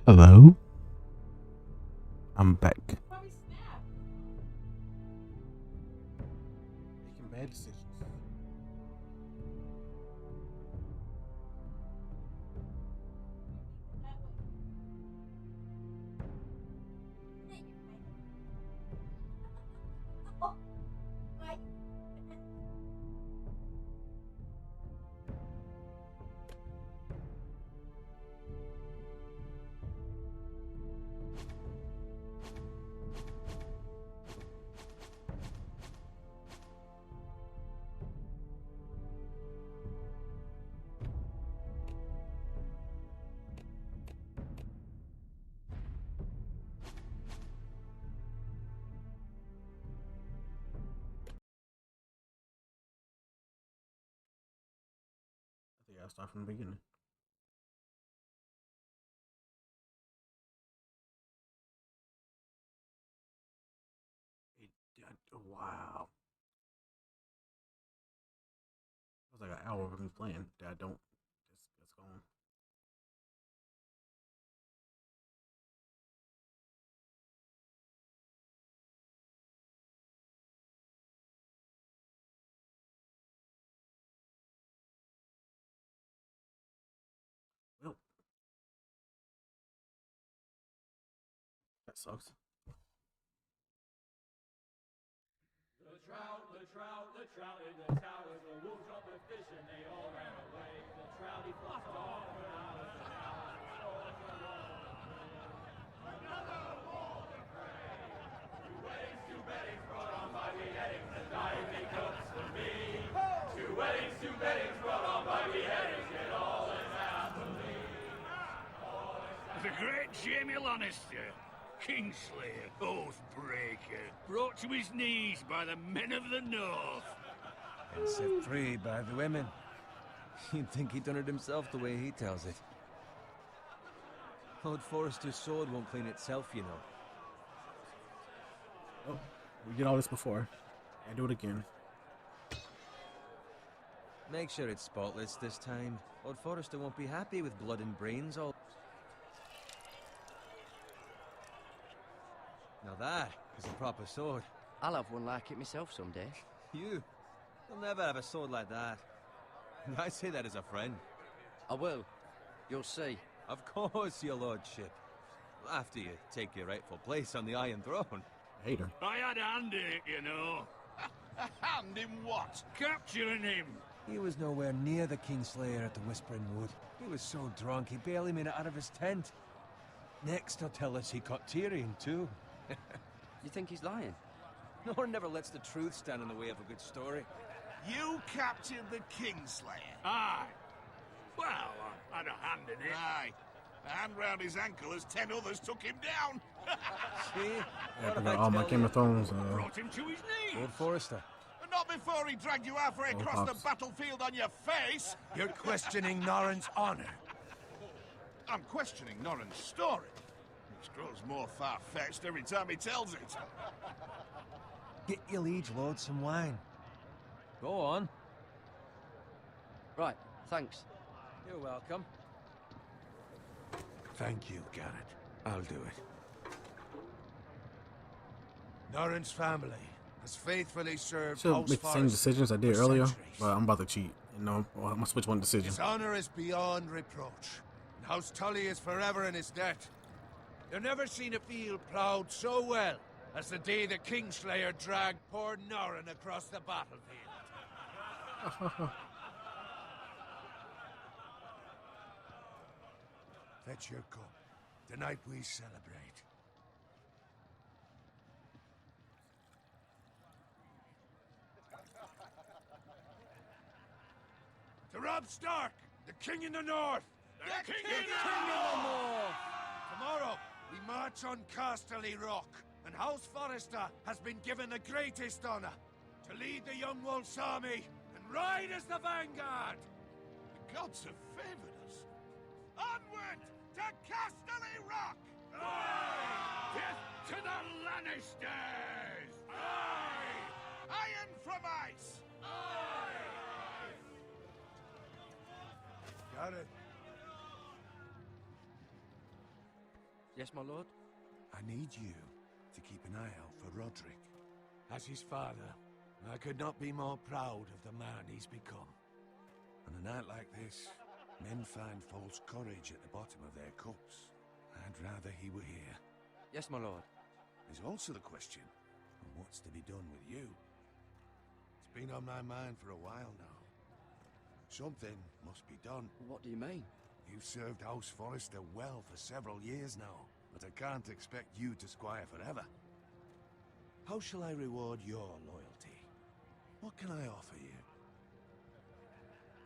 Hello, I'm back. Making bad decisions. I think I'll start from the beginning. Wow. It was like an hour of me playing that I don't. That's gone. Well, that sucks. The trout, the trout in the towers. The wolves got the fish and they all ran away. The trouty flopped off and out of the another war to pray. Two weddings brought on by beheadings and diving cups for me. Two weddings brought on by beheadings, yet all is happily. The great Jamie Lannister, Kingslayer, Oathbreaker, brought to his knees by the men of the North. And set free by the women. You'd think he'd done it himself the way he tells it. Lord Forrester's sword won't clean itself, you know. Oh, we did all this before. I do it again. Make sure it's spotless this time. Lord Forrester won't be happy with blood and brains all... Now that is a proper sword. I'll have one like it myself someday. You? You'll never have a sword like that. I say that as a friend. I will. You'll see. Of course, your lordship. After you take your rightful place on the Iron Throne. Hater. I had a hand in it, you know. A hand in what? Capturing him. He was nowhere near the Kingslayer at the Whispering Wood. He was so drunk he barely made it out of his tent. Next, he'll tell us he caught Tyrion, too. You think he's lying? Nor never lets the truth stand in the way of a good story. You captured the Kingslayer. Aye. Well, I had a hand in it. Aye. A hand round his ankle as 10 others took him down. See? Yeah, I What forgot if all my tell Game you? of Thrones. Brought him to his knees. Lord Forrester. But not before he dragged you halfway Oh, across the Pops. battlefield on your face. You're questioning Norrin's honor. I'm questioning Norrin's story, which grows more far-fetched every time he tells it. Get your liege lord some wine. Go on. Right, thanks. You're welcome. Thank you, Garrett. I'll do it. Norrin's family has faithfully served Should House make the same Forrester decisions I did for earlier, centuries. but I'm about to cheat. You know, I'm gonna switch one decision. His honor is beyond reproach, and House Tully is forever in his debt. You've never seen a field ploughed so well as the day the Kingslayer dragged poor Norrin across the battlefield. Fetch your cup. Tonight we celebrate. To Robb Stark, the King in the North! The King The in King the of the North! Tomorrow, we march on Casterly Rock, and House Forrester has been given the greatest honor to lead the Young Wolf's army and ride as the vanguard! The gods have favored us. Onward to Casterly Rock! Death to the Lannisters! Aye! Iron from ice! Got it. Yes, my lord? I need you to keep an eye out for Roderick. As his father, I could not be more proud of the man he's become. On a night like this, men find false courage at the bottom of their cups. I'd rather he were here. Yes, my lord. There's also the question of what's to be done with you. It's been on my mind for a while now. Something must be done. What do you mean? You've served House Forrester well for several years now, but I can't expect you to squire forever. How shall I reward your loyalty? What can I offer you?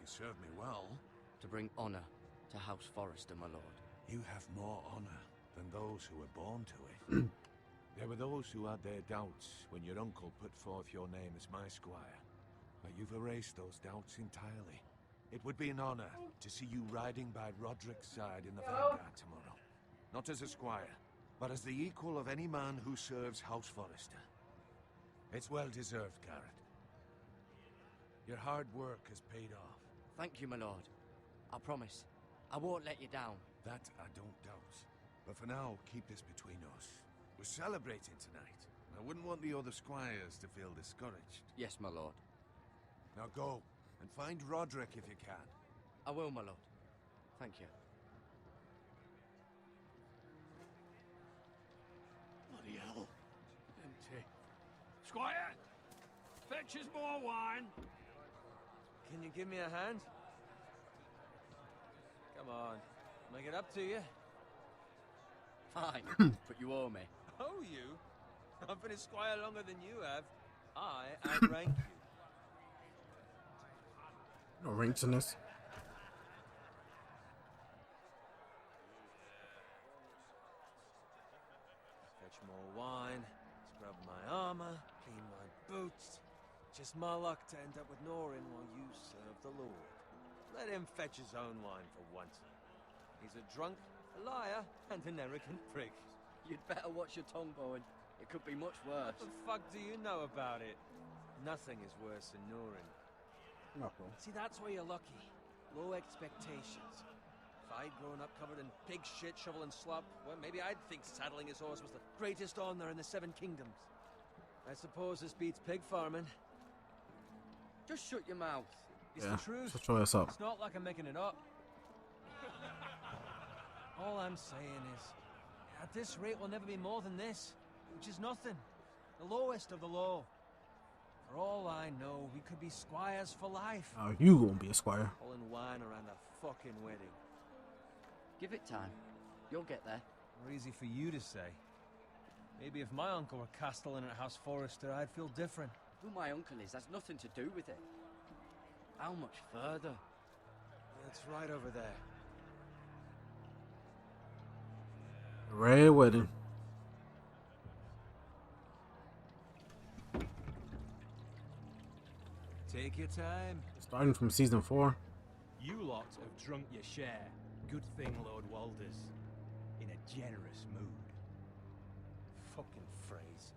You served me well. To bring honor to House Forrester, my lord. You have more honor than those who were born to it. There were those who had their doubts when your uncle put forth your name as my squire. But you've erased those doubts entirely. It would be an honor to see you riding by Roderick's side in the vanguard tomorrow. Not as a squire, but as the equal of any man who serves House Forrester. It's well deserved, Garrett. Your hard work has paid off. Thank you, my lord. I promise. I won't let you down. That I don't doubt. But for now, keep this between us. We're celebrating tonight. I wouldn't want the other squires to feel discouraged. Yes, my lord. Now go, and find Roderick if you can. I will, my lord. Thank you. Bloody hell. Empty. Squire! Fetch us more wine. Can you give me a hand? Come on. Make it up to you. Fine, but you owe me. Oh, you? I've been a squire longer than you have. I outrank you. No ranks in this. Fetch more wine, scrub my armor, clean my boots. Just my luck to end up with Norin while you serve the Lord. Let him fetch his own wine for once. He's a drunk, a liar, and an arrogant prick. You'd better watch your tongue, Bowen. It could be much worse. What the fuck do you know about it? Nothing is worse than Norin. No, bro. See, that's where you're lucky. Low expectations. If I'd grown up covered in pig shit, shovel and slop, well, maybe I'd think saddling his horse was the greatest honor in the Seven Kingdoms. I suppose this beats pig farming. Just shut your mouth. It's Yeah, the truth. shut your ass up. It's not like I'm making it up. All I'm saying is, at this rate, we'll never be more than this, which is nothing. The lowest of the low. For all I know, we could be squires for life. Now you gonna be a squire. Pulling wine around a fucking wedding. Give it time. You'll get there. More easy for you to say. Maybe if my uncle were castellan at House Forrester, I'd feel different. Who my uncle is has nothing to do with it. How much further? It's right over there. Red wedding. Take your time. Starting from season 4. You lot have drunk your share. Good thing, Lord Walders. In a generous mood. Fucking phrase.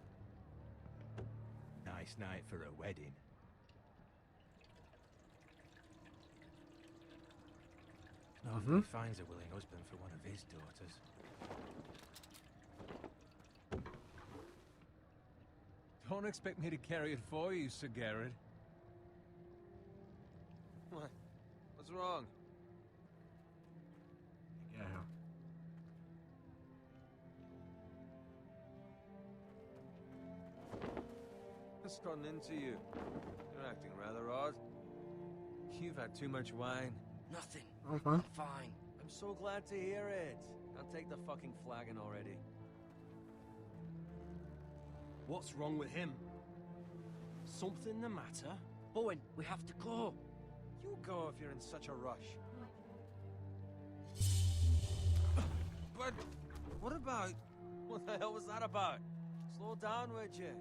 Nice night for a wedding. Not if he finds a willing husband for one of his daughters. Don't expect me to carry it for you, Sir Garrett. What? What's wrong? Yeah. What's gotten into you? You're acting rather odd. You've had too much wine. Nothing. I'm fine. I'm fine. I'm so glad to hear it. I'll take the fucking flagon already. What's wrong with him? Something the matter? Bowen, we have to go. You go if you're in such a rush. But what about... What the hell was that about? Slow down, would you?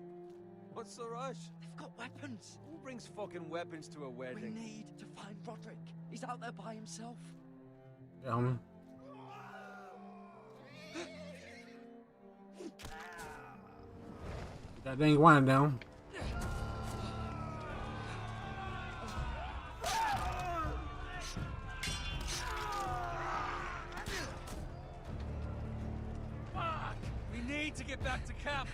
What's the rush? They've got weapons. Who brings fucking weapons to a We wedding? need to find Roderick. He's out there by himself. Yeah, homie. That dang wine down. need to get back to camp.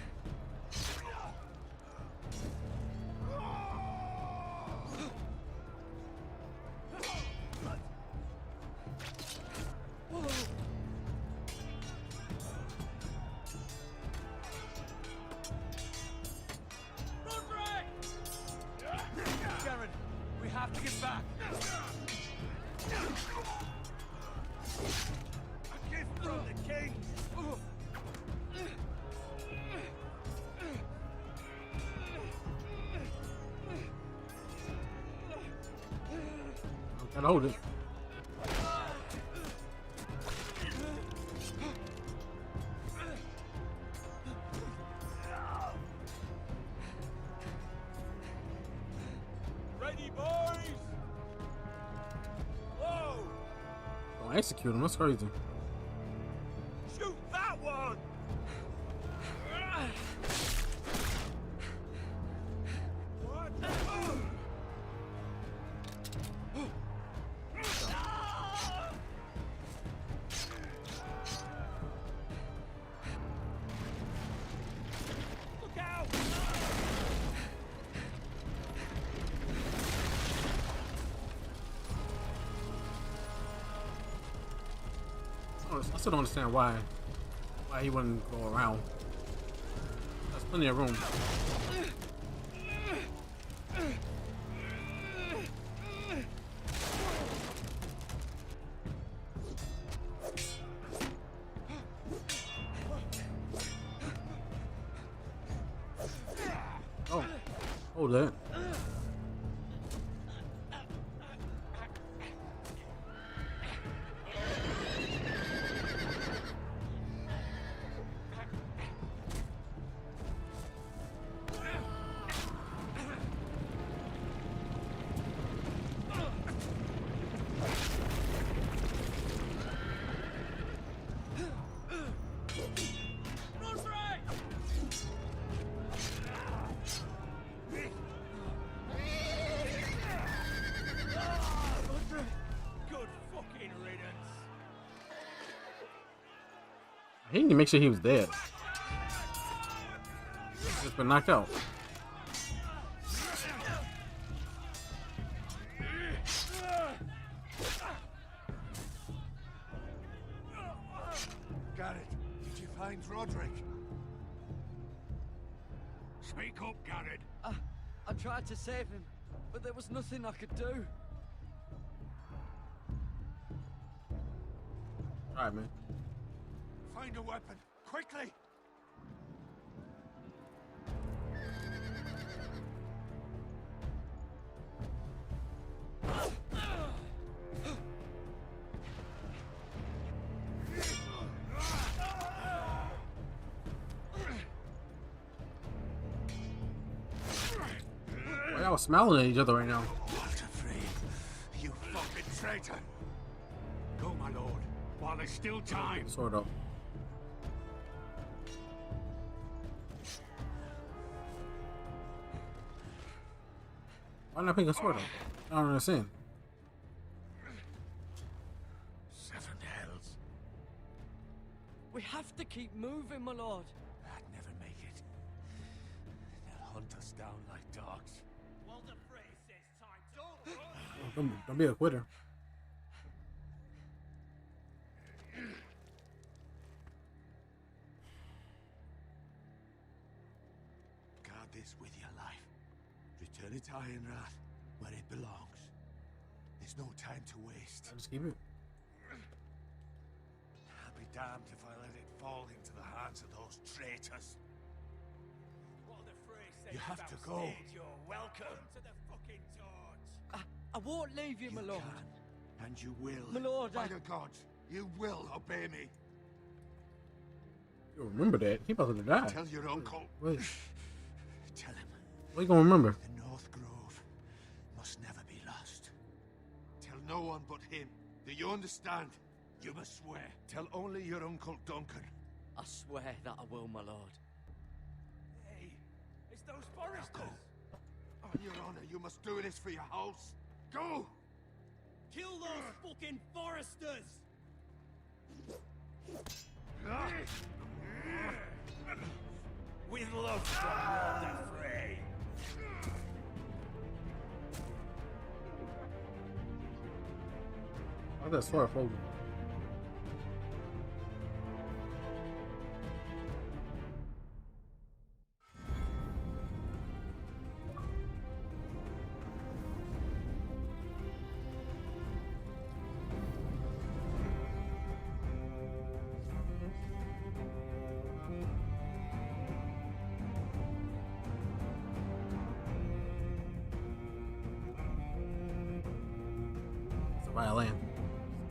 Garen, we have to get back. A gift from the king. Gotta hold it. Ready, boys. Whoa! Don't execute him. That's crazy. Shoot that one! What? Look out! I still don't understand why he wouldn't go around. There's plenty of room. Oh, hold it. Good fucking riddance. I need to make sure he was dead. Just been knocked out. Garrett, did you find Roderick? Speak up, Garrett. I tried to save him, but there was nothing I could do. Alright, man. Find a weapon, quickly! Why y'all smiling at each other right now? Walter Frey, you fucking traitor! Go, my lord, while there's still time. Sort of. Why not pick a sword up? I don't understand. Seven hells. We have to keep moving, my lord. I'd never make it. They'll hunt us down like dogs. Walter Frey says time to... Don't be a quitter. Guard this with your life. Return it to Ironrath, where it belongs. There's no time to waste. Just keep it. I'll be damned if I let it fall into the hands of those traitors. Walter Frey says You have to go. You're welcome to the fucking torch. I won't leave you, my lord. Can, and you will. My lord, By I- the gods, you will obey me. You remember that? He about to die. Tell your uncle. Wait, Tell him what you gonna remember? the North Grove must never be lost. Tell no one but him. Do you understand? You must swear. Tell only your Uncle Duncan. I swear that I will, my lord. Hey, it's those foresters. On your honor, you must do this for your house. Go! Kill those fucking foresters. with love from Walder Frey. Oh, that sword folded. It's a violin.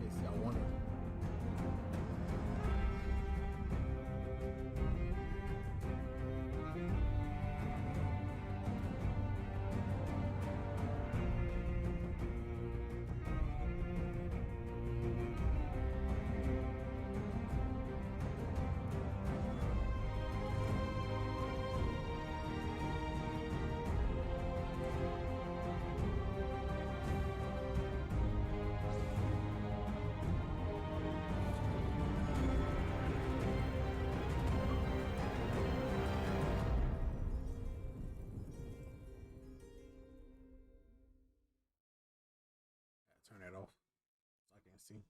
It's I wonder. Turn that off so I can see.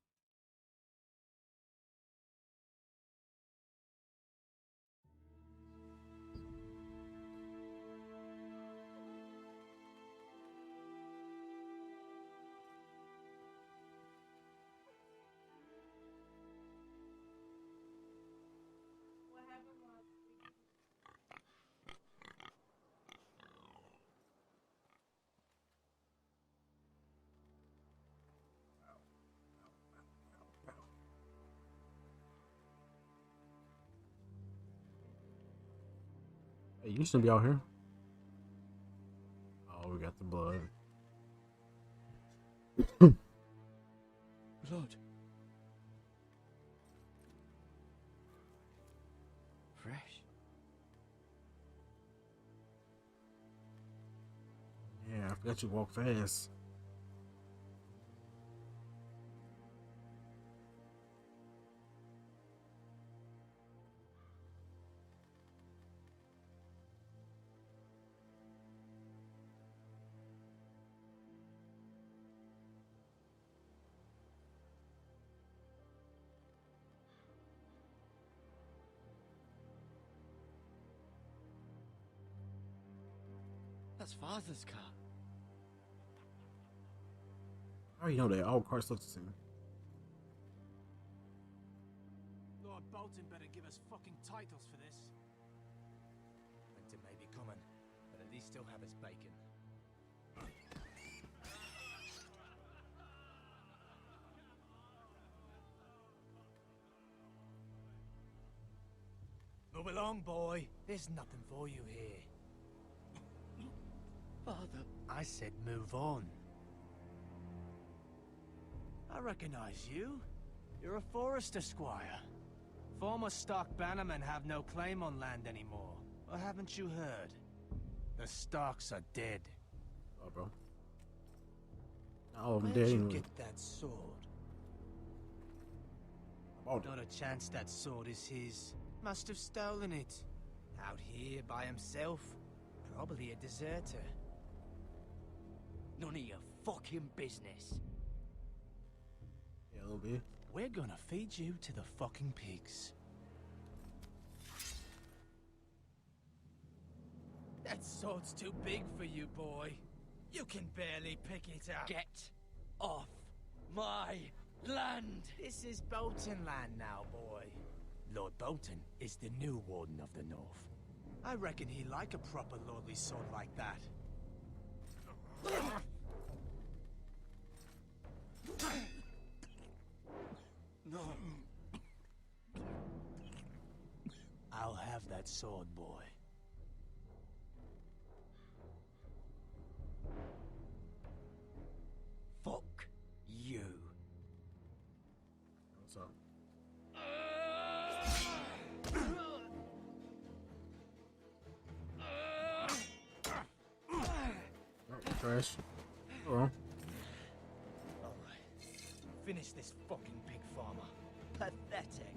Hey, you shouldn't be out here. Oh, we got the blood. Blood. Fresh. Yeah, I forgot you walk fast. That's Father's car. Oh, you know that all cars look the same. Lord Bolton better give us fucking titles for this. Winter may be coming, but at least still have his bacon. Move along, boy. There's nothing for you here. Father. I said move on. I recognize you. You're a Forrester squire. Former Stark bannermen have no claim on land anymore. Or haven't you heard? The Starks are dead. Oh, bro. Not all of them Where'd dead you anyway. get that sword? Oh, Not a chance that sword is his. Must have stolen it. Out here by himself. Probably a deserter. None of your fucking business. yeah, a little bit. We're gonna feed you to the fucking pigs. That sword's too big for you, boy. You can barely pick it up. Get off my land! This is Bolton land now, boy. Lord Bolton is the new Warden of the North. I reckon he like a proper lordly sword like that. No. I'll have that sword, boy. Fuck you. What's up? Oh, trash. Oh, Alright. Finish this fucking pig farmer. Pathetic.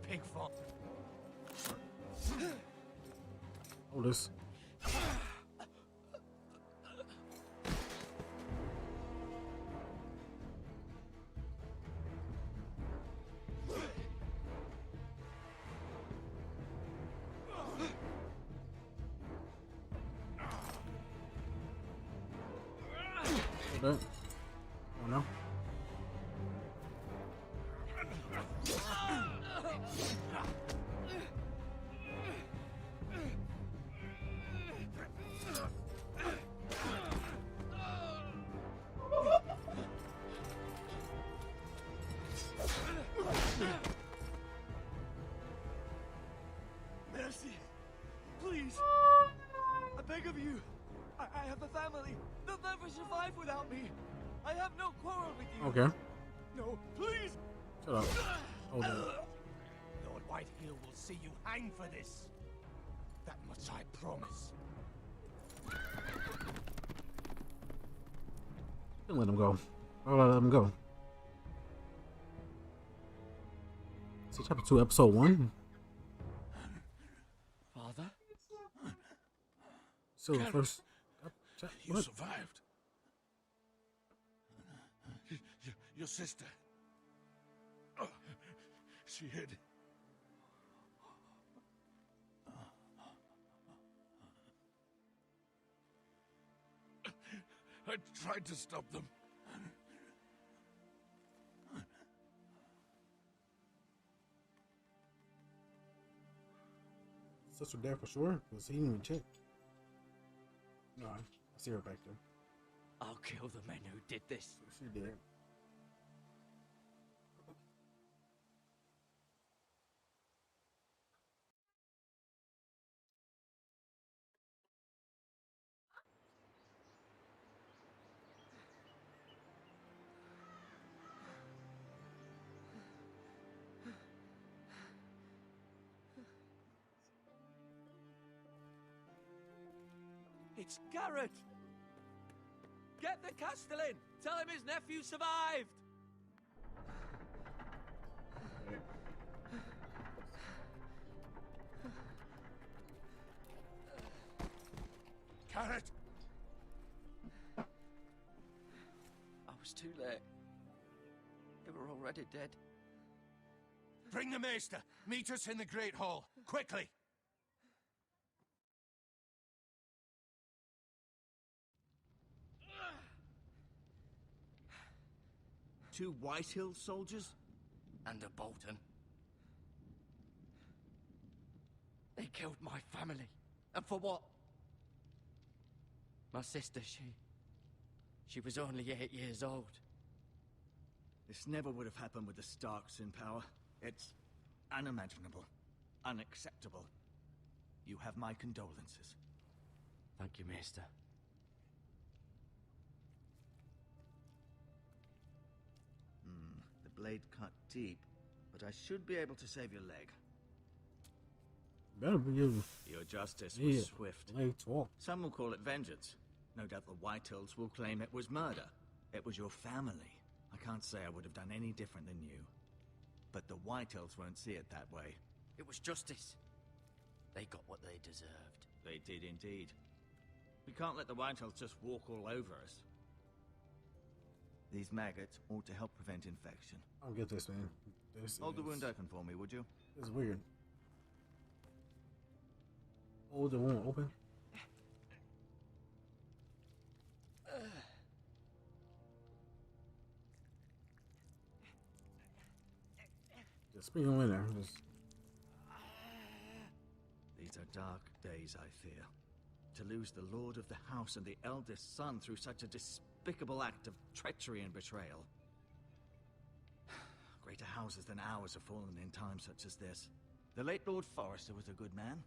pig farm. Hold this. Hold that. Oh no. Mercy! Please! I beg of you! I have a family! They'll never survive without me! I have no quarrel with you! Okay. No, please! Shut up. Hold that. Lord Whitehill will see you hang for this! That much I promise. Don't let him go. Why would I let him go? See chapter 2, episode 1. Father? So the first. You What? survived. Your sister. Oh, she hid. I tried to stop them. Sister there for sure, because he didn't even check. No, I see her back there. I'll kill the men who did this. She did. It's Garrett! Get the Castellan! Tell him his nephew survived! Garrett! I was too late. They were already dead. Bring the maester. Meet us in the Great Hall. Quickly! Two Whitehill soldiers? And a Bolton. They killed my family. And for what? My sister, she was only 8 years old. This never would have happened with the Starks in power. It's unimaginable. Unacceptable. You have my condolences. Thank you, Maester. The blade cut deep, but I should be able to save your leg. Better be you. Your justice was Yeah. swift. Late talk. Some will call it vengeance. No doubt the Whitehills will claim it was murder. It was your family. I can't say I would have done any different than you. But the Whitehills won't see it that way. It was justice. They got what they deserved. They did indeed. We can't let the Whitehills just walk all over us. These maggots ought to help prevent infection. I don't get this, man. This Hold the is- wound open for me, would you? This is weird. Hold the wound open. Just spring them in there. Just These are dark days, I fear. To lose the lord of the house and the eldest son through such a despicable act of treachery and betrayal. Greater houses than ours have fallen in times such as this. The late Lord Forrester was a good man.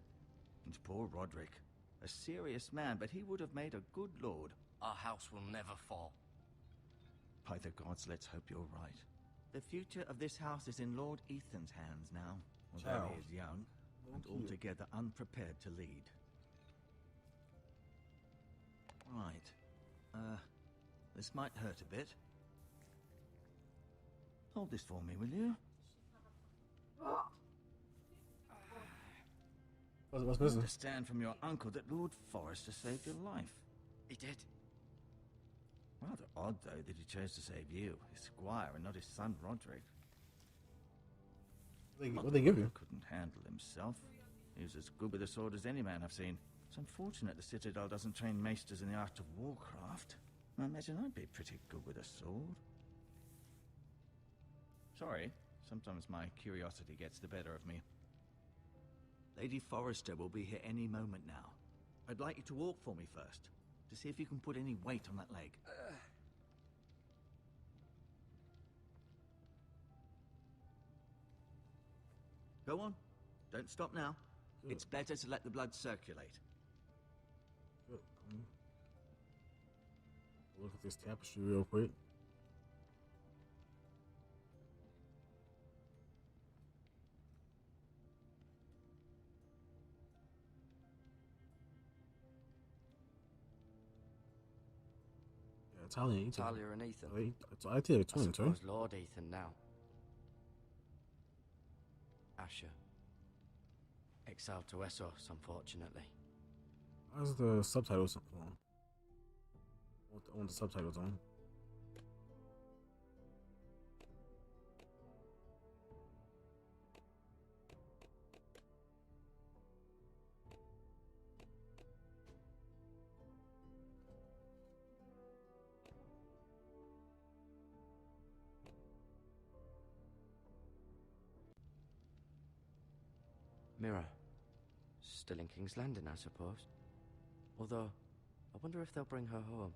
And poor Roderick. A serious man, but he would have made a good lord. Our house will never fall. By the gods, let's hope you're right. The future of this house is in Lord Ethan's hands now. Although he is young and altogether unprepared to lead. Right. This might hurt a bit. Hold this for me, will you? What's I missing? understand from your uncle that Lord Forrester saved your life. He did. Rather odd, though, that he chose to save you, his squire, and not his son Roderick. What they give you? Couldn't handle himself. He was as good with a sword as any man I've seen. It's unfortunate the Citadel doesn't train maesters in the art of warcraft. I imagine I'd be pretty good with a sword. Sorry, sometimes my curiosity gets the better of me. Lady Forrester will be here any moment now. I'd like you to walk for me first, to see if you can put any weight on that leg. Go on. Don't stop now. It's better to let the blood circulate. Look at this tapestry real quick. Yeah, Talia, Talia and Ethan. I tell you, I twins, right? suppose Lord Ethan now. Asher. Exiled to Essos, unfortunately. Why's the subtitles on? I want the subtitles on. Mira. Still in King's Landing, I suppose. Although, I wonder if they'll bring her home.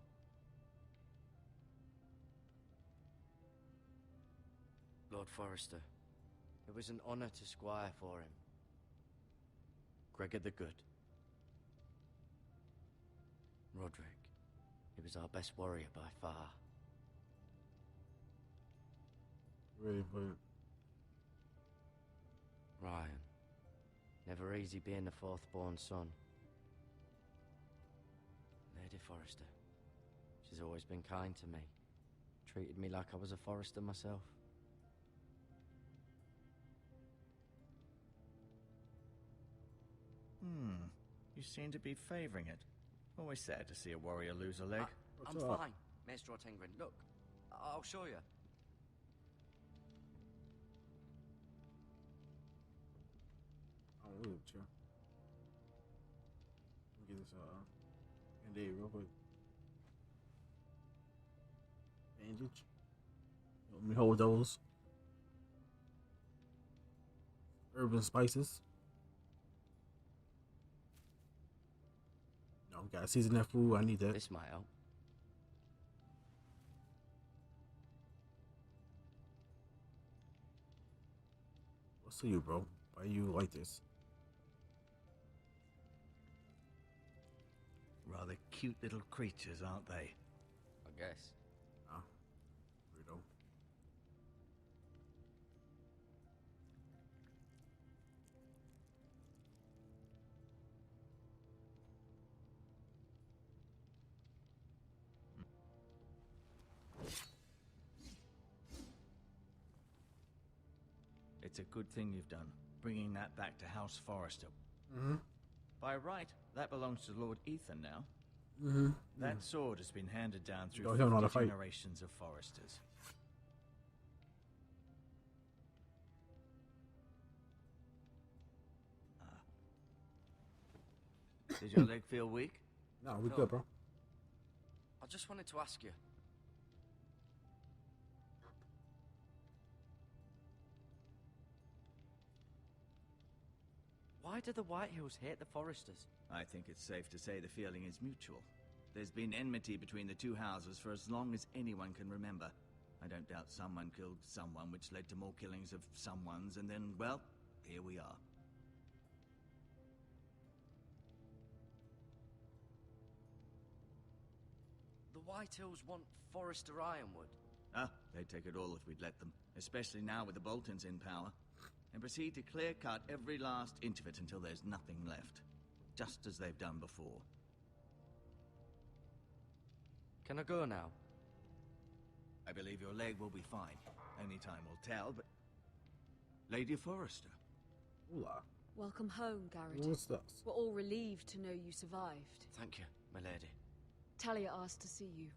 Lord Forrester. It was an honor to squire for him. Gregor the Good. Roderick. He was our best warrior by far. Really, but Ryan. Never easy being the fourth-born son. Lady Forrester. She's always been kind to me. Treated me like I was a Forrester myself. You seem to be favoring it. Always sad to see a warrior lose a leg. I'm fine, Maester Ortengrin. Look, I'll show you. I don't really chill. Let me get this Band-Aid real quick. Bandage. Let me hold those. Urban spices. No, gotta season that food. I need that. This might help. What's to you, bro? Why you like this? Rather cute little creatures, aren't they? I guess. Ah, weirdo. It's a good thing you've done, bringing that back to House Forrester. Mm-hmm. By right, that belongs to Lord Ethan now. Mm-hmm. That sword has been handed down through Don't know how to 50 fight. generations of Forresters. Did your leg feel weak? No, we No. good, bro. I just wanted to ask you. Why do the Whitehills hate the Forresters? I think it's safe to say the feeling is mutual. There's been enmity between the two houses for as long as anyone can remember. I don't doubt someone killed someone, which led to more killings of someones, and then, well, here we are. The Whitehills want Forrester Ironwood. Ah, they'd take it all if we'd let them, especially now with the Boltons in power. And proceed to clear-cut every last inch of it until there's nothing left. Just as they've done before. Can I go now? I believe your leg will be fine. Only time will tell, but... Lady Forrester. Hola. Welcome home, Garrett. What's that? We're all relieved to know you survived. Thank you, my lady. Talia asked to see you.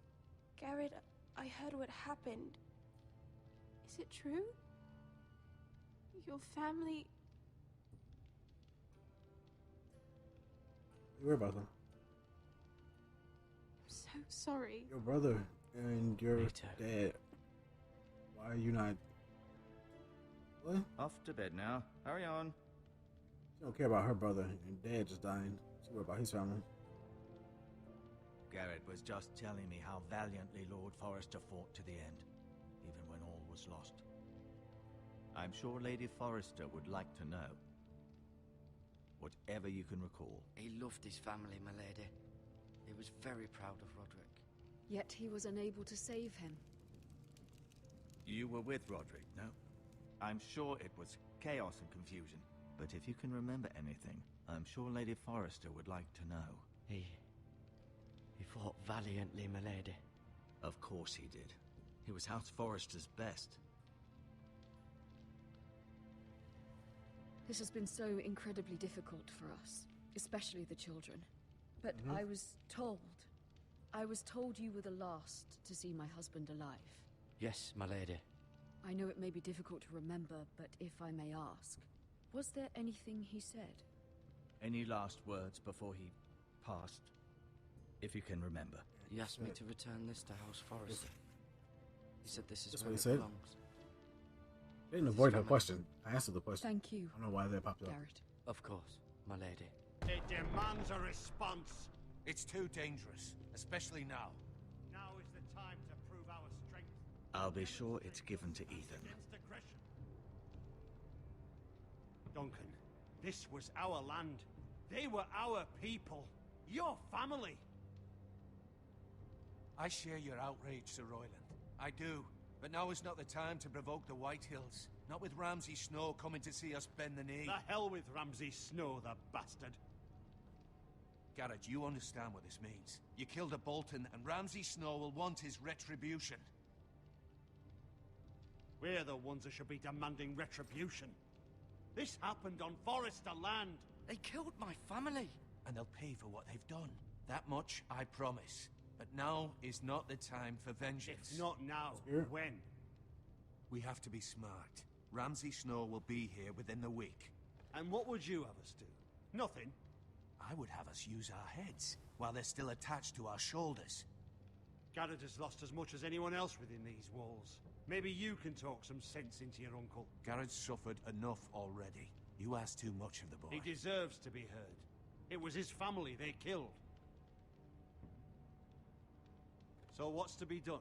Garrett, I heard what happened. Is it true? Your family... You worry about them. I'm so sorry. Your brother and your Me too. dad. Why are you not... What? Off to bed now. Hurry on. She don't care about her brother and dad just dying. She worry about his family. Garrett was just telling me how valiantly Lord Forrester fought to the end, even when all was lost. I'm sure Lady Forrester would like to know. Whatever you can recall. He loved his family, my lady. He was very proud of Roderick. Yet he was unable to save him. You were with Roderick, no? I'm sure it was chaos and confusion. But if you can remember anything, I'm sure Lady Forrester would like to know. He fought valiantly, my lady. Of course he did. He was House Forrester's best. This has been so incredibly difficult for us, especially the children. But I was told you were the last to see my husband alive. Yes, my lady. I know it may be difficult to remember, but if I may ask, was there anything he said? Any last words before he passed? If you can remember. He asked me to return this to House Forrester. He said this is That's where what it he said? belongs. They didn't avoid her question. I answered the question. Thank you, I don't know why they popped up. Garrett. Of course, my lady. It demands a response. It's too dangerous, especially now. Now is the time to prove our strength. I'll be sure it's given to Ethan. Against aggression. Duncan, this was our land. They were our people. Your family. I share your outrage, Sir Royland. I do. But now is not the time to provoke the Whitehills. Not with Ramsay Snow coming to see us bend the knee. The hell with Ramsay Snow, the bastard. Garrett, you understand what this means. You killed a Bolton, and Ramsay Snow will want his retribution. We're the ones that should be demanding retribution. This happened on Forrester land. They killed my family. And they'll pay for what they've done. That much, I promise. But now is not the time for vengeance. If not now, when? We have to be smart. Ramsay Snow will be here within the week. And what would you have us do? Nothing. I would have us use our heads, while they're still attached to our shoulders. Garrett has lost as much as anyone else within these walls. Maybe you can talk some sense into your uncle. Garrett's suffered enough already. You ask too much of the boy. He deserves to be heard. It was his family they killed. So what's to be done?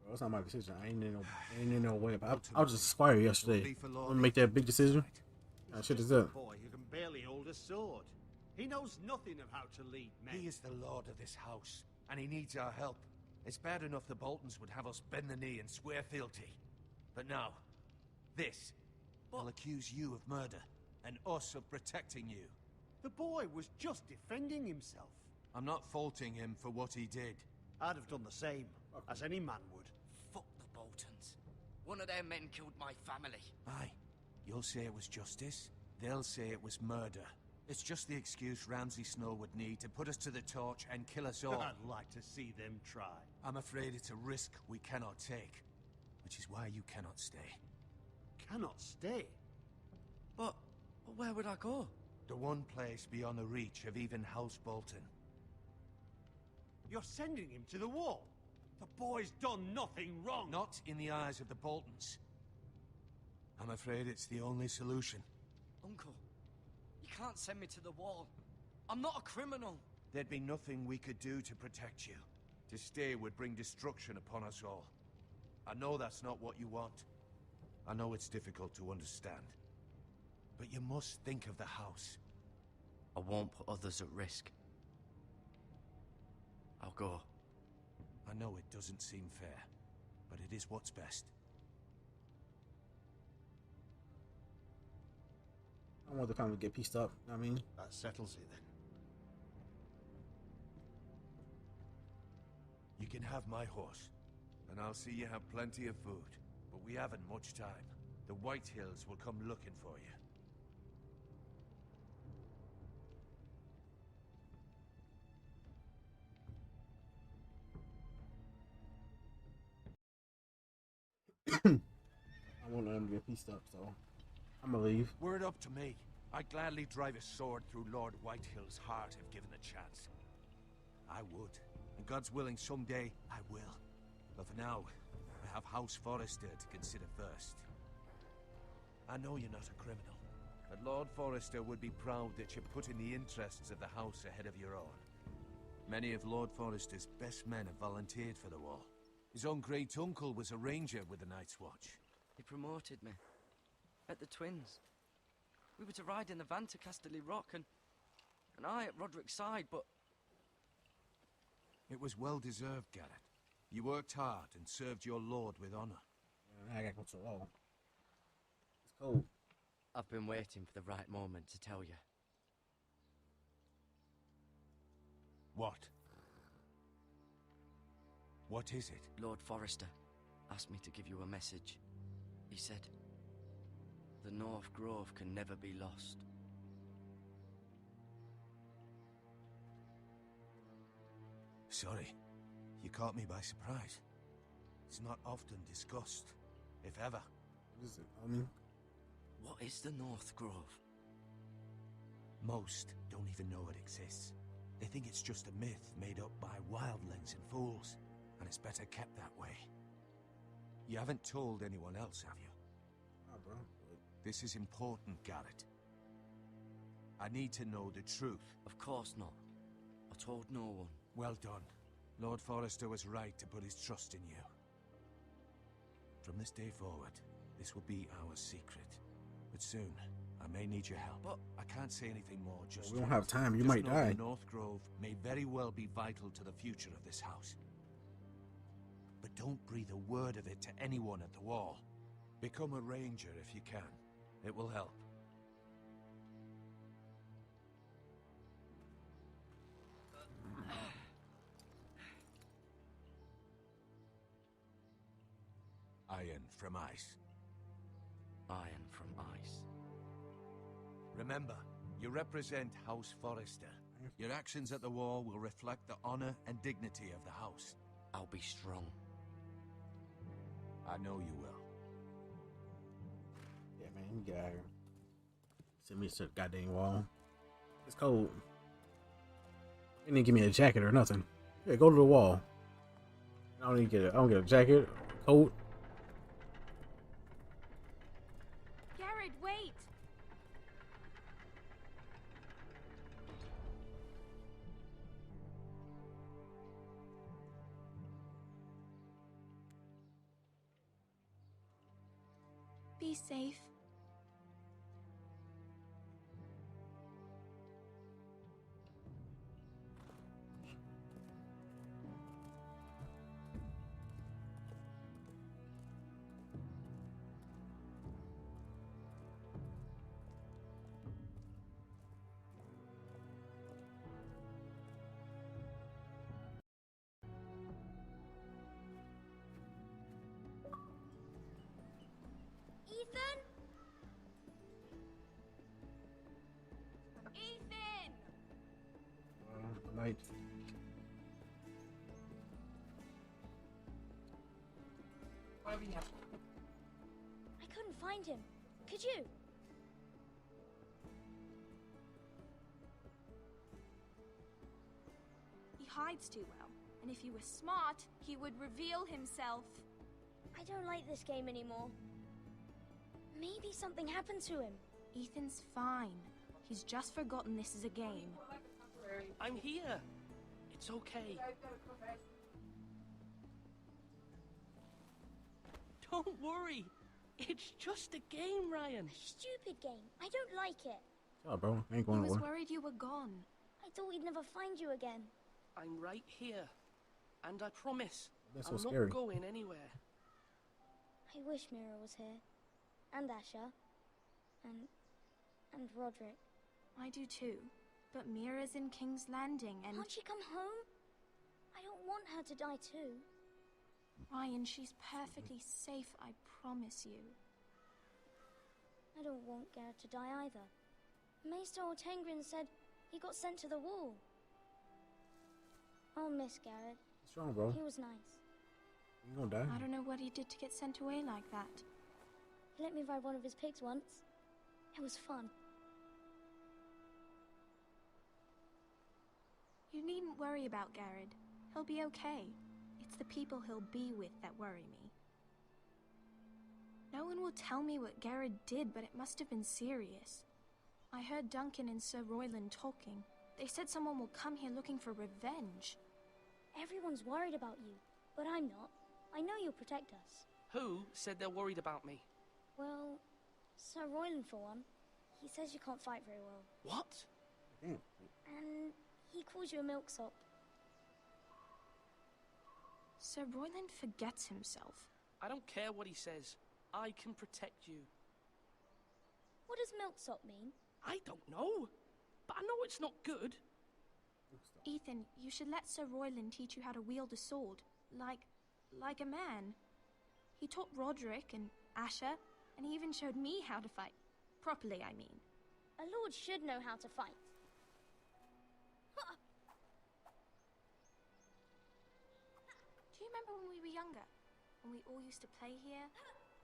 Bro, it's not my decision. I ain't in no way. But I was just a squire yesterday. I'm gonna make that big decision. That shit is up. Boy who can barely hold a sword. He knows nothing of how to lead men. He is the lord of this house, and he needs our help. It's bad enough the Boltons would have us bend the knee and swear fealty. But now, this will accuse you of murder, and us of protecting you. The boy was just defending himself. I'm not faulting him for what he did. I'd have done the same, as any man would. Fuck the Boltons. One of their men killed my family. Aye. You'll say it was justice. They'll say it was murder. It's just the excuse Ramsay Snow would need to put us to the torch and kill us all. I'd like to see them try. I'm afraid it's a risk we cannot take. Which is why you cannot stay. Cannot stay? But where would I go? The one place beyond the reach of even House Bolton. You're sending him to the wall? The boy's done nothing wrong. Not in the eyes of the Boltons. I'm afraid it's the only solution. Uncle, you can't send me to the wall. I'm not a criminal. There'd be nothing we could do to protect you. To stay would bring destruction upon us all. I know that's not what you want. I know it's difficult to understand. But you must think of the house. I won't put others at risk. I'll go. I know it doesn't seem fair, but it is what's best. I don't want the family to get pieced up. You know what I mean? That settles it then. You can have my horse, and I'll see you have plenty of food. But we haven't much time. The Whitehills will come looking for you. I want them to get pieced up, so I'm gonna leave. Were it up to me, I'd gladly drive a sword through Lord Whitehill's heart if given the chance. I would. And God's willing, someday I will. But for now, I have House Forrester to consider first. I know you're not a criminal, but Lord Forrester would be proud that you're putting the interests of the house ahead of your own. Many of Lord Forrester's best men have volunteered for the war. His own great-uncle was a ranger with the Night's Watch. He promoted me. At the Twins. We were to ride in the van to Casterly Rock, and I at Roderick's side, but... It was well-deserved, Garrett. You worked hard and served your lord with honor. I gotta go to the wall. It's cold. I've been waiting for the right moment to tell you. What? What is it? Lord Forrester asked me to give you a message. He said, the North Grove can never be lost. Sorry, you caught me by surprise. It's not often discussed, if ever. What is it? I mean, what is the North Grove? Most don't even know it exists. They think it's just a myth made up by wildlings and fools, and it's better kept that way. You haven't told anyone else, have you? nah, bro. This is important, Garrett. I need to know the truth. Of course not. I told no one. Well done. Lord Forrester was right to put his trust in you. From this day forward, this will be our secret. But soon, I may need your help. But I can't say anything more just We don't yet. have time. You Just might know die. the North Grove may very well be vital to the future of this house. But don't breathe a word of it to anyone at the wall. Become a ranger if you can. It will help. Iron from ice. Iron from ice. Remember, you represent House Forrester. Your actions at the war will reflect the honor and dignity of the house. I'll be strong. I know you will. Yeah, man, you get out of here. Send me to the goddamn wall. It's cold. They didn't give me a jacket or nothing. Yeah, go to the wall. I don't get a jacket, coat. Garrett, wait! Be safe. Ethan? Ethan! Night. I couldn't find him. Could you? He hides too well, and if he was smart, he would reveal himself. I don't like this game anymore. Maybe something happened to him. Ethan's fine. He's just forgotten this is a game. I'm here. It's okay. Don't worry. It's just a game, Ryan. Stupid game. I don't like it. Oh, bro, I ain't He going was nowhere. worried you were gone. I thought we'd never find you again. I'm right here. And I promise, That's I'm so scary. not going anywhere. I wish Mira was here. And Asher. And Roderick. I do too. But Mira's in King's Landing and... Can't she come home? I don't want her to die too. Ryan, she's perfectly safe, I promise you. I don't want Garrett to die either. Maester Ortengrin said he got sent to the wall. I'll miss Garrett. What's wrong, bro? He was nice. You gonna die? I don't know what he did to get sent away like that. He let me ride one of his pigs once. It was fun. You needn't worry about Garrett. He'll be okay. It's the people he'll be with that worry me. No one will tell me what Garrett did, but it must have been serious. I heard Duncan and Sir Royland talking. They said someone will come here looking for revenge. Everyone's worried about you, but I'm not. I know you'll protect us. Who said they're worried about me? Well, Sir Royland for one. He says you can't fight very well. What? And he calls you a milksop. Sir Royland forgets himself. I don't care what he says. I can protect you. What does milksop mean? I don't know, but I know it's not good. Ethan, you should let Sir Royland teach you how to wield a sword. Like a man. He taught Roderick and Asher, and he even showed me how to fight. Properly, I mean. A lord should know how to fight. Do you remember when we were younger? When we all used to play here?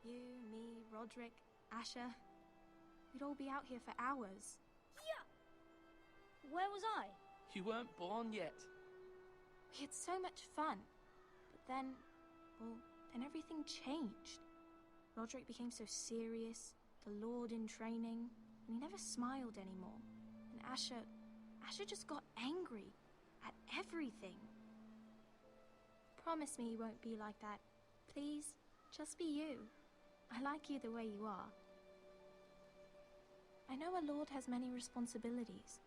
You, me, Roderick, Asher. We'd all be out here for hours. Yeah. Where was I? You weren't born yet. We had so much fun. But then, well, then everything changed. Roderick became so serious, the Lord in training, and he never smiled anymore. And Asher just got angry at everything. Promise me you won't be like that. Please, just be you. I like you the way you are. I know a lord has many responsibilities,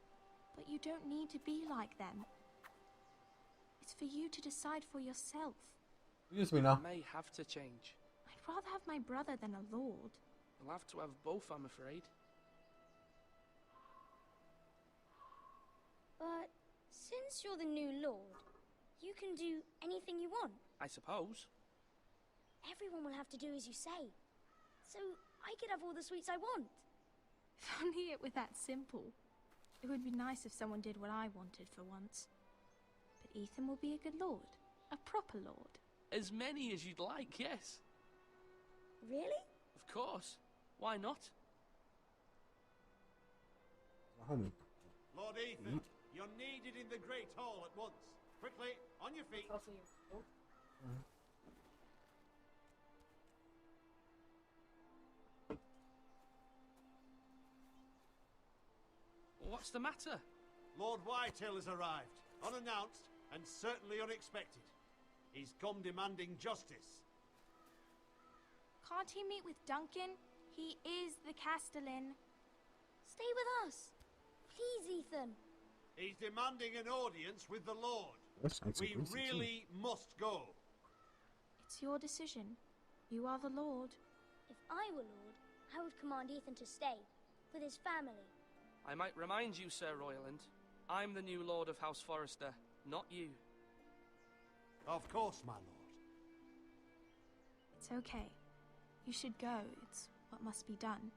but you don't need to be like them. It's for you to decide for yourself. Excuse me now. I may have to change. I'd rather have my brother than a lord. You'll have to have both, I'm afraid. But since you're the new lord, you can do anything you want. I suppose. Everyone will have to do as you say. So I could have all the sweets I want. If only it were that simple. It would be nice if someone did what I wanted for once. But Ethan will be a good lord. A proper lord. As many as you'd like, yes. Really? Of course. Why not? My homie. Lord Ethan, you're needed in the Great Hall at once. Quickly, on your feet. What's the matter? Lord Whitehill has arrived, unannounced and certainly unexpected. He's come demanding justice. Can't he meet with Duncan? He is the Castellan. Stay with us. Please, Ethan. He's demanding an audience with the Lord. We We really must go. It's your decision. You are the lord. If I were lord, I would command Ethan to stay with his family. I might remind you, Sir Royland, I'm the new Lord of House Forrester, not you. Of course, my lord. It's okay. You should go. It's what must be done.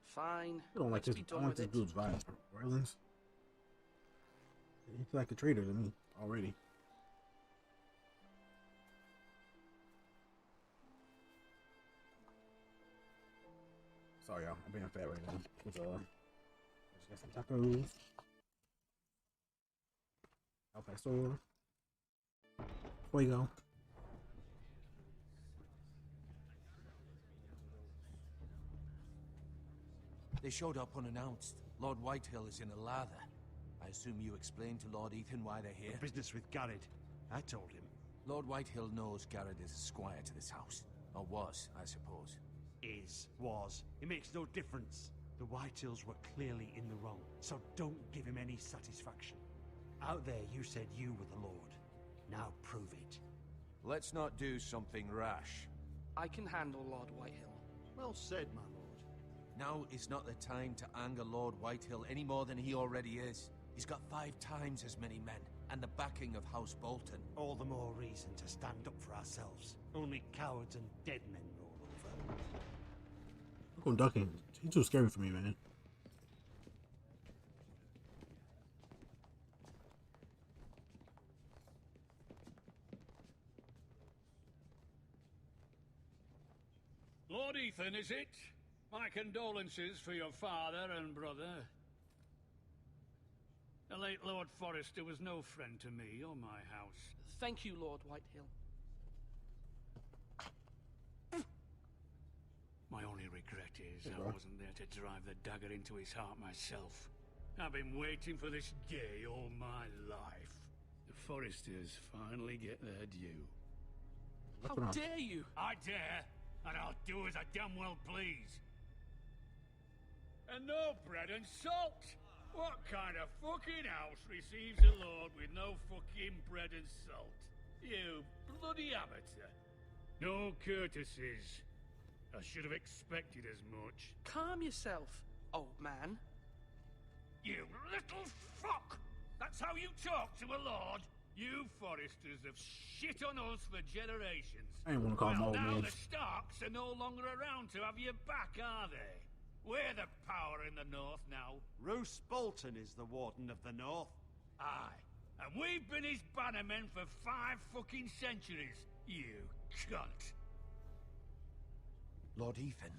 Fine. I don't like Let's this. be I done want with this it. dude's vibes. Roylands. He's like a traitor to me already. Sorry, y'all. I'm being fat right now. Just got some tacos. Al pastor. Fuego. They showed up unannounced. Lord Whitehill is in a lather. I assume you explained to Lord Ethan why they're here? The business with Garrett. I told him. Lord Whitehill knows Garrett is a squire to this house. Or was, I suppose. Was. It makes no difference. The Whitehills were clearly in the wrong, so don't give him any satisfaction. Out there, you said you were the Lord. Now prove it. Let's not do something rash. I can handle Lord Whitehill. Well said, my lord. Now is not the time to anger Lord Whitehill any more than he already is. He's got 5 times as many men, and the backing of House Bolton. All the more reason to stand up for ourselves. Only cowards and dead men roll over. Look on Duncan. He's too scary for me, man. Lord Ethan, is it? My condolences for your father and brother. The late Lord Forrester was no friend to me or my house. Thank you, Lord Whitehill. My only regret is I wasn't there to drive the dagger into his heart myself. I've been waiting for this day all my life. The Forresters finally get their due. How dare you? I dare, and I'll do as I damn well please. And no bread and salt! What kind of fucking house receives a lord with no fucking bread and salt? You bloody amateur. No courtesies. I should have expected as much. Calm yourself, old man. You little fuck! That's how you talk to a lord? You Forresters have shit on us for generations. I ain't wanna call him old now man. the Starks are no longer around to have you back, are they? We're the power in the north now. Roose Bolton is the Warden of the North. Aye. And we've been his bannermen for 5 fucking centuries. You cunt. Lord Ethan,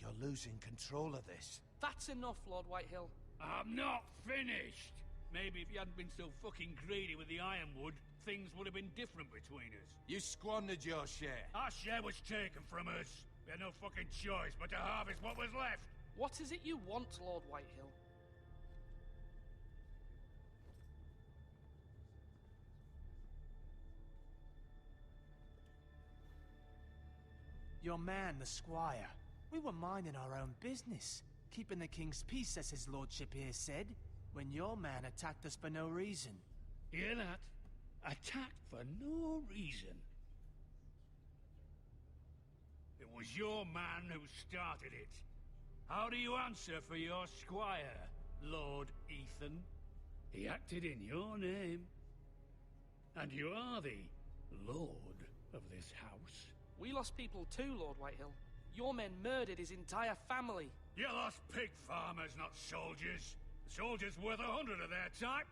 you're losing control of this. That's enough, Lord Whitehill. I'm not finished. Maybe if you hadn't been so fucking greedy with the ironwood, things would have been different between us. You squandered your share. Our share was taken from us. We had no fucking choice but to harvest what was left. What is it you want, Lord Whitehill? Your man, the squire. We were minding our own business, keeping the king's peace, as his lordship here said, when your man attacked us for no reason. Hear that? Attacked for no reason. It was your man who started it. How do you answer for your squire, Lord Ethan? He acted in your name. And you are the lord of this house. We lost people too, Lord Whitehill. Your men murdered his entire family. You lost pig farmers, not soldiers. The soldiers worth 100 of their type.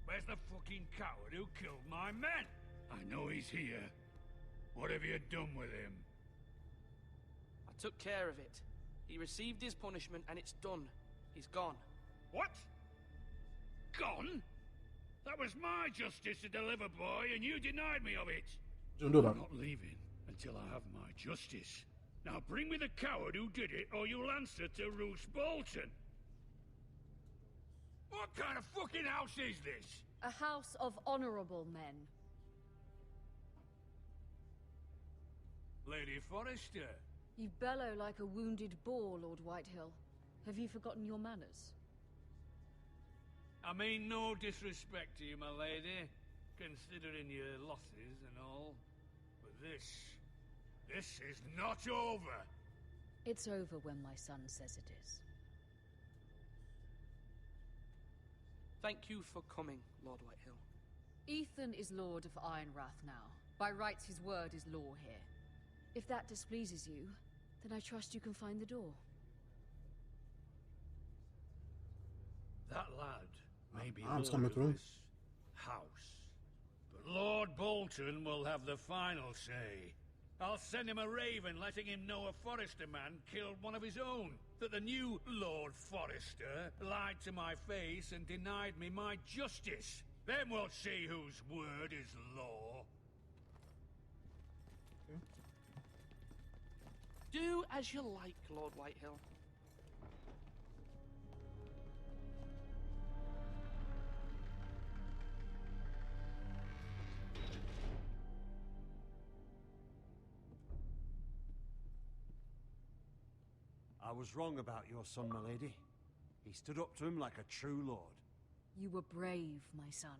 Where's the fucking coward who killed my men? I know he's here. What have you done with him? I took care of it. He received his punishment and it's done. He's gone. What? Gone? That was my justice to deliver, boy, and you denied me of it. Don't do I'm that. not leaving until I have my justice. Now bring me the coward who did it, or you'll answer to Roose Bolton. What kind of fucking house is this? A house of honorable men. Lady Forrester. You bellow like a wounded boar, Lord Whitehill. Have you forgotten your manners? I mean no disrespect to you, my lady, considering your losses and all. But this is not over. It's over when my son says it is. Thank you for coming, Lord Whitehill. Ethan is Lord of Ironrath now. By rights, his word is law here. If that displeases you, then I trust you can find the door. That lad may be I'm lord coming of through. this house, but Lord Bolton will have the final say. I'll send him a raven letting him know a Forrester man killed one of his own. That the new Lord Forrester lied to my face and denied me my justice. Then we'll see whose word is law. Do as you like, Lord Whitehill. I was wrong about your son, my lady. He stood up to him like a true lord. You were brave, my son.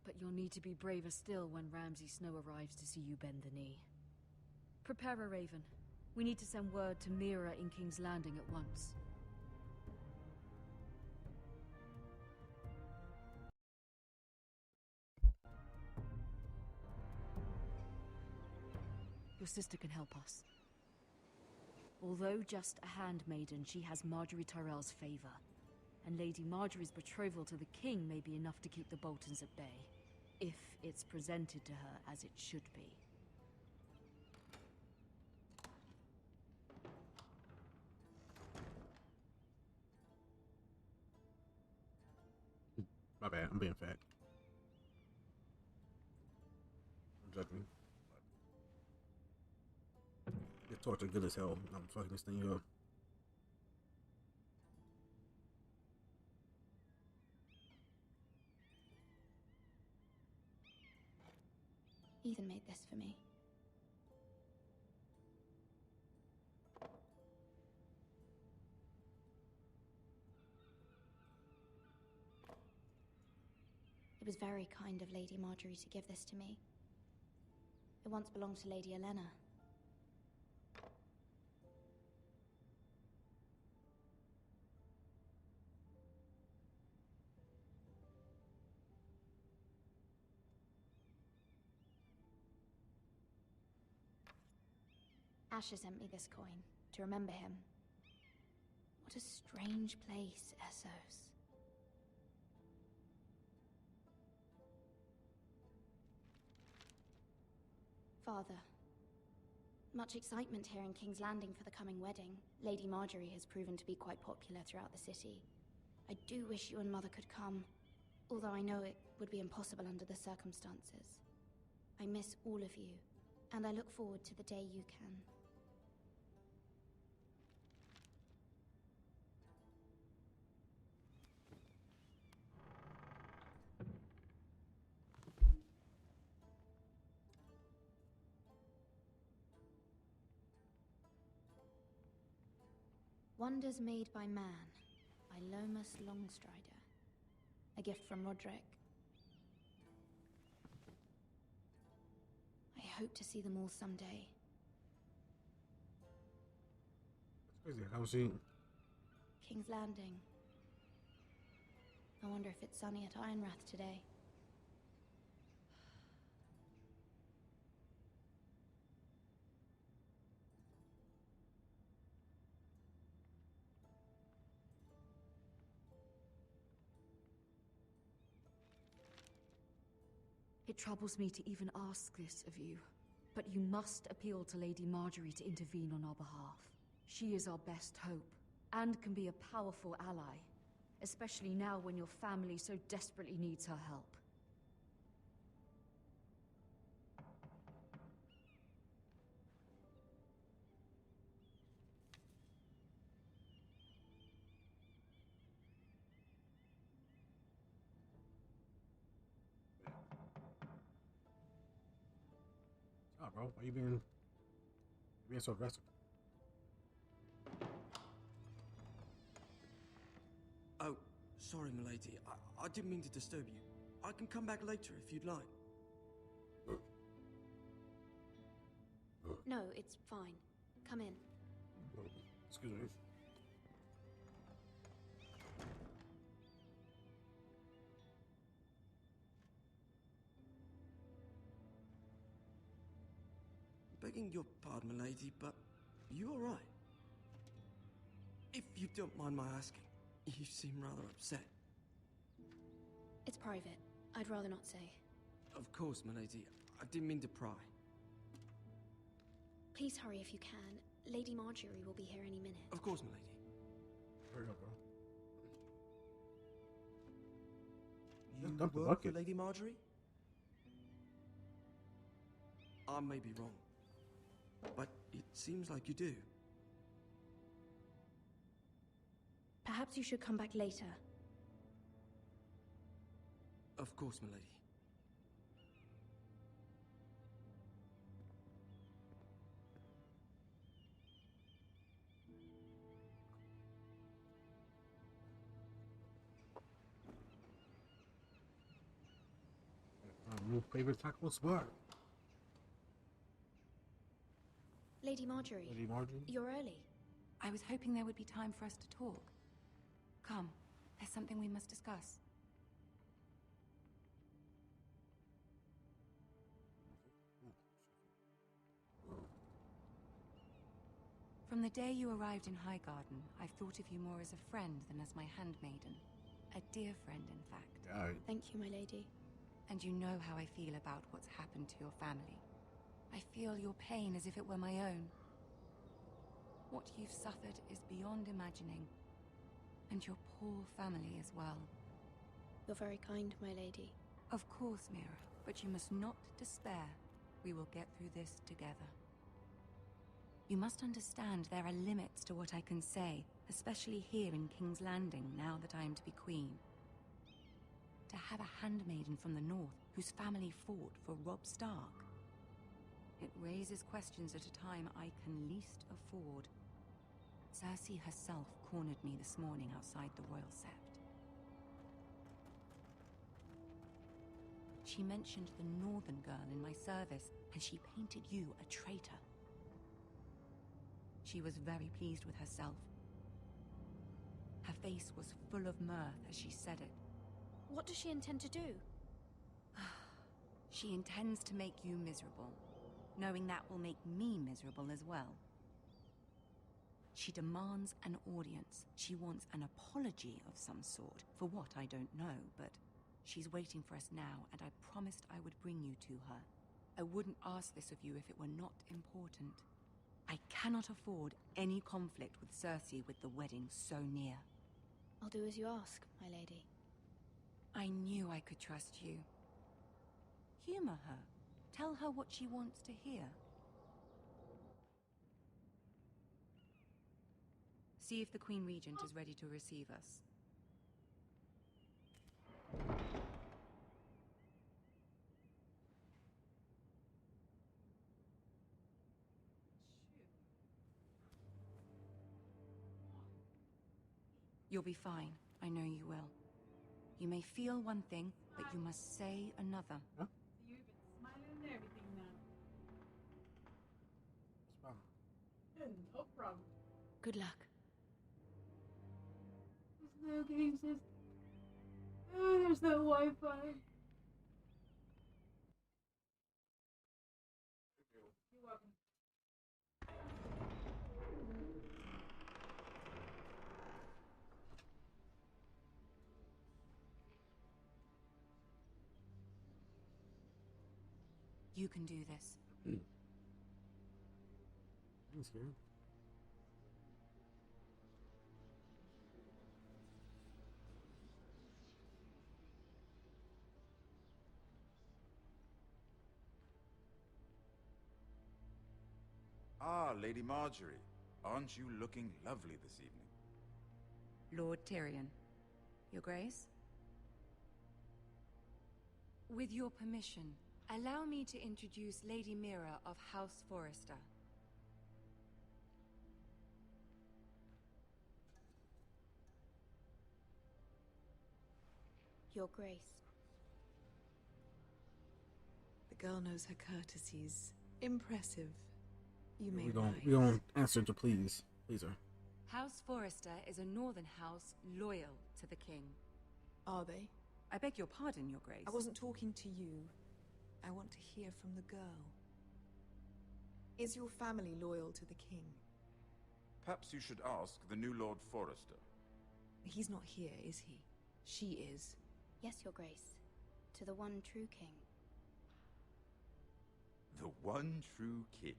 But you'll need to be braver still when Ramsay Snow arrives to see you bend the knee. Prepare a raven. We need to send word to Mira in King's Landing at once. Your sister can help us. Although just a handmaiden, she has Marjorie Tyrell's favor. And Lady Marjorie's betrothal to the king may be enough to keep the Boltons at bay. If it's presented to her as it should be. I'm being fat. Don't judge me. This torture good as hell. I'm fucking this thing up. Ethan made this for me. It was very kind of Lady Marjorie to give this to me. It once belonged to Lady Elena. Asher sent me this coin to remember him. What a strange place, Essos. Father, much excitement here in King's Landing for the coming wedding. Lady Marjorie has proven to be quite popular throughout the city. I do wish you and Mother could come, although I know it would be impossible under the circumstances. I miss all of you, and I look forward to the day you can. Wonders Made by Man, by Lomas Longstrider. A gift from Roderick. I hope to see them all someday. That's crazy. How's she? King's Landing. I wonder if it's sunny at Ironrath today. It troubles me to even ask this of you, but you must appeal to Lady Marjorie to intervene on our behalf. She is our best hope, and can be a powerful ally, especially now when your family so desperately needs her help. Oh, bro, why you being so aggressive? Oh, sorry, milady. I didn't mean to disturb you. I can come back later if you'd like. No, it's fine. Come in. Excuse me. Begging your pardon, milady, but you all right? If you don't mind my asking, you seem rather upset. It's private. I'd rather not say. Of course, milady. I didn't mean to pry. Please hurry if you can. Lady Marjorie will be here any minute. Of course, milady. Hurry up, bro. You Just dump the work for bucket. Lady Marjorie? I may be wrong, but it seems like you do. Perhaps you should come back later. Of course, milady. New favorite taco spot. Lady Marjorie. Lady Marjorie? You're early. I was hoping there would be time for us to talk. Come, there's something we must discuss. From the day you arrived in Highgarden, I've thought of you more as a friend than as my handmaiden. A dear friend, in fact. Thank you, my lady. And you know how I feel about what's happened to your family. I feel your pain as if it were my own. What you've suffered is beyond imagining. And your poor family as well. You're very kind, my lady. Of course, Mira, but you must not despair. We will get through this together. You must understand there are limits to what I can say, especially here in King's Landing, now that I am to be queen. To have a handmaiden from the north whose family fought for Robb Stark. It raises questions at a time I can least afford. Cersei herself cornered me this morning outside the Royal Sept. She mentioned the northern girl in my service, and she painted you a traitor. She was very pleased with herself. Her face was full of mirth as she said it. What does she intend to do? She intends to make you miserable, knowing that will make me miserable as well. She demands an audience. She wants an apology of some sort, for what I don't know, but she's waiting for us now, and I promised I would bring you to her. I wouldn't ask this of you if it were not important. I cannot afford any conflict with Cersei with the wedding so near. I'll do as you ask, my lady. I knew I could trust you. Humor her. Tell her what she wants to hear. See if the Queen Regent is ready to receive us. You'll be fine. I know you will. You may feel one thing, but you must say another. Huh? You've been smiling and everything now. No problem. Good luck. There's no game system. Oh, there's no Wi-Fi. You're welcome. You can do this. Thanks, Gary. Ah, Lady Marjorie. Aren't you looking lovely this evening? Lord Tyrion. Your Grace? With your permission, allow me to introduce Lady Mira of House Forrester. Your Grace. The girl knows her courtesies. Impressive. You may We gonna answer to please. Please her. House Forrester is a northern house loyal to the king. Are they? I beg your pardon, Your Grace. I wasn't talking to you. I want to hear from the girl. Is your family loyal to the king? Perhaps you should ask the new Lord Forrester. He's not here, is he? She is. Yes, Your Grace. To the one true king. The one true king.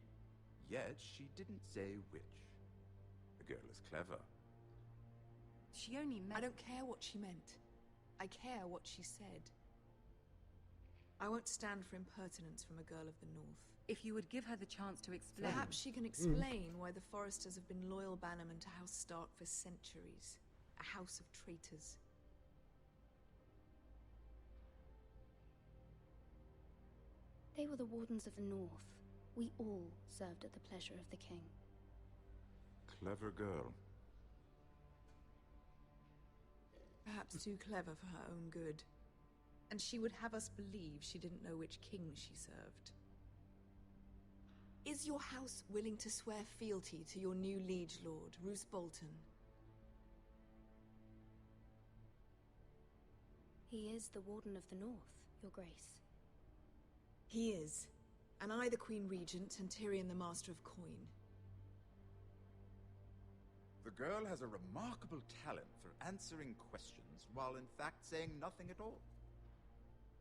Yet she didn't say which. The girl is clever. She only meant... I don't care what she meant. I care what she said. I won't stand for impertinence from a girl of the North. If you would give her the chance to explain... Perhaps she can explain why the Forresters have been loyal bannermen to House Stark for centuries. A house of traitors. They were the Wardens of the North. We all served at the pleasure of the king. Clever girl. Perhaps too clever for her own good. And she would have us believe she didn't know which king she served. Is your house willing to swear fealty to your new liege lord, Roose Bolton? He is the Warden of the North, Your Grace. He is. And I the Queen Regent and Tyrion the Master of Coin. The girl has a remarkable talent for answering questions while in fact saying nothing at all.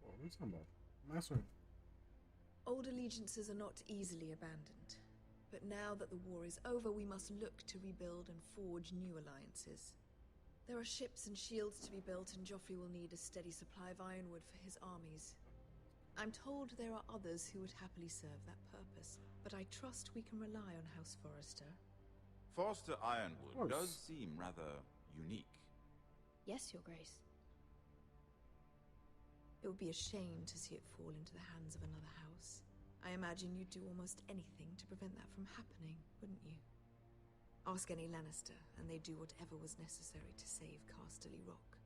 What are we talking about? Master. Old allegiances are not easily abandoned. But now that the war is over, we must look to rebuild and forge new alliances. There are ships and shields to be built, and Joffrey will need a steady supply of ironwood for his armies. I'm told there are others who would happily serve that purpose, but I trust we can rely on House Forrester. Forrester Ironwood does seem rather unique. Yes, Your Grace. It would be a shame to see it fall into the hands of another house. I imagine you'd do almost anything to prevent that from happening, wouldn't you? Ask any Lannister, and they'd do whatever was necessary to save Casterly Rock.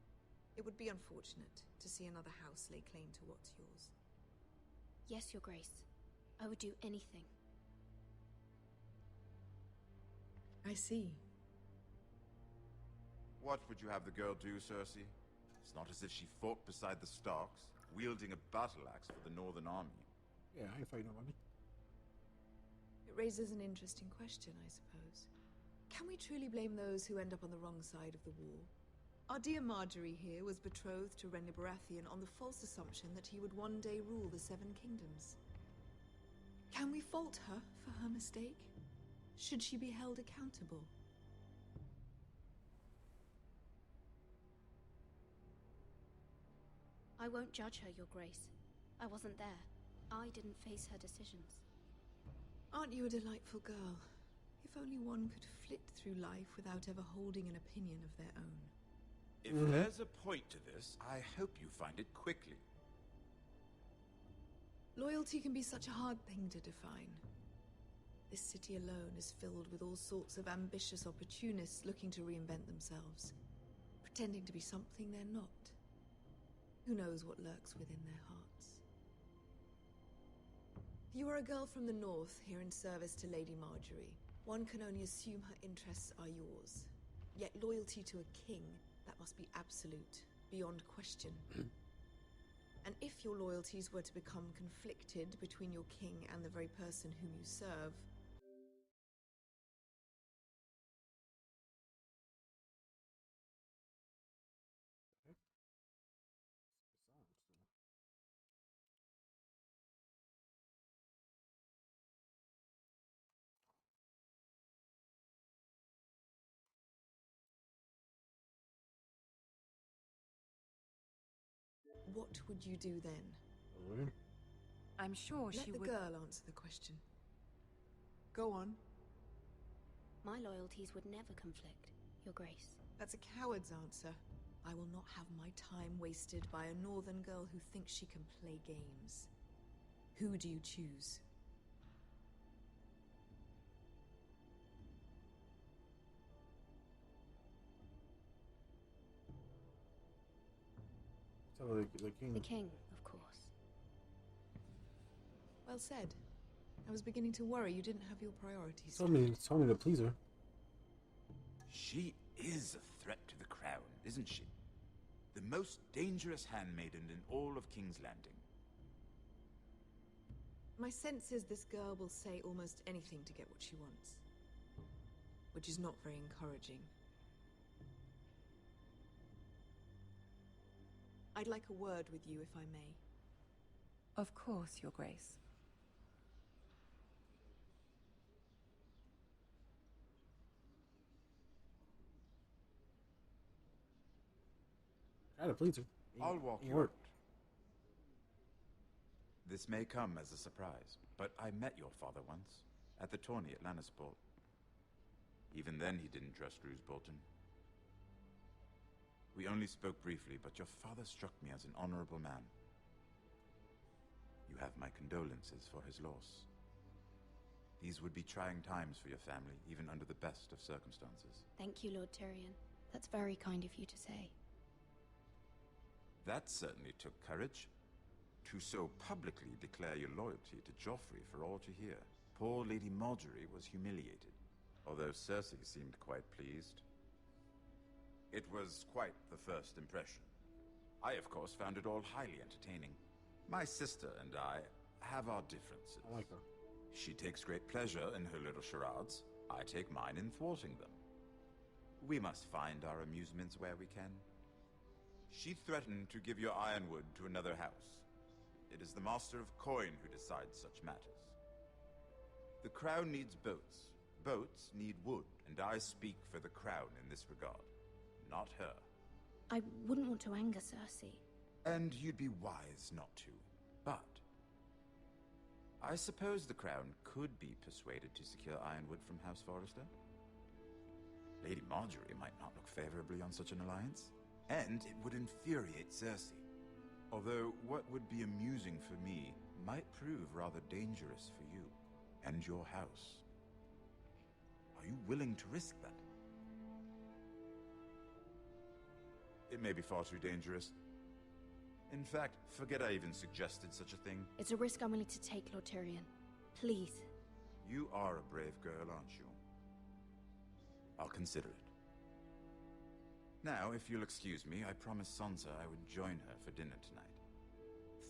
It would be unfortunate to see another house lay claim to what's yours. Yes, Your Grace. I would do anything. I see. What would you have the girl do, Cersei? It's not as if she fought beside the Starks, wielding a battle axe for the Northern Army. Yeah, I ain't fighting nobody. It raises an interesting question, I suppose. Can we truly blame those who end up on the wrong side of the war? Our dear Marjorie here was betrothed to Renly Baratheon on the false assumption that he would one day rule the Seven Kingdoms. Can we fault her for her mistake? Should she be held accountable? I won't judge her, Your Grace. I wasn't there. I didn't face her decisions. Aren't you a delightful girl? If only one could flit through life without ever holding an opinion of their own. If there's a point to this, I hope you find it quickly. Loyalty can be such a hard thing to define. This city alone is filled with all sorts of ambitious opportunists looking to reinvent themselves, pretending to be something they're not. Who knows what lurks within their hearts? You are a girl from the north, here in service to Lady Marjorie. One can only assume her interests are yours. Yet loyalty to a king, that must be absolute, beyond question. And if your loyalties were to become conflicted between your king and the very person whom you serve, what would you do then? I'm sure Let she the would... girl answer the question. Go on. My loyalties would never conflict, Your Grace. That's a coward's answer. I will not have my time wasted by a northern girl who thinks she can play games. Who do you choose? Tell the king. The king, of course. Well said. I was beginning to worry you didn't have your priorities. Told me to please her. She is a threat to the crown, isn't she? The most dangerous handmaiden in all of King's Landing. My sense is this girl will say almost anything to get what she wants. Which is not very encouraging. I'd like a word with you, if I may. Of course, Your Grace. Try to please her. I'll walk you out. This may come as a surprise, but I met your father once, at the tourney at Lannisport. Even then he didn't trust Roose Bolton. We only spoke briefly, but your father struck me as an honorable man. You have my condolences for his loss. These would be trying times for your family, even under the best of circumstances. Thank you, Lord Tyrion. That's very kind of you to say. That certainly took courage. To so publicly declare your loyalty to Joffrey for all to hear. Poor Lady Marjorie was humiliated, although Cersei seemed quite pleased. It was quite the first impression. I, of course, found it all highly entertaining. My sister and I have our differences. I like her. She takes great pleasure in her little charades. I take mine in thwarting them. We must find our amusements where we can. She threatened to give your ironwood to another house. It is the Master of Coin who decides such matters. The crown needs boats. Boats need wood, and I speak for the crown in this regard. not her. I wouldn't want to anger Cersei. And you'd be wise not to. But I suppose the crown could be persuaded to secure Ironwood from House Forrester. Lady Marjorie might not look favorably on such an alliance, and it would infuriate Cersei. Although what would be amusing for me might prove rather dangerous for you and your house. Are you willing to risk that? It may be far too dangerous. In fact, forget I even suggested such a thing. It's a risk I'm willing to take, Lord Tyrion. Please. You are a brave girl, aren't you? I'll consider it. Now, if you'll excuse me, I promised Sansa I would join her for dinner tonight.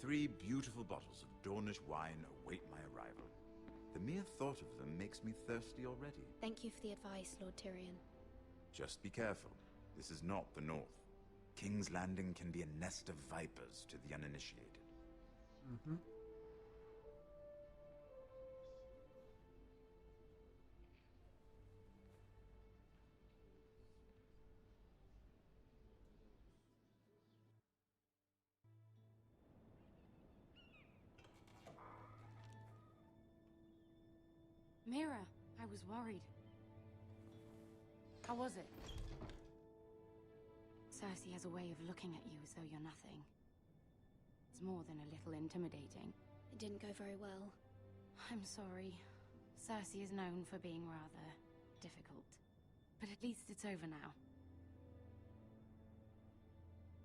3 beautiful bottles of Dornish wine await my arrival. The mere thought of them makes me thirsty already. Thank you for the advice, Lord Tyrion. Just be careful. This is not the North. King's Landing can be a nest of vipers to the uninitiated. Mm-hmm. Mira, I was worried. How was it? Cersei has a way of looking at you as though you're nothing. It's more than a little intimidating. It didn't go very well. I'm sorry. Cersei is known for being rather difficult. But at least it's over now.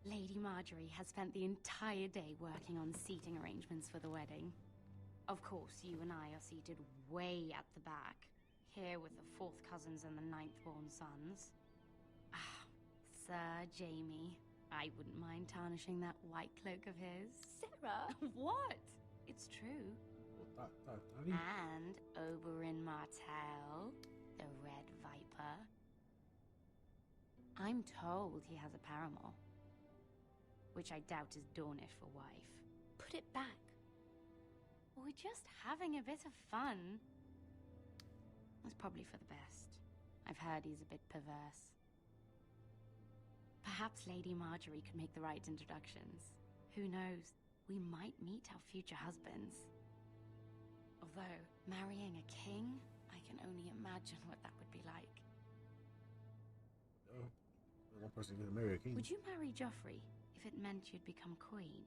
Lady Marjorie has spent the entire day working on seating arrangements for the wedding. Of course, you and I are seated way at the back, here with the 4th cousins and the 9th-born sons. Ah, Sir Jaime. I wouldn't mind tarnishing that white cloak of his. Sarah! What? It's true. Daddy. And Oberyn Martell, the Red Viper. I'm told he has a paramour, which I doubt is Dornish for wife. Put it back. We're just having a bit of fun. It's probably for the best. I've heard he's a bit perverse. Perhaps Lady Marjorie could make the right introductions. Who knows? We might meet our future husbands. Although, marrying a king, I can only imagine what that would be like. Oh, one person gonna marry a king. Would you marry Joffrey if it meant you'd become queen?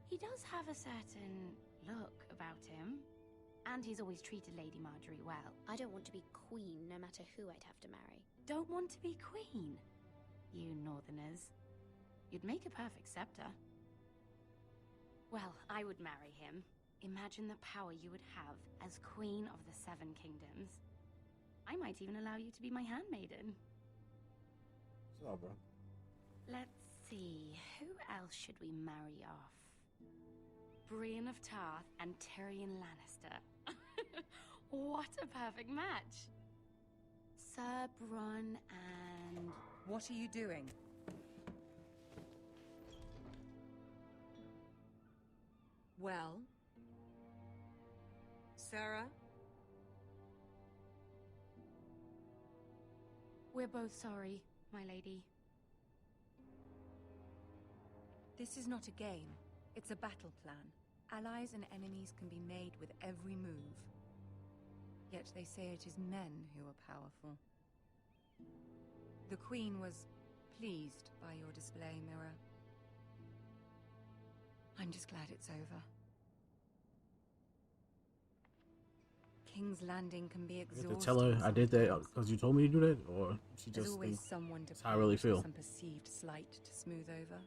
He does have a certain look about him, and he's always treated Lady Marjorie well. I don't want to be queen, no matter who I'd have to marry. Don't want to be queen? You Northerners. You'd make a perfect scepter. Well, I would marry him. Imagine the power you would have as Queen of the 7 Kingdoms. I might even allow you to be my handmaiden. So, bro. Let's see, who else should we marry off? Brienne of Tarth and Tyrion Lannister. What a perfect match! Sir Bronn and... What are you doing? Well? Sarah? We're both sorry, my lady. This is not a game. It's a battle plan. Allies and enemies can be made with every move. Yet they say it is men who are powerful. The Queen was pleased by your display, Mira. I'm just glad it's over. King's Landing can be You have exhausting. to tell her I did that because you told me to do that, or she There's just always thinks someone to that's how I really feel. some perceived slight to smooth over.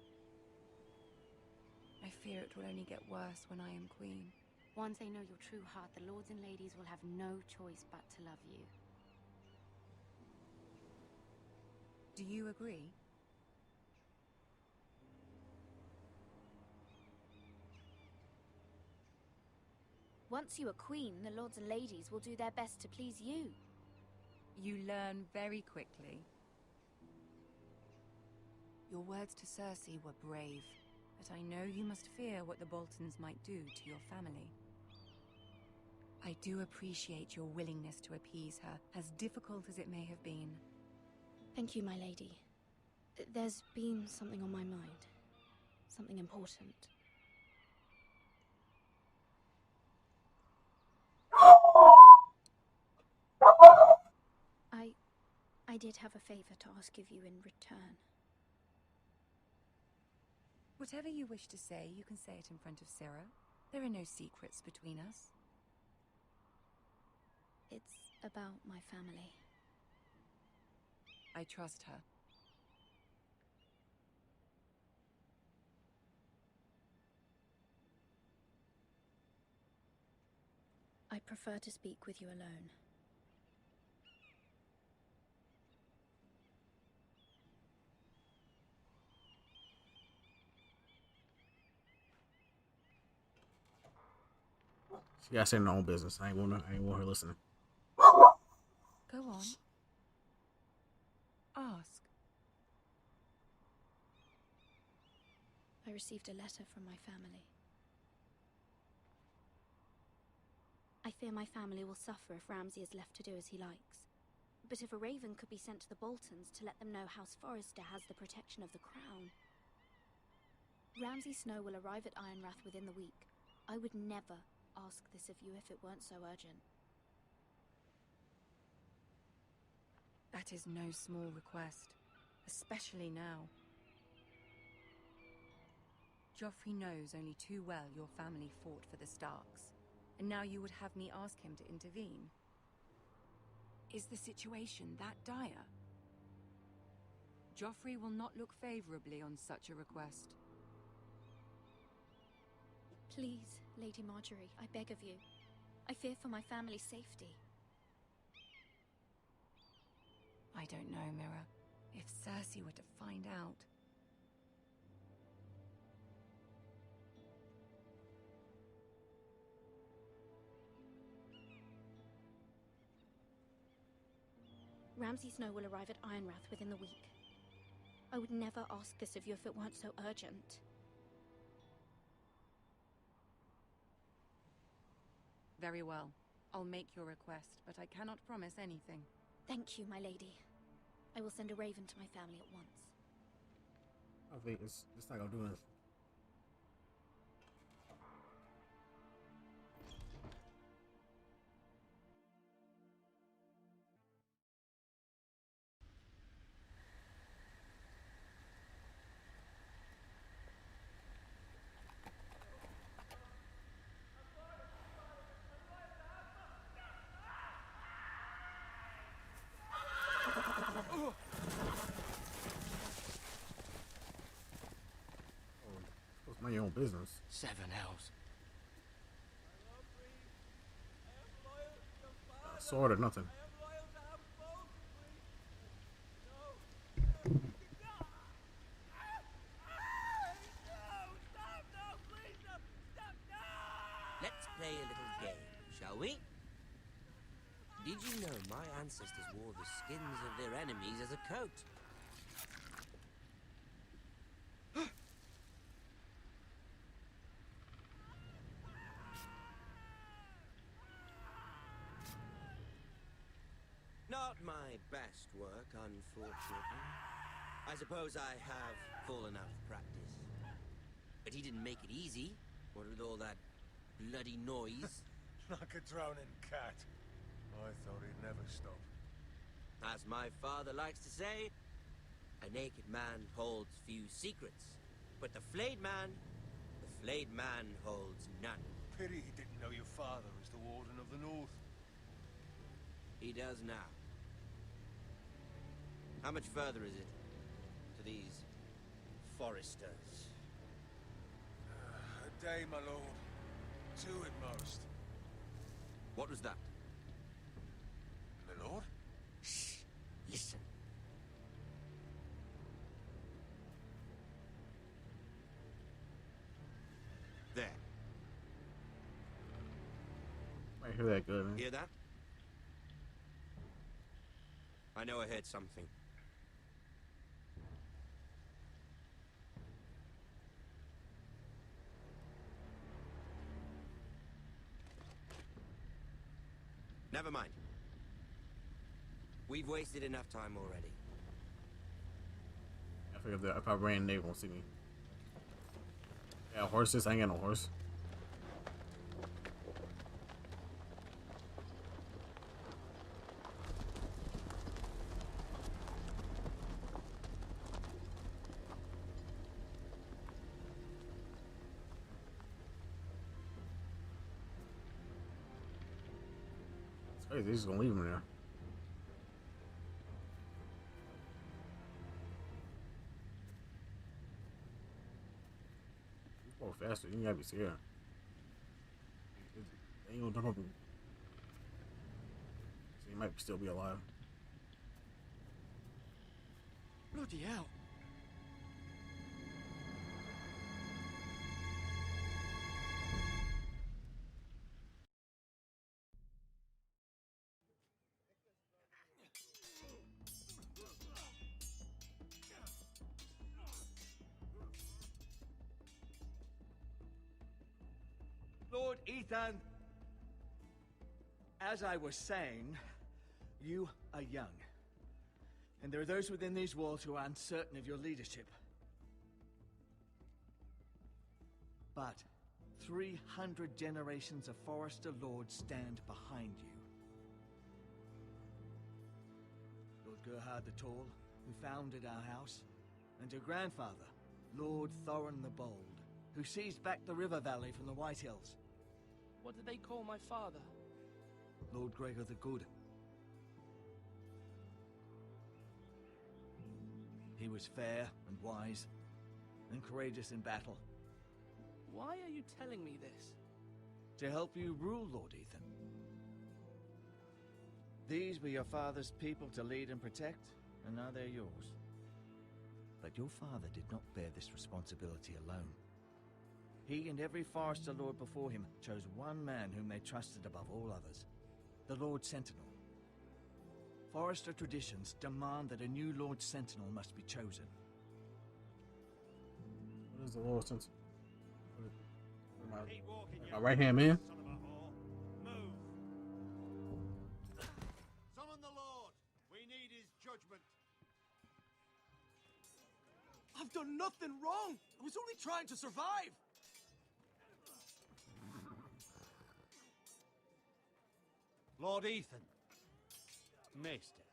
I fear it will only get worse when I am queen. Once they know your true heart, the lords and ladies will have no choice but to love you. Do you agree? Once you are queen, the lords and ladies will do their best to please you. You learn very quickly. Your words to Cersei were brave, but I know you must fear what the Boltons might do to your family. I do appreciate your willingness to appease her, as difficult as it may have been. Thank you, my lady. There's been something on my mind. Something important. I did have a favor to ask of you in return. Whatever you wish to say, you can say it in front of Ciri. There are no secrets between us. It's about my family. I trust her. I prefer to speak with you alone. She got to say her own business. I ain't want her listening. Go on. Ask. I received a letter from my family. I fear my family will suffer if Ramsay is left to do as he likes. But if a raven could be sent to the Boltons to let them know House Forrester has the protection of the crown. Ramsay Snow will arrive at Ironrath within the week. I would never ask this of you if it weren't so urgent. That is no small request, especially now. Joffrey knows only too well your family fought for the Starks, and now you would have me ask him to intervene. Is the situation that dire? Joffrey will not look favorably on such a request. Please, Lady Marjorie, I beg of you. I fear for my family's safety. I don't know, Mira. If Cersei were to find out... Ramsay Snow will arrive at Ironrath within the week. I would never ask this of you if it weren't so urgent. Very well. I'll make your request, but I cannot promise anything. Thank you, my lady. I will send a raven to my family at once. I think it's not gonna do anything. It's mind your own business. 7 Hells. Sword or nothing. Let's play a little game, shall we? Did you know my ancestors wore the skins of their enemies as a coat? Not my best work, unfortunately. I suppose I have fallen out of practice. But he didn't make it easy, what with all that bloody noise. Like a drowning cat. I thought he'd never stop. As my father likes to say, a naked man holds few secrets. But the flayed man holds none. Pity he didn't know your father was the Warden of the North. He does now. How much further is it to these Foresters? A day, my lord. 2 at most. What was that? My lord? Shh! Listen. There. I hear that good, man. Hear that? I know I heard something. Never mind. We've wasted enough time already. if I ran, they won't see me. Yeah, horses. I ain't got no horse. It's crazy. He's just gonna leave him there. Go faster. You gotta be scared. They ain't gonna jump up and... So he might still be alive. Bloody hell. Lord Ethan, as I was saying, you are young. And there are those within these walls who are uncertain of your leadership. But 300 generations of Forrester Lords stand behind you. Lord Gerhard the Tall, who founded our house, and your grandfather, Lord Thorin the Bold, who seized back the river valley from the White Hills. What did they call my father? Lord Gregor the Good. He was fair and wise, and courageous in battle. Why are you telling me this? To help you rule, Lord Ethan. These were your father's people to lead and protect, and now they're yours. But your father did not bear this responsibility alone. He and every Forester Lord before him chose one man whom they trusted above all others, the Lord Sentinel. Forester traditions demand that a new Lord Sentinel must be chosen. What is the Lord Sentinel? My right hand man? Move! Summon the Lord! We need his judgment. I've done nothing wrong! I was only trying to survive! Lord Ethan. Maester.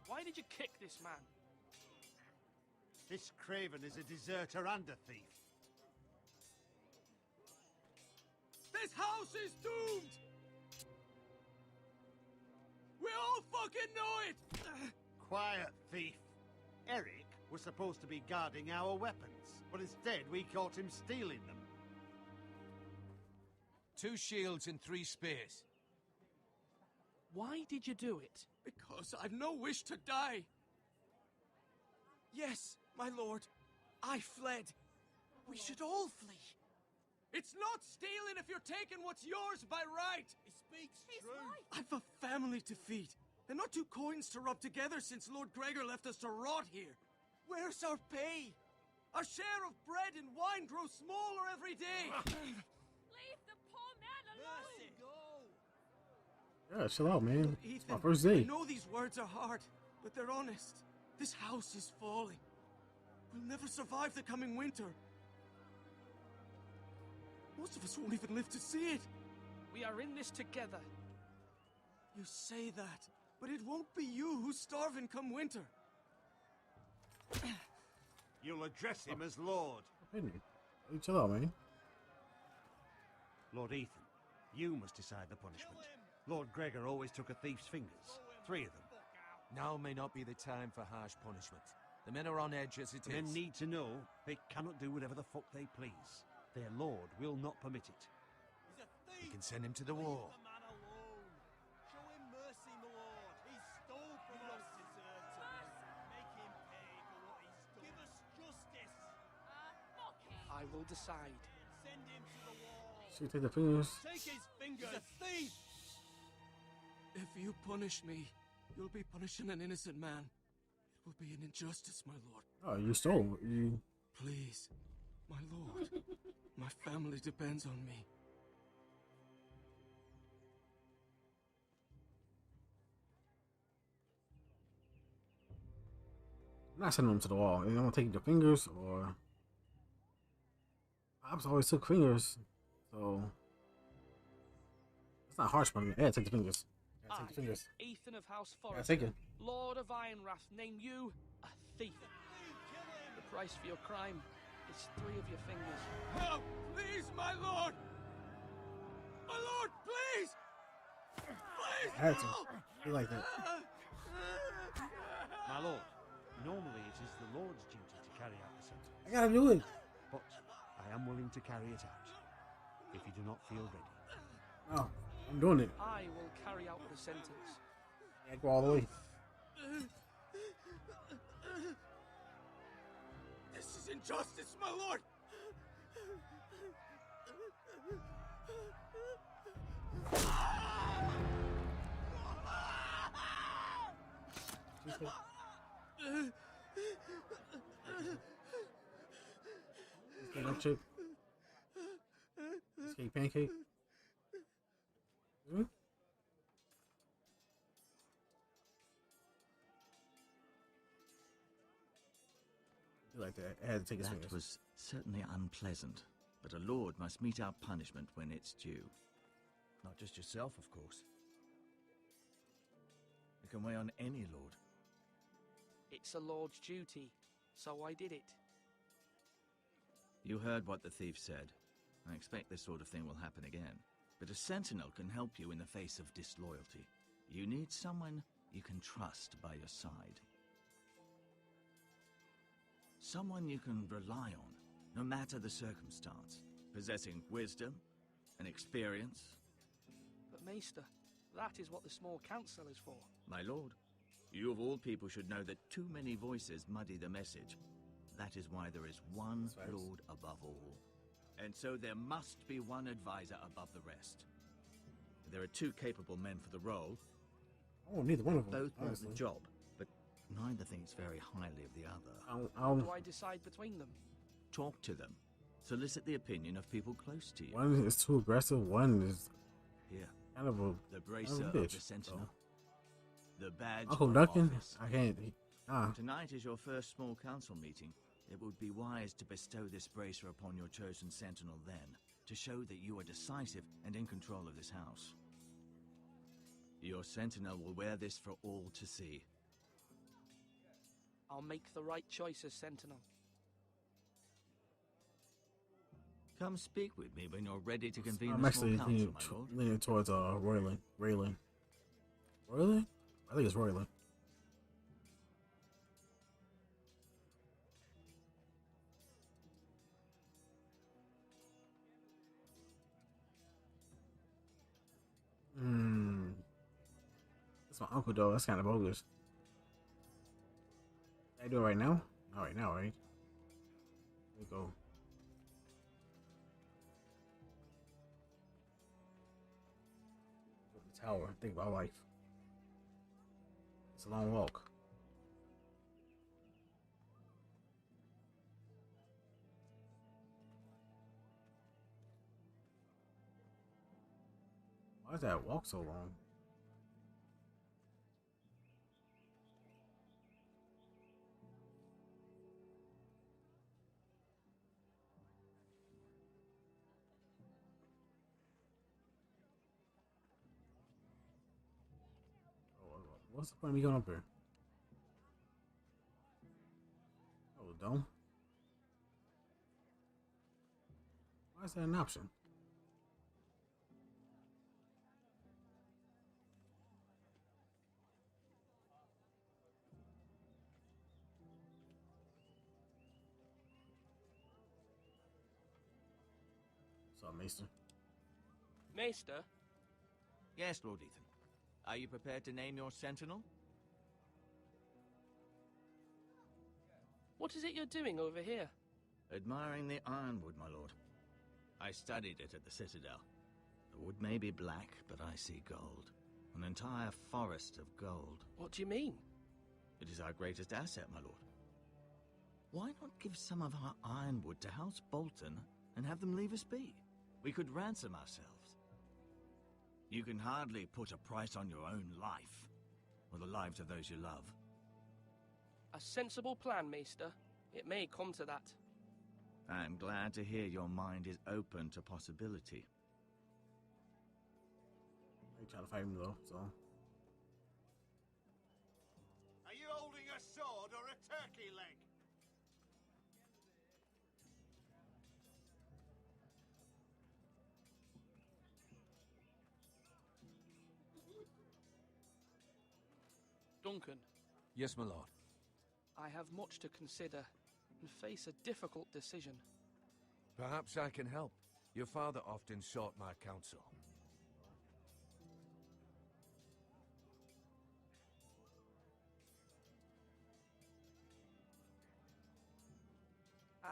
Why did you kick this man? This Craven is a deserter and a thief. This house is doomed! We all fucking know it! Quiet, thief. Eric was supposed to be guarding our weapons, but instead we caught him stealing them. 2 shields and 3 spears. Why did you do it? Because I've no wish to die. Yes, my lord. I fled. We should all flee. It's not stealing if you're taking what's yours by right. He speaks true. I've a family to feed, and not 2 coins to rub together since Lord Gregor left us to rot here. Where's our pay? Our share of bread and wine grows smaller every day. Leave the poor man alone! Yeah, chill out, man. Ethan, It's my first I day. know these words are hard, but they're honest. This house is falling. We'll never survive the coming winter. Most of us won't even live to see it. We are in this together. You say that, but it won't be you who's starving come winter. You'll address him as Lord. Hey, chill out, man. Lord Ethan, you must decide the punishment. Lord Gregor always took a thief's fingers. 3 of them. Now may not be the time for harsh punishment. The men are on edge as it The is. men need to know they cannot do whatever the fuck they please. Their lord will not permit it. You can send him to the war. Show him mercy, my lord. He stole from us. Make him pay for what he's done. Give us justice. I will decide. Send him to the wall. Should we take the fingers? Take his fingers. He's a thief. If you punish me, you'll be punishing an innocent man. It will be an injustice, my lord. Oh, you stole. You. Please, my lord. My family depends on me. I'm not sending them to the wall. I'm gonna take your fingers, or I've always took fingers, so it's not harsh, but yeah, take the fingers. Yeah, take the fingers. Ethan of House Yeah, Forrester, take it. Lord of Ironrath, name you a thief. The price for your crime is 3 of your fingers. Help! Please, my lord! My lord, please! Please! I had to. Be like that. My lord, normally it is the Lord's duty to carry out the sentence. I gotta do it. But I am willing to carry it out, if you do not feel ready. Oh, I'm doing it. I will carry out the sentence. I go all the way. This is injustice, my lord! Chip. Cheesecake pancake. Hmm? You like that? I had to take his That fingers. was certainly unpleasant, but a lord must meet our punishment when it's due. Not just yourself, of course. You can weigh on any lord. It's a lord's duty, so I did it. You heard what the thief said. I expect this sort of thing will happen again. But a sentinel can help you in the face of disloyalty. You need someone you can trust by your side. Someone you can rely on, no matter the circumstance. Possessing wisdom and experience. But Maester, that is what the small council is for. My lord, you of all people should know that too many voices muddy the message. That is why there is one lord above all. And so there must be one advisor above the rest. There are 2 capable men for the role. Oh, neither one of them. Both want honestly. the job, but neither thinks very highly of the other. Do I decide between them? Talk to them. Solicit the opinion of people close to you. One is too aggressive. One is Here, kind of a the kind bracer of a of bitch. the sentinel. So. The badge Uncle of Duncan, office. I can't. Tonight is your first small council meeting. It would be wise to bestow this bracer upon your chosen sentinel then, to show that you are decisive and in control of this house. Your sentinel will wear this for all to see. I'll make the right choice as sentinel. Come speak with me when you're ready to convene I'm the small actually council, my lord. leaning towards Royland. Raylan. Royland? I think it's Royland. That's my uncle though. That's kind of bogus. Can I do it right now? Not right now, right? There we go. The tower. Think about life. It's a long walk. Why does that walk so long? What's the point of me going up here? Oh, dome. Why is that an option? What's up, Maester? Maester? Yes, Lord Ethan. Are you prepared to name your sentinel? What is it you're doing over here? Admiring the ironwood, my lord. I studied it at the Citadel. The wood may be black, but I see gold. An entire forest of gold. What do you mean? It is our greatest asset, my lord. Why not give some of our ironwood to House Bolton and have them leave us be? We could ransom ourselves. You can hardly put a price on your own life, or the lives of those you love. A sensible plan, Maester. It may come to that. I'm glad to hear your mind is open to possibility. I ain't trying to fight him though, so. Are you holding a sword or a turkey leg? Duncan, Yes, my lord. I have much to consider and face a difficult decision. Perhaps I can help. Your father often sought my counsel.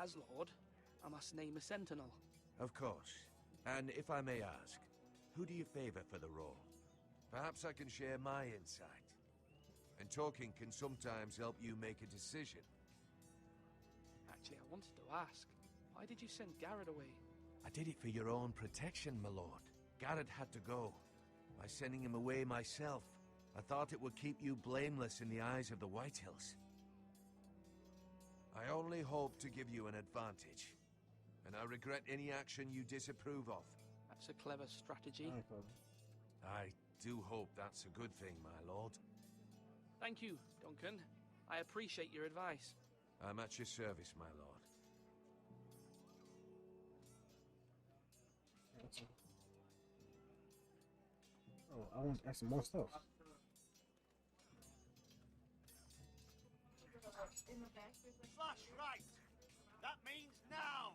As Lord, I must name a sentinel. Of course. And if I may ask, who do you favor for the role? Perhaps I can share my insight. And talking can sometimes help you make a decision. Actually, I wanted to ask, why did you send Garrett away? I did it for your own protection, my lord. Garrett had to go. By sending him away myself, I thought it would keep you blameless in the eyes of the Whitehills. I only hope to give you an advantage, and I regret any action you disapprove of. That's a clever strategy. I do hope that's a good thing, my lord. Thank you, Duncan. I appreciate your advice. I'm at your service, my lord. Oh, I want to ask some more stuff. Slash right! That means now!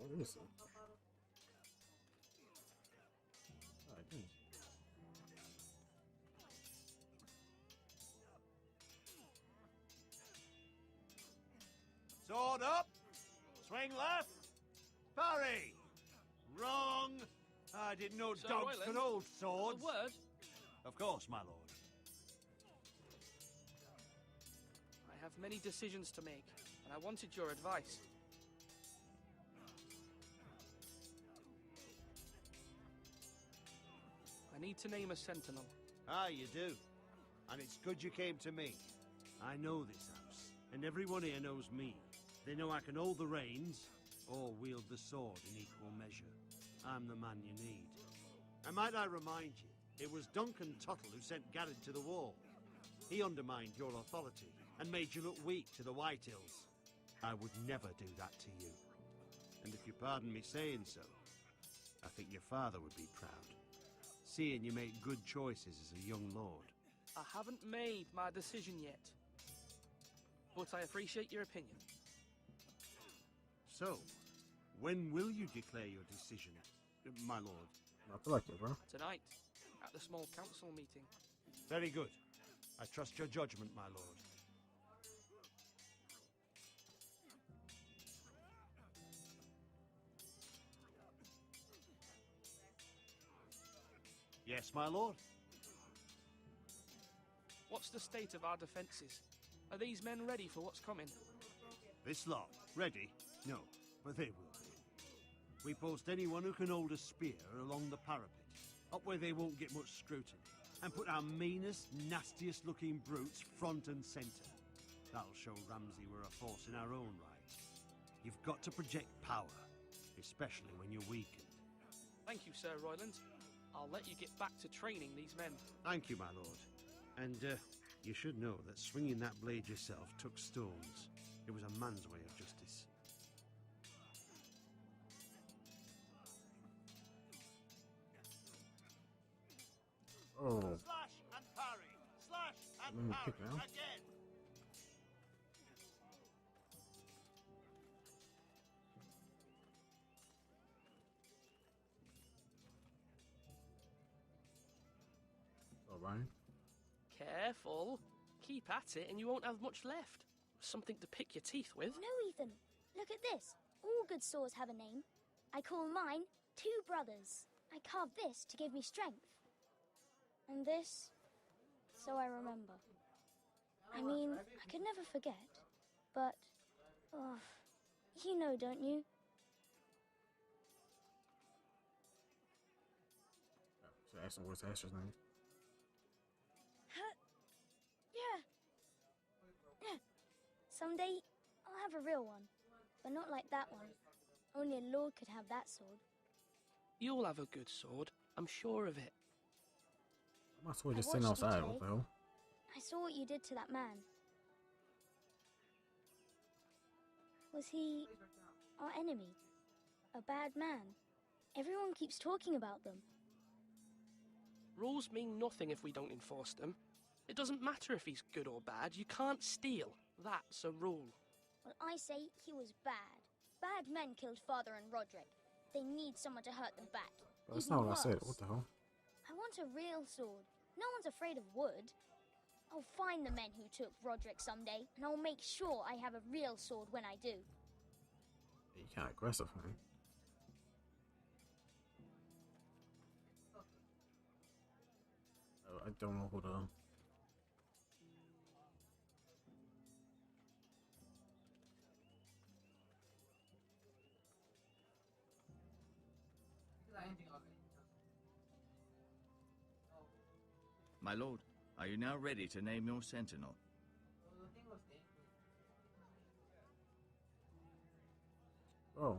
Oh, let me see. Alright, good. Sword up! Swing left! Parry! Wrong! I didn't know Sir dogs Royland, could hold swords. A word? Of course, my lord. I have many decisions to make, and I wanted your advice. I need to name a sentinel. Ah, you do. And it's good you came to me. I know this house, and everyone here knows me. They know I can hold the reins, or wield the sword in equal measure. I'm the man you need. And might I remind you, it was Duncan Tuttle who sent Garrett to the wall. He undermined your authority, and made you look weak to the Whitehills. I would never do that to you. And if you pardon me saying so, I think your father would be proud. Seeing you make good choices as a young lord. I haven't made my decision yet, but I appreciate your opinion. So, when will you declare your decision, my lord? I feel like it, bro. Tonight, at the small council meeting. Very good. I trust your judgment, my lord. Yes, my lord. What's the state of our defences? Are these men ready for what's coming? This lot, ready? No, but they will be. We post anyone who can hold a spear along the parapet, up where they won't get much scrutiny, and put our meanest, nastiest looking brutes front and centre. That'll show Ramsay we're a force in our own right. You've got to project power, especially when you're weakened. Thank you, Sir Royland. I'll let you get back to training these men. Thank you, my lord. And, you should know that swinging that blade yourself took stones. It was a man's way of justice. Oh. Slash and parry! Slash Let me and pick parry! now. Again! All right. Careful. Keep at it and you won't have much left. Something to pick your teeth with. No, Ethan. Look at this. All good swords have a name. I call mine Two Brothers. I carved this to give me strength. And this, so I remember. I mean, I could never forget. But, oh, you know, don't you? Ask him what's Asher's name. Yeah. Someday, I'll have a real one. But not like that one. Only a lord could have that sword. You'll have a good sword. I'm sure of it. My sword I just sitting watched you outside. today. What the hell? I saw what you did to that man. Was he our enemy? A bad man? Everyone keeps talking about them. Rules mean nothing if we don't enforce them. It doesn't matter if he's good or bad. You can't steal. That's a rule. Well, I say he was bad. Bad men killed Father and Roderick. They need someone to hurt them back. But that's Even not what I said. worse. What the hell? I want a real sword. No one's afraid of wood. I'll find the men who took Roderick someday, and I'll make sure I have a real sword when I do. You kind of aggressive, man. Oh, I don't know who to. My lord, are you now ready to name your sentinel? Oh.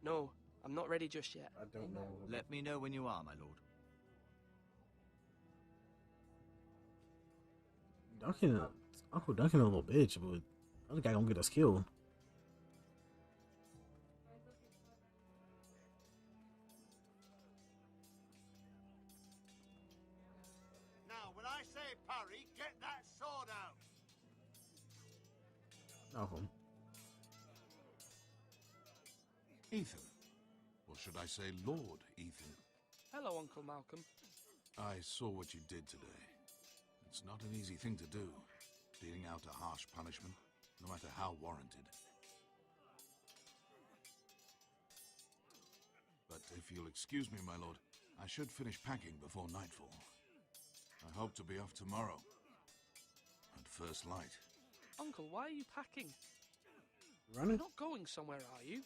No, I'm not ready just yet. I don't know. Let me know when you are, my lord. Duncan, Uncle Duncan a little bitch, but other guy gonna get us killed. Now, when I say parry, get that sword out. Malcolm. Ethan. Or should I say Lord Ethan? Hello, Uncle Malcolm. I saw what you did today. It's not an easy thing to do, dealing out a harsh punishment, no matter how warranted. But if you'll excuse me, my lord, I should finish packing before nightfall. I hope to be off tomorrow. At first light. Uncle, why are you packing? Running? You're not going somewhere, are you?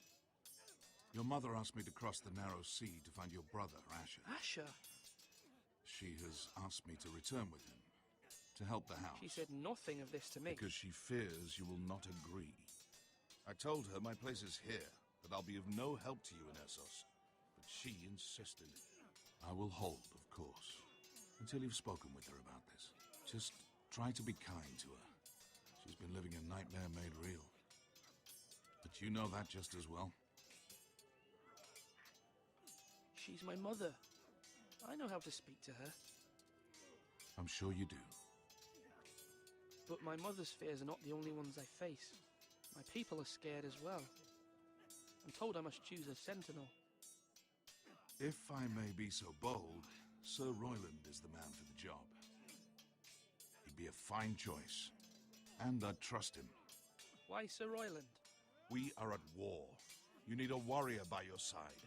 Your mother asked me to cross the narrow sea to find your brother, Asher. Asher? She has asked me to return with him, to help the house. She said nothing of this to me. Because she fears you will not agree. I told her my place is here, that I'll be of no help to you in Essos. But she insisted. I will hold, of course, until you've spoken with her about this. Just try to be kind to her. She's been living a nightmare made real. But you know that just as well. She's my mother. I know how to speak to her. I'm sure you do. But my mother's fears are not the only ones I face. My people are scared as well. I'm told I must choose a sentinel. If I may be so bold, Sir Royland is the man for the job. He'd be a fine choice, and I'd trust him. Why Sir Royland? We are at war. You need a warrior by your side.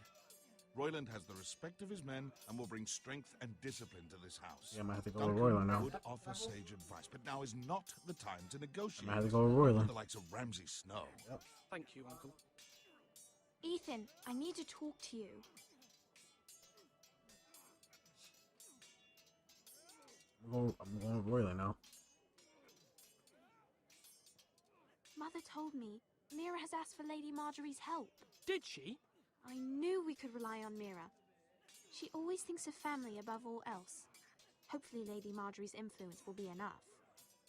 Royland has the respect of his men and will bring strength and discipline to this house. Yeah, I might have to go with Duncan Royland now. would offer sage advice, but now is not the time to negotiate. I might have to go with Royland. The likes of Ramsay Snow. Yep. Thank you, Uncle. Ethan, I need to talk to you. I'm going with Royland now. Mother told me Mira has asked for Lady Marjorie's help. Did she? I knew we could rely on Mira. She always thinks of family above all else. Hopefully Lady Marjorie's influence will be enough.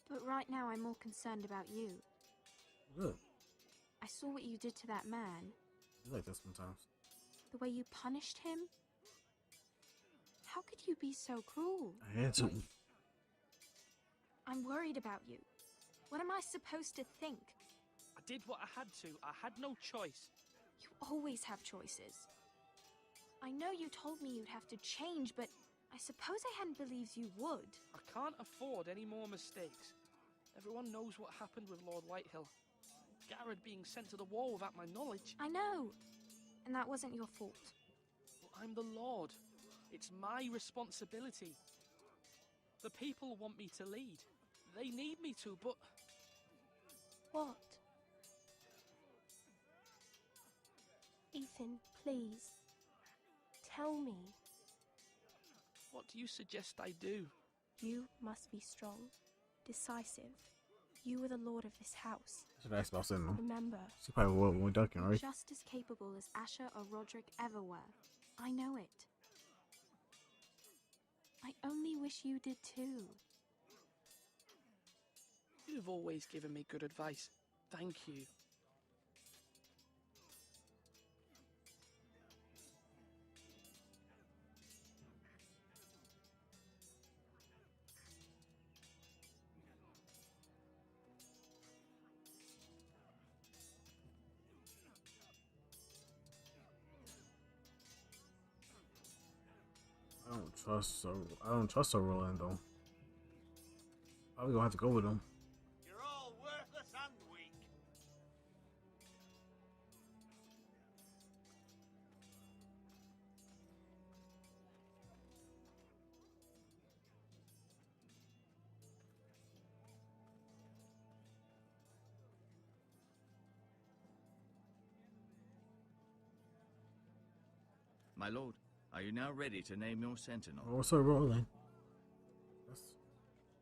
But right now I'm more concerned about you. Good. I saw what you did to that man. You like that sometimes. The way you punished him. How could you be so cruel? I had to. I'm worried about you. What am I supposed to think? I did what I had to. I had no choice. You always have choices. I know you told me you'd have to change, but I suppose I hadn't believed you would. I can't afford any more mistakes. Everyone knows what happened with Lord Whitehill. Garrett being sent to the war without my knowledge. I know. And that wasn't your fault. But I'm the Lord. It's my responsibility. The people want me to lead. They need me to, but... What? Ethan, please. Tell me. What do you suggest I do? You must be strong, decisive. You are the lord of this house. Should I ask about Sentinel? Remember, She probably will ducking, right? just as capable as Asher or Roderick ever were. I know it. I only wish you did too. You've always given me good advice. Thank you. I don't trust Orlando. Probably gonna have to go with him. You're all worthless and weak. My lord, are you now ready to name your sentinel? What's up, Roland?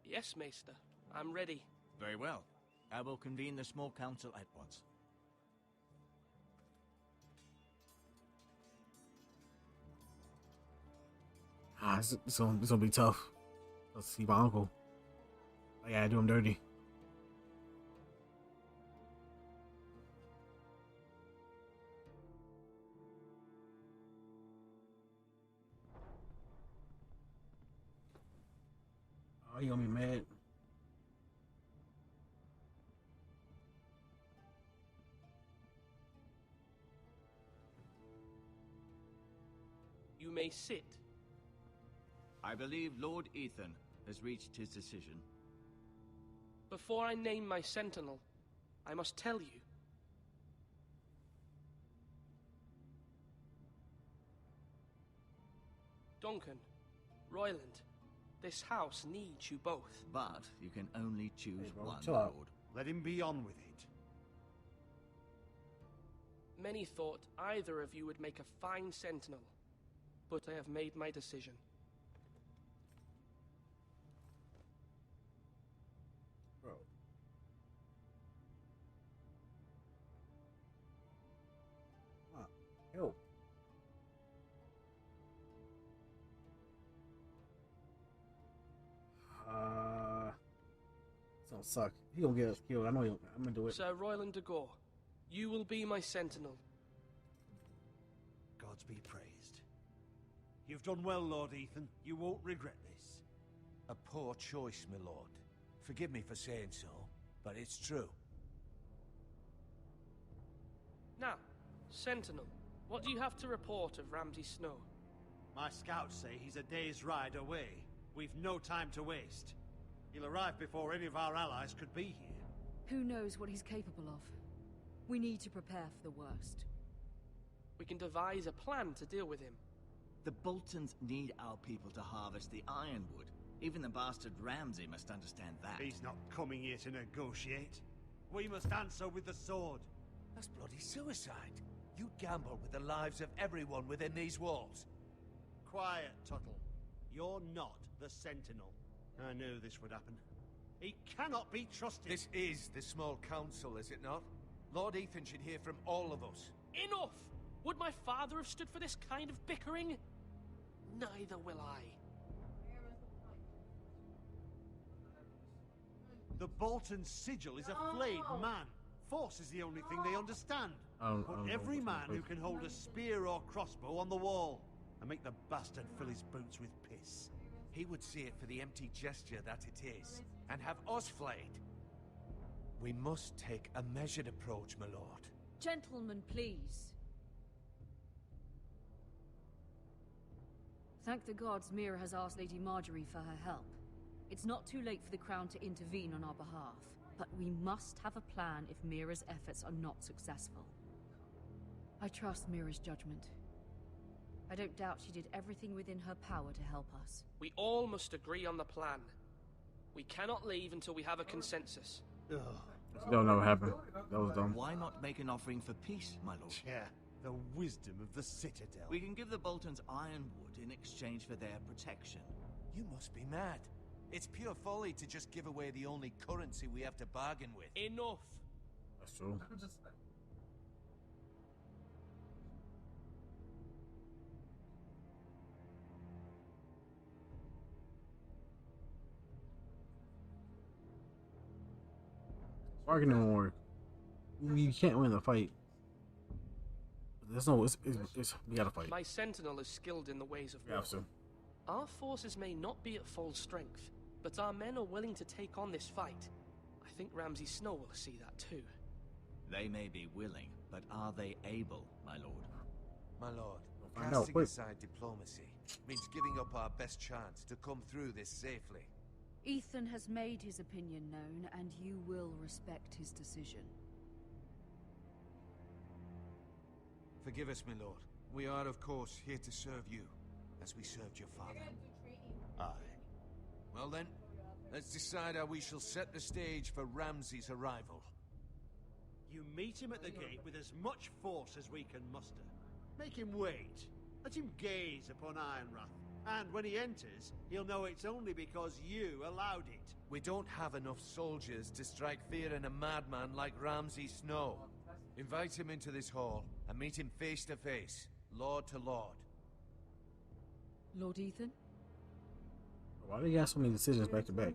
Yes, Maester. I'm ready. Very well. I will convene the small council at once. It's gonna be tough. Let's see my uncle. I gotta do him dirty. Oh, you gonna be mad? You may sit. I believe Lord Ethan has reached his decision. Before I name my sentinel, I must tell you. Duncan, Royland, this house needs you both. But you can only choose one, chill out. Lord. Let him be on with it. Many thought either of you would make a fine sentinel, but I have made my decision. Bro. Help. It's gonna suck. He gonna get us killed. I know I'm gonna do it. Sir Royland de Gore, you will be my sentinel. Gods be praised. You've done well, Lord Ethan. You won't regret this. A poor choice, my lord. Forgive me for saying so, but it's true. Now, sentinel, what do you have to report of Ramsay Snow? My scouts say he's a day's ride away. We've no time to waste. He'll arrive before any of our allies could be here. Who knows what he's capable of? We need to prepare for the worst. We can devise a plan to deal with him. The Boltons need our people to harvest the ironwood. Even the bastard Ramsay must understand that. He's not coming here to negotiate. We must answer with the sword. That's bloody suicide. You gamble with the lives of everyone within these walls. Quiet, Tuttle. You're not the Sentinel. I knew this would happen. He cannot be trusted. This is the small council, is it not? Lord Ethan should hear from all of us. Enough! Would my father have stood for this kind of bickering? Neither will I. The Bolton sigil is a flayed man. Force is the only thing they understand. Put every man who can hold a spear or crossbow on the wall, and make the bastard fill his boots with piss. He would see it for the empty gesture that it is, and have us flayed. We must take a measured approach, my lord. Gentlemen, please. Thank the gods Mira has asked Lady Marjorie for her help. It's not too late for the Crown to intervene on our behalf, but we must have a plan if Mira's efforts are not successful. I trust Mira's judgment. I don't doubt she did everything within her power to help us. We all must agree on the plan. We cannot leave until we have a consensus. That'll never happen. That was dumb. Why not make an offering for peace, my lord? Yeah, The wisdom of the Citadel. We can give the Boltons ironwood in exchange for their protection. You must be mad. It's pure folly to just give away the only currency we have to bargain with. Enough. That's true. Bargaining won't work. You can't win the fight. There's no. We gotta fight. My sentinel is skilled in the ways of war. Yeah, so. Our forces may not be at full strength, but our men are willing to take on this fight. I think Ramsay Snow will see that too. They may be willing, but are they able, my lord? My lord, find out casting quick. aside diplomacy means giving up our best chance to come through this safely. Ethan has made his opinion known, and you will respect his decision. Forgive us, my lord. We are, of course, here to serve you, as we served your father. Aye. Well then, let's decide how we shall set the stage for Ramsay's arrival. You meet him at the gate with as much force as we can muster. Make him wait. Let him gaze upon Ironrath. And when he enters, he'll know it's only because you allowed it. We don't have enough soldiers to strike fear in a madman like Ramsay Snow. Invite him into this hall and meet him face to face, lord to lord. Lord Ethan? Why do you got so many decisions back to back?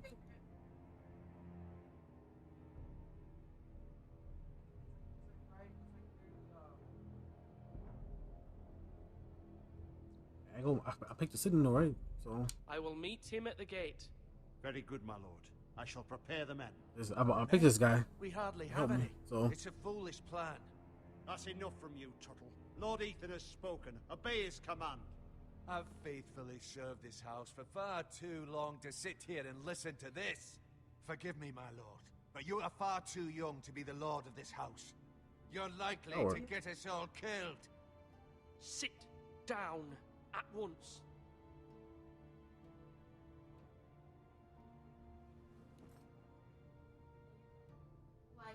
I picked the Citadel, right? So I will meet him at the gate. Very good, my lord. I shall prepare the men. I picked this guy. We hardly Help have me, any. so. It's a foolish plan. That's enough from you, Tuttle. Lord Ethan has spoken. Obey his command. I've faithfully served this house for far too long to sit here and listen to this. Forgive me, my lord, but you are far too young to be the lord of this house. You're likely to get us all killed. Sit down at once.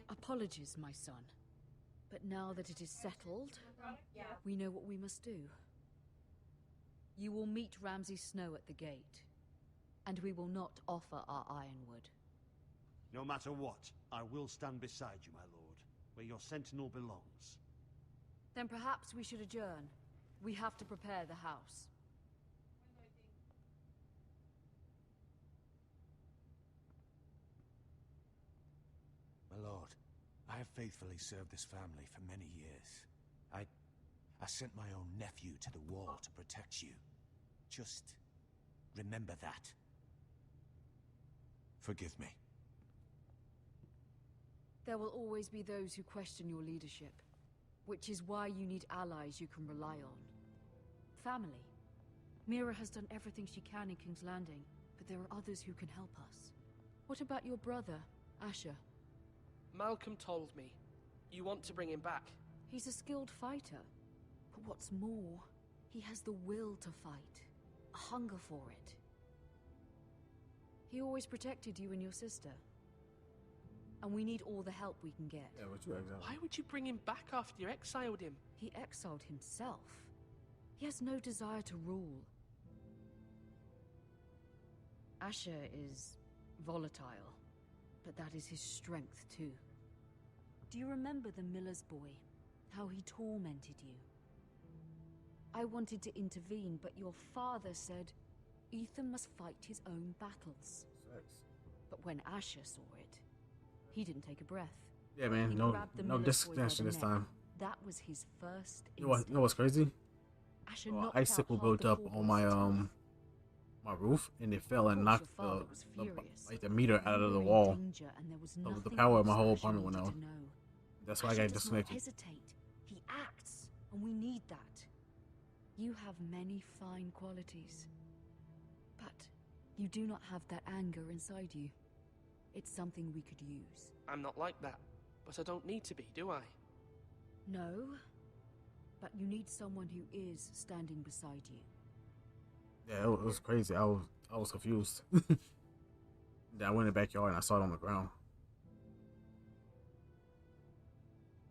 Apologies, my son. But now that it is settled, we know what we must do. You will meet Ramsay Snow at the gate, and we will not offer our ironwood. No matter what, I will stand beside you, my lord, where your sentinel belongs. Then perhaps we should adjourn. We have to prepare the house. My lord, I have faithfully served this family for many years. I sent my own nephew to the wall to protect you. Just remember that. Forgive me. There will always be those who question your leadership, which is why you need allies you can rely on. Family. Mira has done everything she can in King's Landing, but there are others who can help us. What about your brother, Asher? Malcolm told me. You want to bring him back? He's a skilled fighter. But what's more, he has the will to fight. A hunger for it. He always protected you and your sister. And we need all the help we can get. Yeah, what you exiled? Why would you bring him back after you exiled him? He exiled himself. He has no desire to rule. Asher is volatile, but that is his strength too. Do you remember the miller's boy? How he tormented you? I wanted to intervene, but your father said Ethan must fight his own battles. But when Asher saw it, he didn't take a breath. Yeah, man, He no grabbed the no miller's boy by disconnection the this neck. time. That was his first You know what's crazy? Asher Oh, knocked out icicle half built the up four on my boys' my roof, and it fell and Of course, knocked your father was the furious. like the meter out You of the were in wall. danger, and there was So the nothing power of my else whole Asher apartment went needed out. to know. That's why I Asher got does not disconnected. hesitate. He acts, and we need that. You have many fine qualities, but you do not have that anger inside you. It's something we could use. I'm not like that, but I don't need to be, do I? No, but you need someone who is standing beside you. Yeah, it was crazy. I was confused. Then I went in the backyard and I saw it on the ground.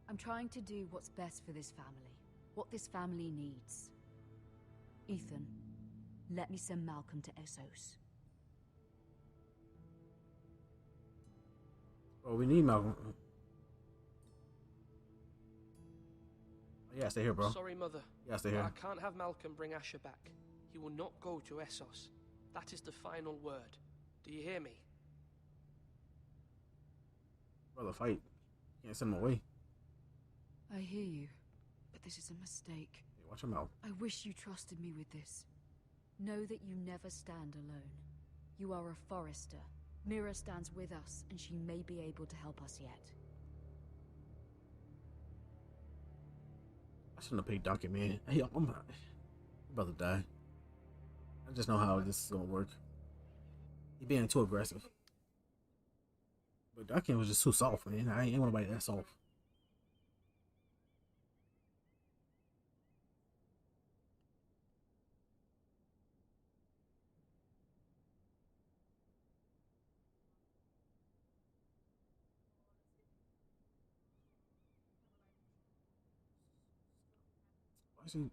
I'm trying to do what's best for this family. what this family needs. Ethan, let me send Malcolm to Essos. Oh, we need Malcolm. Yeah, stay here, bro. Sorry, Mother. Yeah, stay but here. I can't have Malcolm bring Asher back. He will not go to Essos. That is the final word. Do you hear me? Brother, fight. Can't send him away. I hear you, but this is a mistake. Yeah, watch him out. I wish you trusted me with this. Know that you never stand alone. You are a Forrester. Mira stands with us, and she may be able to help us yet. I shouldn't have paid Donkey, man. Hey, I'm about to die. I just know how this is gonna work. He being too aggressive. But Donkey was just too soft, man. I ain't want nobody that soft. Why is he?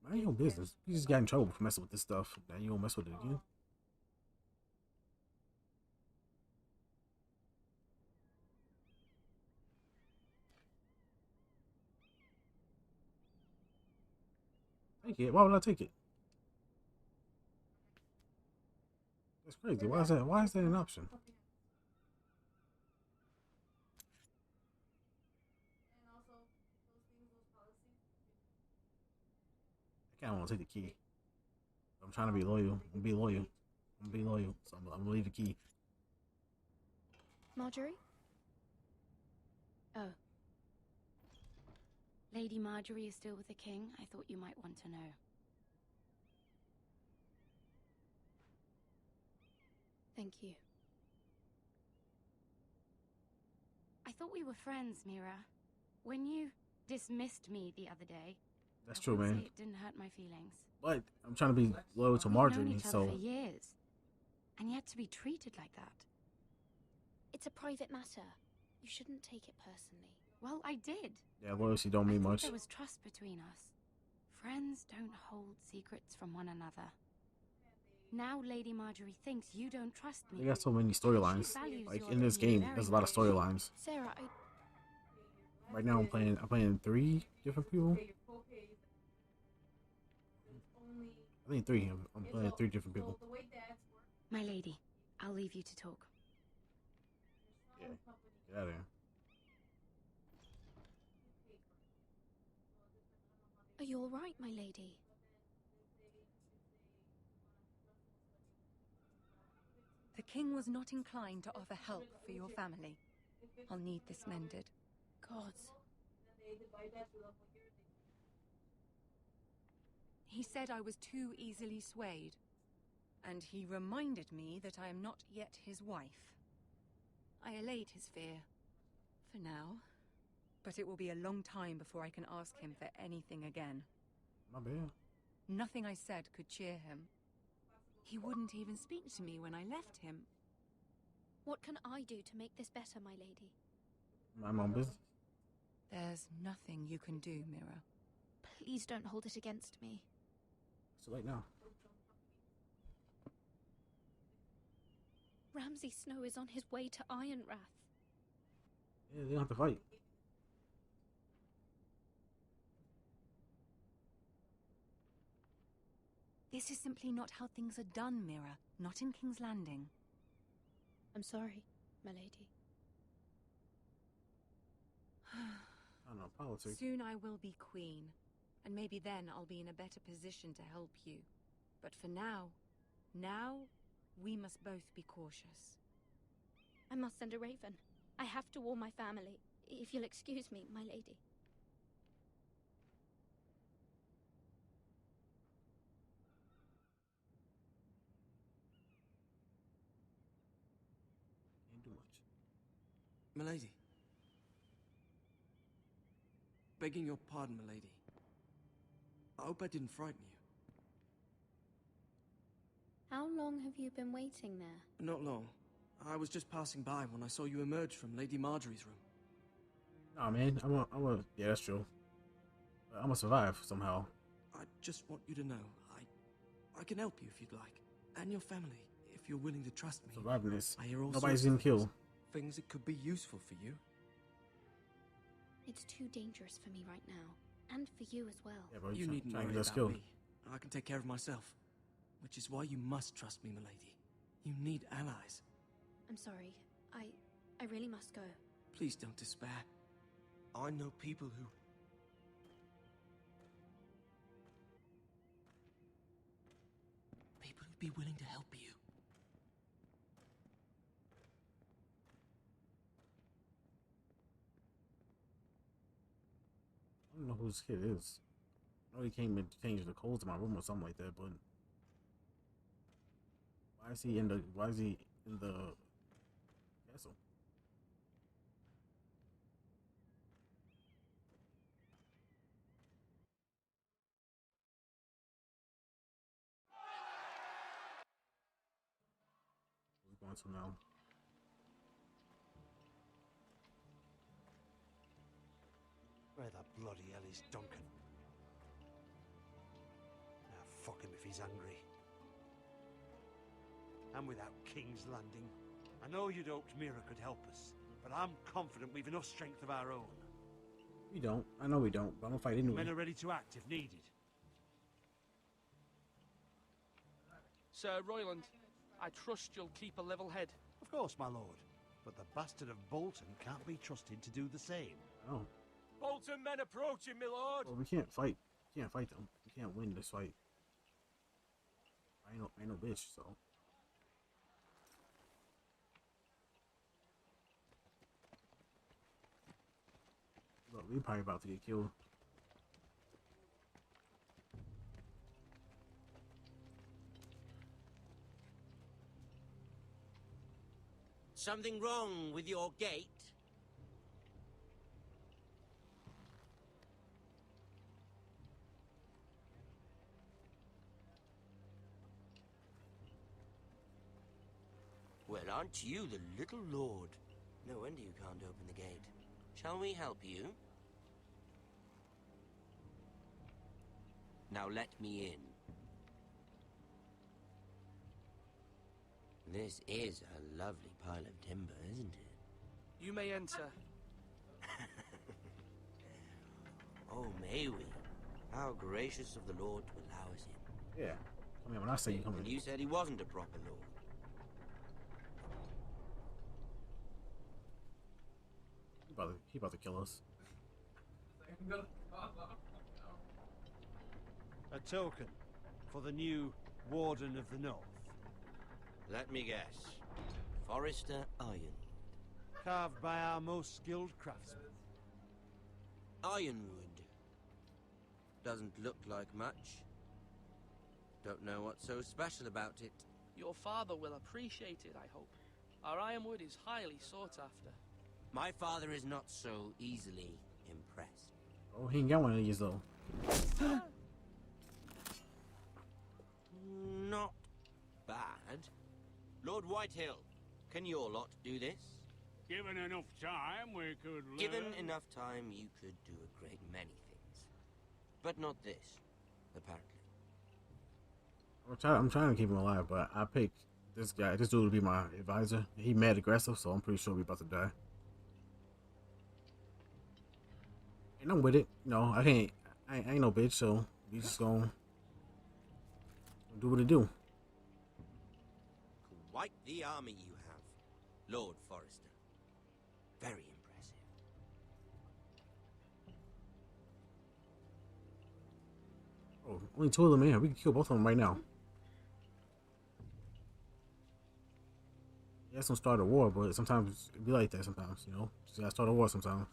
Mind your business. You just got in trouble for messing with this stuff. Now you won't mess with it again. Take it. Why would I take it? That's crazy. Why is that? Why is that an option? I kind of want to take the key. I'm trying to be loyal. I'm gonna be loyal. I'm gonna be loyal. So I'm gonna leave the key. Marjorie? Oh. Lady Marjorie is still with the king? I thought you might want to know. Thank you. I thought we were friends, Mira. When you dismissed me the other day, That's I true, won't man. say it didn't hurt my feelings. But I'm trying to be loyal to We've known Marjorie, each other so for years, and yet to be treated like that. It's a private matter. You shouldn't take it personally. Well, I did. yeah, loyalty don't mean I thought much. there was trust between us. Friends don't hold secrets from one another. Now Lady Marjorie thinks you don't trust me. They got so many storylines. values Like your in this opinion game, very there's a lot of much. storylines. Sarah, Right now, I'm playing 3 different people. I think 3. I'm playing 3 different people. My lady, I'll leave you to talk. Yeah, get out of here. are you all right, my lady? The king was not inclined to offer help for your family. I'll need this mended. Gods. He said I was too easily swayed. And he reminded me that I am not yet his wife. I allayed his fear. For now. But it will be a long time before I can ask him for anything again. My bad. Nothing I said could cheer him. He wouldn't even speak to me when I left him. What can I do to make this better, my lady? My mom business. There's nothing you can do, Mira. Please don't hold it against me. It's too late now. Ramsay Snow is on his way to Ironrath. Yeah, they don't have to fight. This is simply not how things are done, Mira. Not in King's Landing. I'm sorry, my lady. I don't know, politics. Soon I will be queen, and maybe then I'll be in a better position to help you. But for now, we must both be cautious. I must send a raven. I have to warn my family. If you'll excuse me, my lady. Can't do much. Milady. Begging your pardon, milady. I hope I didn't frighten you. How long have you been waiting there? Not long. I was just passing by when I saw you emerge from Lady Marjorie's room. Nah, man. Yeah, that's true. I'm gonna survive somehow. I just want you to know, I can help you if you'd like. And your family, if you're willing to trust me. Surviving this. I hear all Nobody's sorts getting of killed. things that could be useful for you. It's too dangerous for me right now. And for you as well. Yeah, bro, You needn't trying to worry get us about killed. me. I can take care of myself. Which is why you must trust me, milady. You need allies. I'm sorry. I really must go. Please don't despair. I know people who... People who'd be willing to help you. I don't know who this kid is. I know he came and changed the codes in my room or something like that, but why is he in the castle? What's going to now? Where the bloody hell is Duncan? Ah, fuck him if he's angry. And without King's Landing. I know you'd hoped Mira could help us, but I'm confident we've enough strength of our own. We don't. I know we don't, but I'm gonna fight anyway. Men are ready to act if needed. Sir Royland, I trust you'll keep a level head. Of course, my lord. But the bastard of Bolton can't be trusted to do the same. Oh. Bolton men approaching, my lord! Well, we can't fight. We can't fight them. We can't win this fight. I ain't no bitch, so. Look, we probably about to get killed. Something wrong with your gate? Well, aren't you the little lord? No wonder you can't open the gate. Shall we help you? Now let me in. This is a lovely pile of timber, isn't it? You may enter. Oh, may we? How gracious of the Lord to allow us in. Yeah. I mean, when I say you come And in. you said he wasn't a proper lord. He about to kill us. A token for the new Warden of the North. Let me guess. Forrester Iron. Carved by our most skilled craftsmen. Ironwood. Doesn't look like much. Don't know what's so special about it. Your father will appreciate it, I hope. Our ironwood is highly sought after. My father is not so easily impressed. Oh, he ain't got one of these though. Not bad. Lord Whitehill, can your lot do this? Given enough time, we could learn. Given enough time, you could do a great many things. But not this, apparently. I'm trying to keep him alive, but I picked this guy. This dude to be my advisor. He mad aggressive, so I'm pretty sure we about to die. And I'm with it. No, I ain't no bitch, so we just gonna do what it do. Quite the army you have, Lord Forrester. Very impressive. Oh, only two of them in here. We can kill both of them right now. Yeah, some start a war, but sometimes it be like that. Sometimes, you know, just gotta start a war sometimes.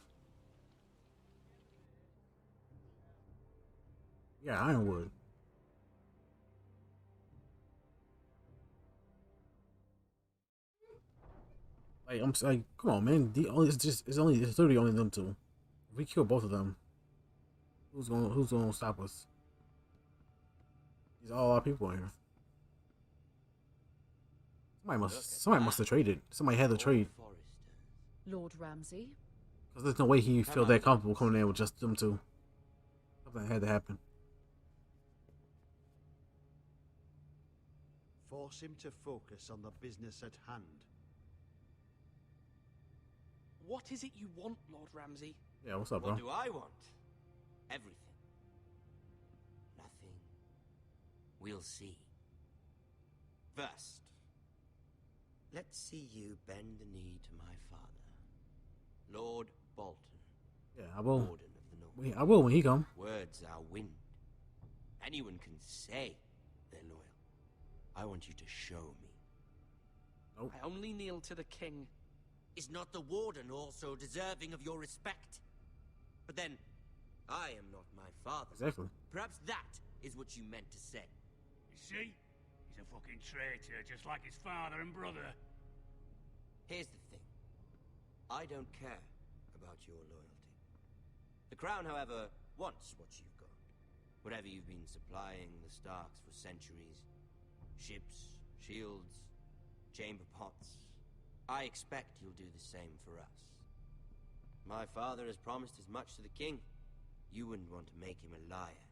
Yeah, Ironwood. Like I'm like, come on, man. It's literally only them two. If we kill both of them, who's gonna stop us? These are all our people in here. Somebody must have traded. Somebody had to trade. Lord Ramsay? Because there's no way he felt that comfortable coming in with just them two. Something had to happen. Force him to focus on the business at hand. What is it you want, Lord Ramsay? Yeah, what's up, bro? What do I want? Everything. Nothing. We'll see. First, let's see you bend the knee to my father, Lord Bolton. Yeah, I will. Warden of the North. I will when he come. Words are wind. Anyone can say they're loyal. I want you to show me. Nope. I only kneel to the king. Is not the warden also deserving of your respect? But then, I am not my father. Exactly. Perhaps that is what you meant to say. You see? He's a fucking traitor, just like his father and brother. Here's the thing. I don't care about your loyalty. The crown, however, wants what you've got. Whatever you've been supplying the Starks for centuries. Ships, shields, chamber pots. I expect you'll do the same for us. My father has promised as much to the king. You wouldn't want to make him a liar,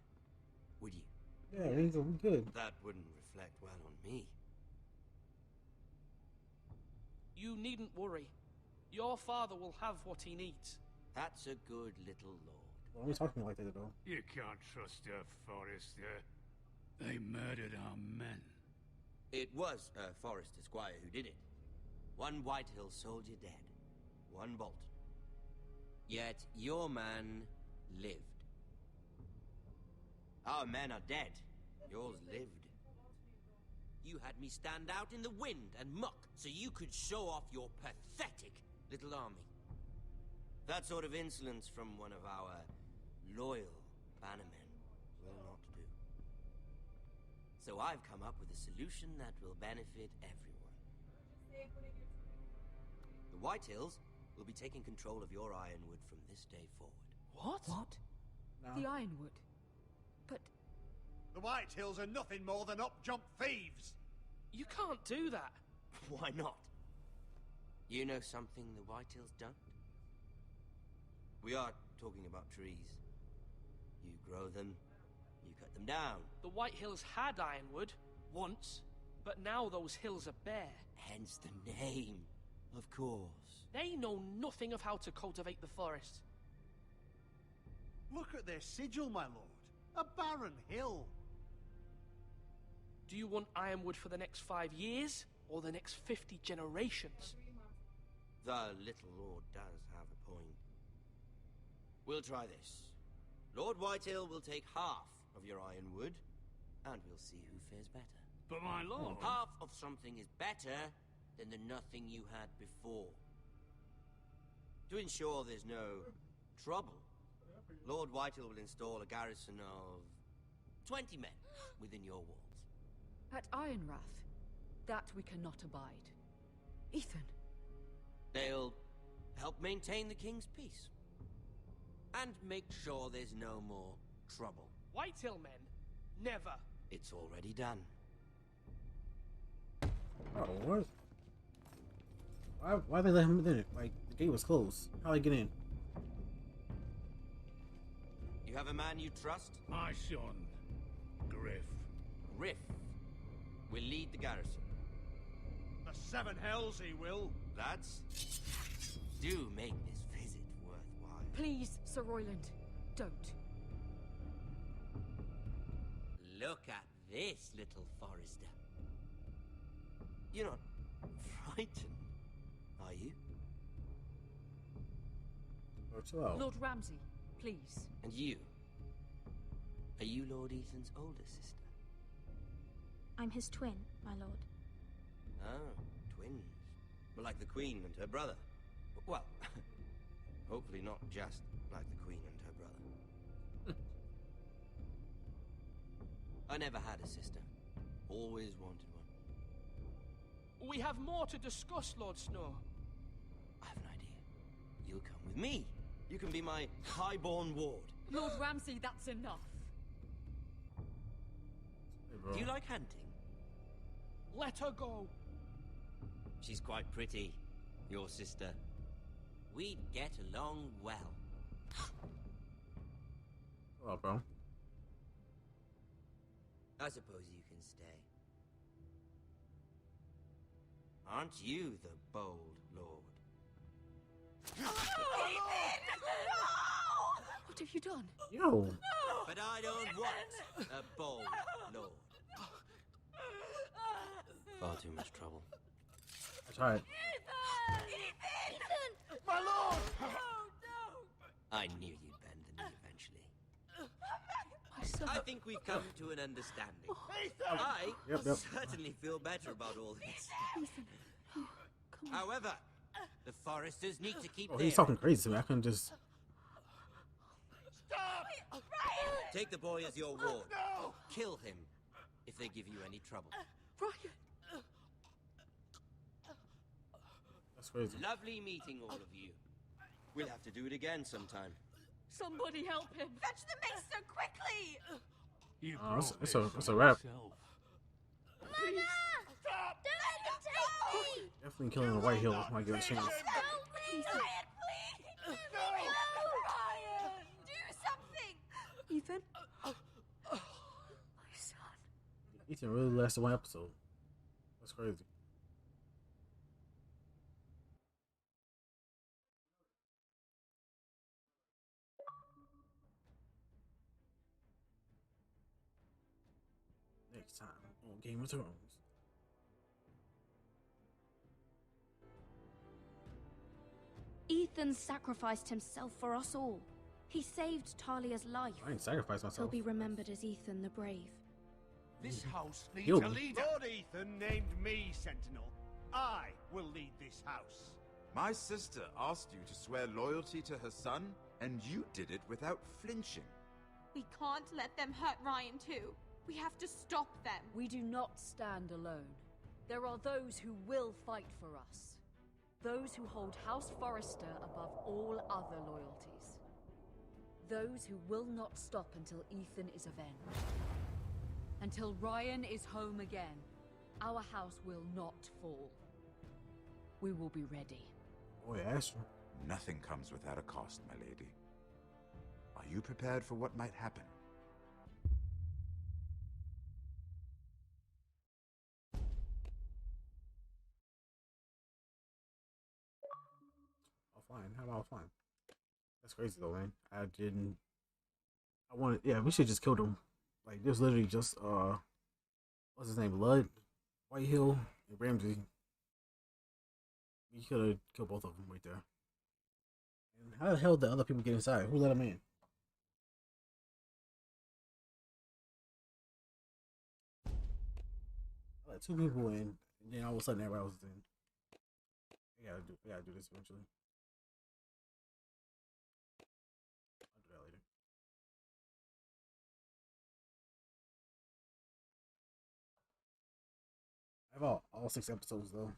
would you? Yeah, he's good. That wouldn't reflect well on me. You needn't worry. Your father will have what he needs. That's a good little lord. Why are we talking like that, though? You can't trust her, Forrester. They murdered our men. It was Forrester Squire who did it. One Whitehill soldier dead. One Bolton. Yet your man lived. Our men are dead. Yours lived. You had me stand out in the wind and muck so you could show off your pathetic little army. That sort of insolence from one of our loyal bannermen will not do. So I've come up with a solution that will benefit everyone. The Whitehills will be taking control of your Ironwood from this day forward. What? The Ironwood? But... The Whitehills are nothing more than up-jump thieves! You can't do that. Why not? You know something the Whitehills don't? We are talking about trees. You grow them, you cut them down. The White Hills had Ironwood, once, but now those hills are bare. Hence the name, of course. They know nothing of how to cultivate the forest. Look at their sigil, my lord. A barren hill. Do you want Ironwood for the next 5 years, or the next 50 generations? The little lord does have a point. We'll try this. Lord Whitehill will take half of your Ironwood, and we'll see who fares better. But my lord... Half of something is better than the nothing you had before. To ensure there's no trouble, Lord Whitehill will install a garrison of 20 men within your walls. At Ironrath, that we cannot abide. Ethan. They'll help maintain the king's peace. And make sure there's no more trouble. Whitehill men? Never. It's already done. Oh, what? Why they let him in? Like, the gate was closed. How'd they get in? You have a man you trust? My son, Griff. Griff will lead the garrison. The Seven Hells he will. Lads, do make this visit worthwhile. Please, Sir Royland, don't. Look at this, little Forrester. You're not frightened, are you? Lord Ramsay, please. And you? Are you Lord Ethan's older sister? I'm his twin, my lord. Oh, twins. Well, like the Queen and her brother. Well, hopefully not just like the Queen and her brother. I never had a sister. Always wanted one. We have more to discuss, Lord Snow. I have an idea. You'll come with me. You can be my highborn ward. Lord Ramsay, that's enough. Do you like hunting? Let her go. She's quite pretty, your sister. We'd get along well. Hello, bro. I suppose you can stay. Aren't you the bold lord? What have you done? Yo. But I don't want a bold lord. Far too much trouble. That's right. Ethan! My lord! I knew you'd bend the knee eventually. I think we've come to an understanding. I Yep. certainly feel better about all this. However, the foresters need to keep Oh, their he's talking crazy to me. I couldn't just. Take the boy as your ward. Kill him if they give you any trouble. Ryan! That's crazy. Lovely meeting all of you. We'll have to do it again sometime. Somebody help him! Fetch the mace so quickly! You Oh, brought it's this a on wrap. yourself. Mama! Don't let him take me! Definitely killing the White Hill might give it a chance. Help me! Ryan, please! Ryan! Do something! Ethan? My son. Ethan really lasted one episode. That's crazy. Next time on Game of Thrones. Ethan sacrificed himself for us all. He saved Talia's life. I ain't sacrificed He'll myself. be remembered as Ethan the Brave. This house needs Yo. a leader. Lord Ethan named me Sentinel. I will lead this house. My sister asked you to swear loyalty to her son, and you did it without flinching. We can't let them hurt Ryan too. We have to stop them. We do not stand alone. There are those who will fight for us. Those who hold House Forrester above all other loyalties. Those who will not stop until Ethan is avenged. Until Ryan is home again, our house will not fall. We will be ready. Boy, Asher. Nothing comes without a cost, my lady. Are you prepared for what might happen? Offline. How about offline? That's crazy though, man. I didn't. I wanted. Yeah, we should just kill them. Like, there's literally just what's his name? Lud, Whitehill, and Ramsey. We could have killed both of them right there. And how the hell did the other people get inside? Who let them in? I let 2 people in, and then all of a sudden everybody else is in. We gotta do this eventually. I'll do that later. I have all 6 episodes though.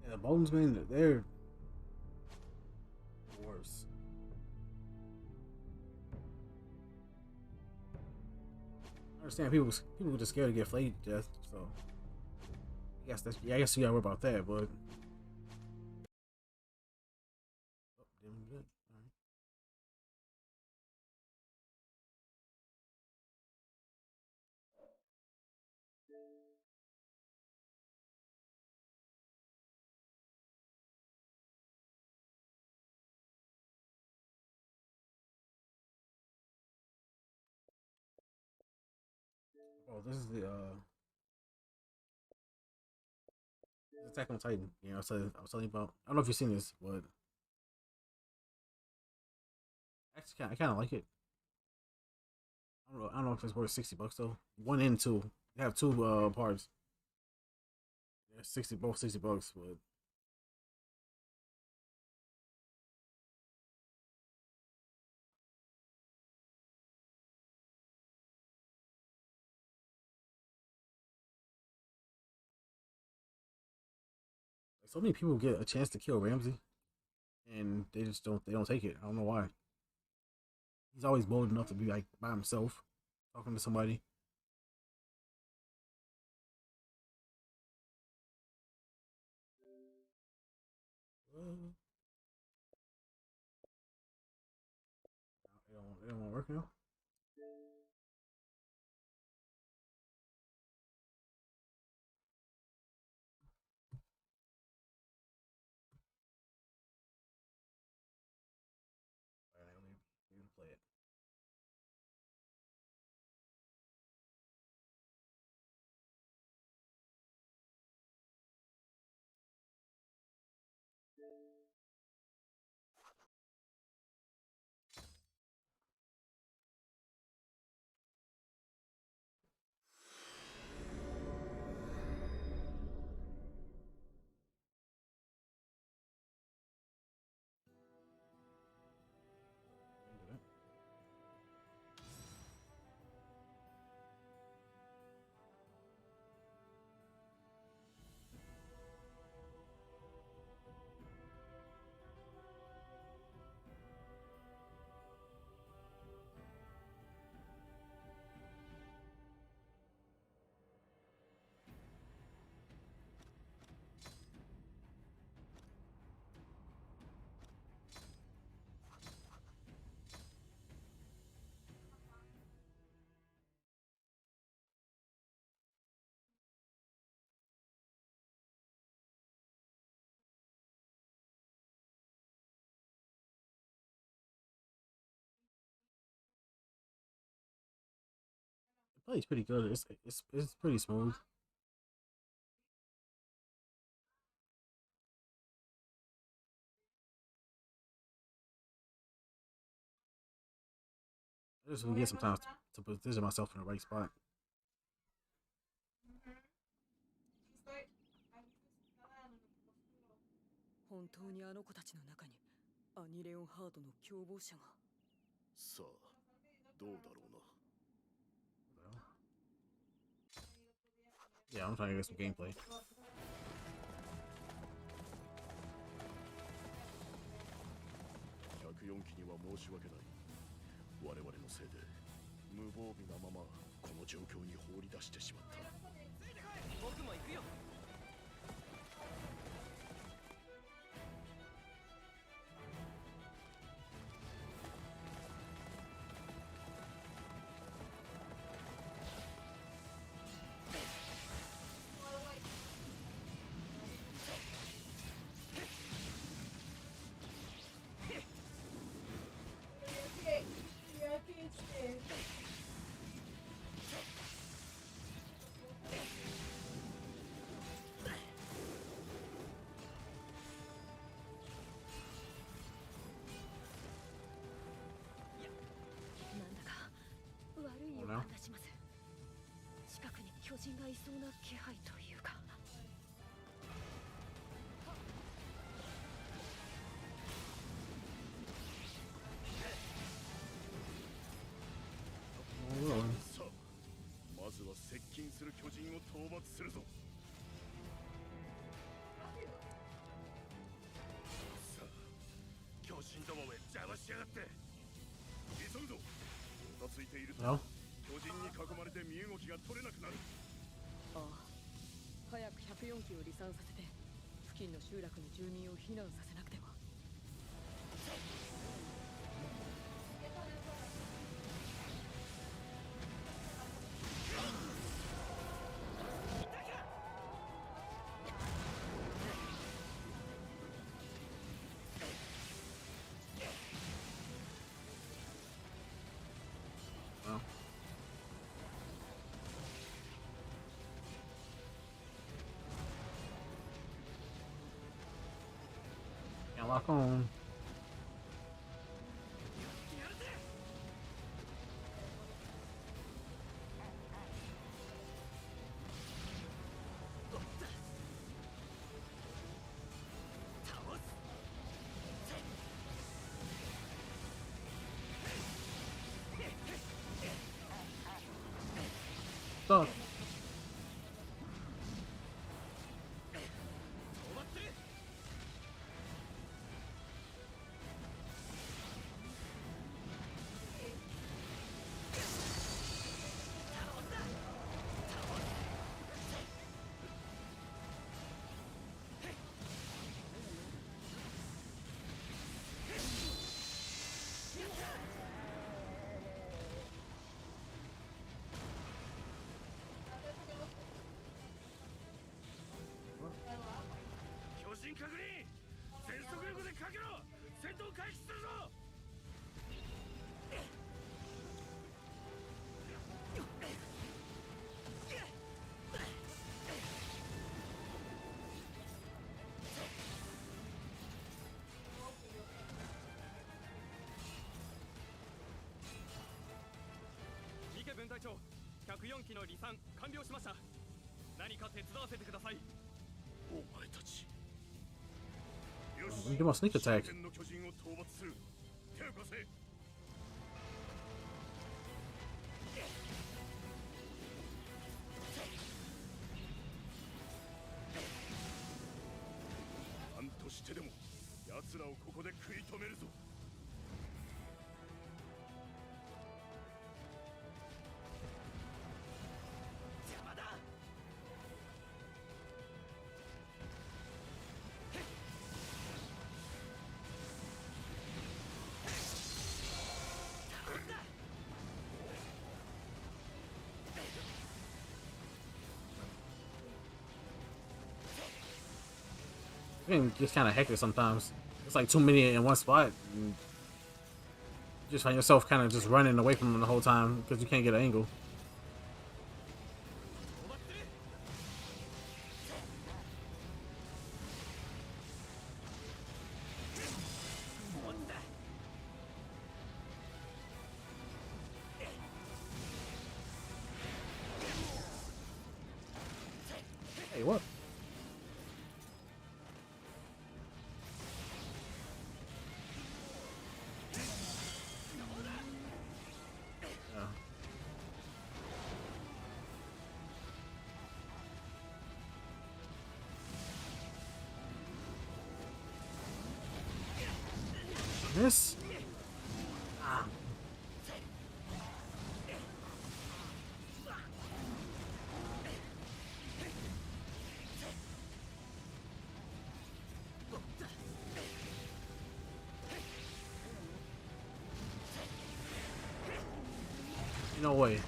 Yeah, the Boltonsmen, they're worse. I understand people are just scared to get flayed to death, so I guess you gotta worry about that, but oh, didn't good. All right. Oh, this is the Attack on Titan. You know, I was telling you about. I don't know if you've seen this, but actually, I kind of like it. I don't know if it's worth $60 though. 1 and 2. They have 2 parts. Yeah, both $60, but So many people get a chance to kill Ramsay, and they just don't. They don't take it. I don't know why. He's always bold enough to be like by himself, talking to somebody. They don't want to work now. Alright, let me play it. The play's pretty good. It's pretty smooth. I just want to get some time to position myself in the right spot. 本当にあの子たちの中にアニレオンハードの共謀者が。さあ、どうだろうな。Yeah, I'm trying to get some gameplay. 104機には申し訳ない。我々のせいで無防備なままこの状況に放り出してしまった。僕も行くよ。近くに巨人がいそうな気配というか。さあ、まずは接近する巨人を討伐するぞ。さあ、巨人どもめ邪魔しやがって。急ぐぞ。もたついていると。巨人に囲まれて身動きが取れなくなる。ああ、早く104機を離散させて付近の集落の住民を避難させなくては。Can't lock on. Stop. 連隊長、104機の離散完了しました。何か手伝わせてください。お前たち。 Let me do my sneak attack. の巨人を討伐する。手を貸せ。なんとしてでも奴らをここで食い止めるぞ。邪魔だ。 I can just kind of hectic sometimes. It's like too many in one spot. And you just find yourself kind of just running away from them the whole time because you can't get an angle. Hey, what? This? Ah. No way.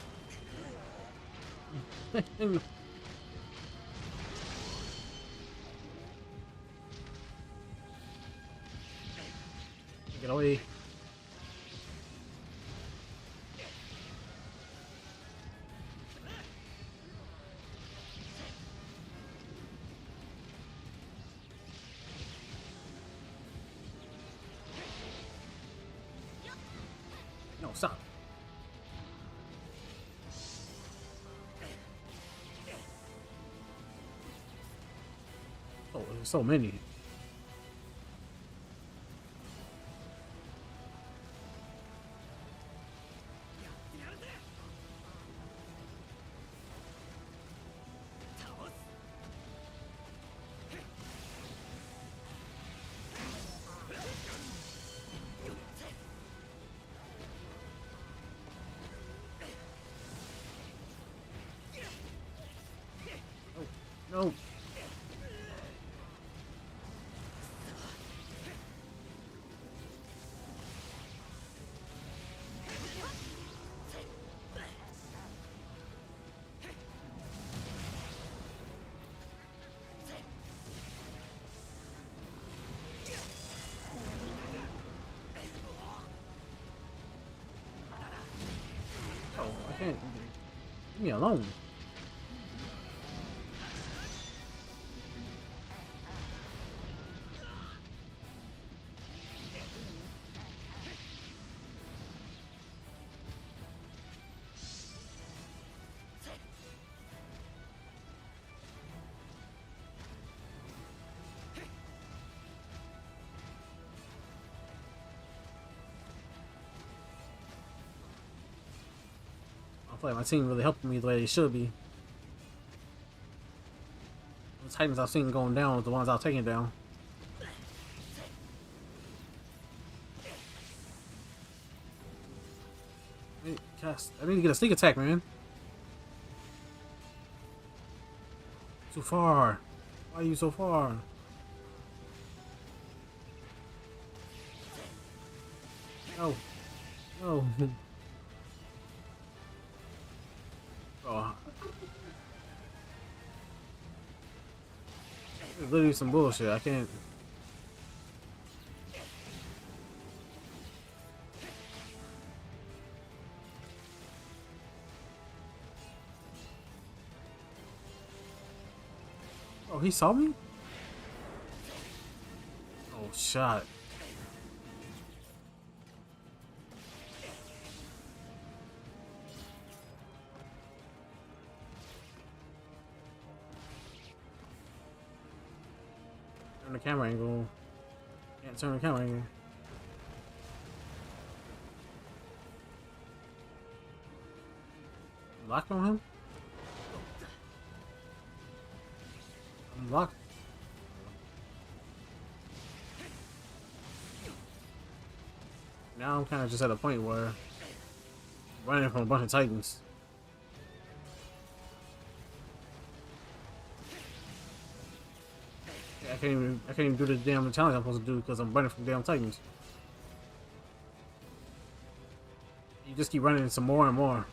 Get away. No, stop. Oh, there's so many. No. Oh, I can't. Leave me alone. I feel like my team really helping me the way they should be. The Titans I've seen going down with the ones I've taken down. I need to get a sneak attack, man. Too far. Why are you so far? No. No. Oh. It's literally some bullshit. I can't. Oh, he saw me? Oh, shot. the camera angle. Can't turn the camera angle. Locked on him? I'm locked. Now I'm kind of just at a point where I'm running from a bunch of Titans. I can't even do the damn challenge I'm supposed to do because I'm running from damn Titans. You just keep running some more and more.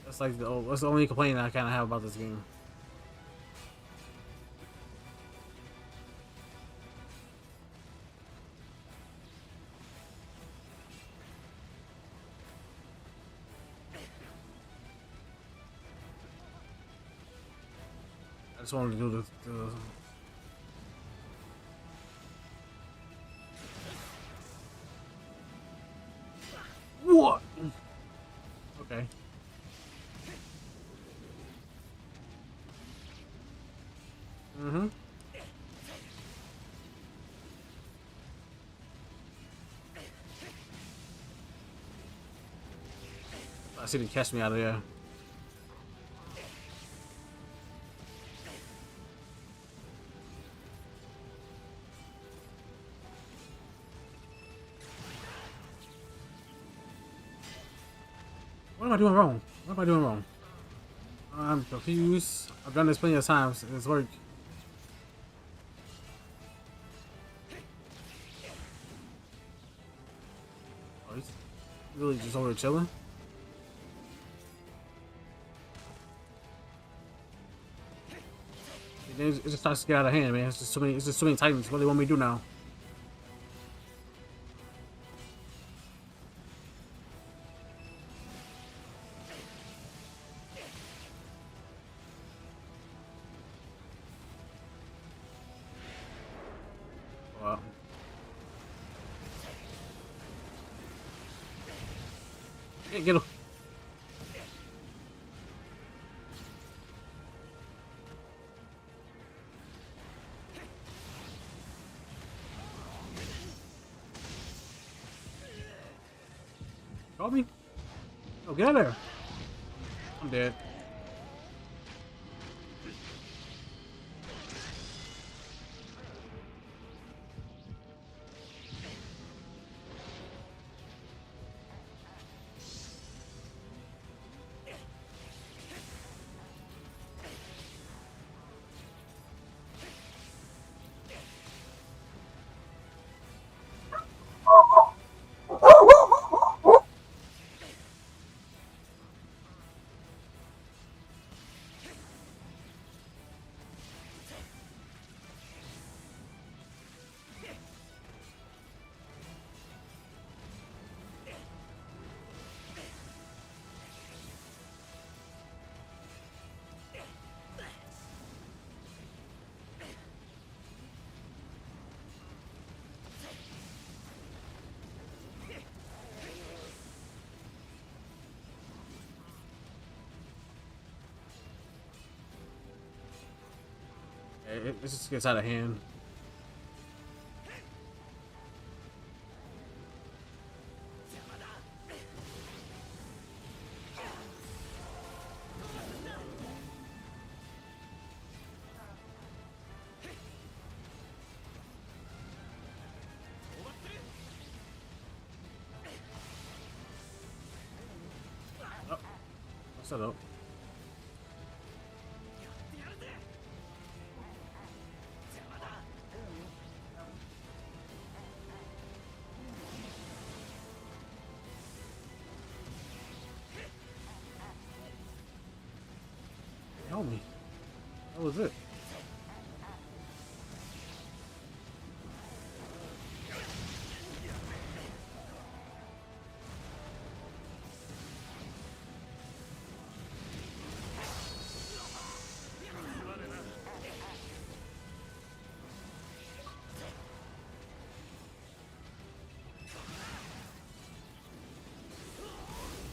That's the only complaint I kind of have about this game. I just wanted to do the what? Okay. Mm-hmm. I see them catch me out of there. What am I doing wrong? What am I doing wrong? I'm confused. I've done this plenty of times. It's worked. Oh, he's really just over there chilling. It just starts to get out of hand, man. It's just so many Titans. What do they want me to do now? Wow. Hey, get him. Call me. Oh, get out of there. I'm dead. It just gets out of hand. Oh, what's that up? Help me. That was it.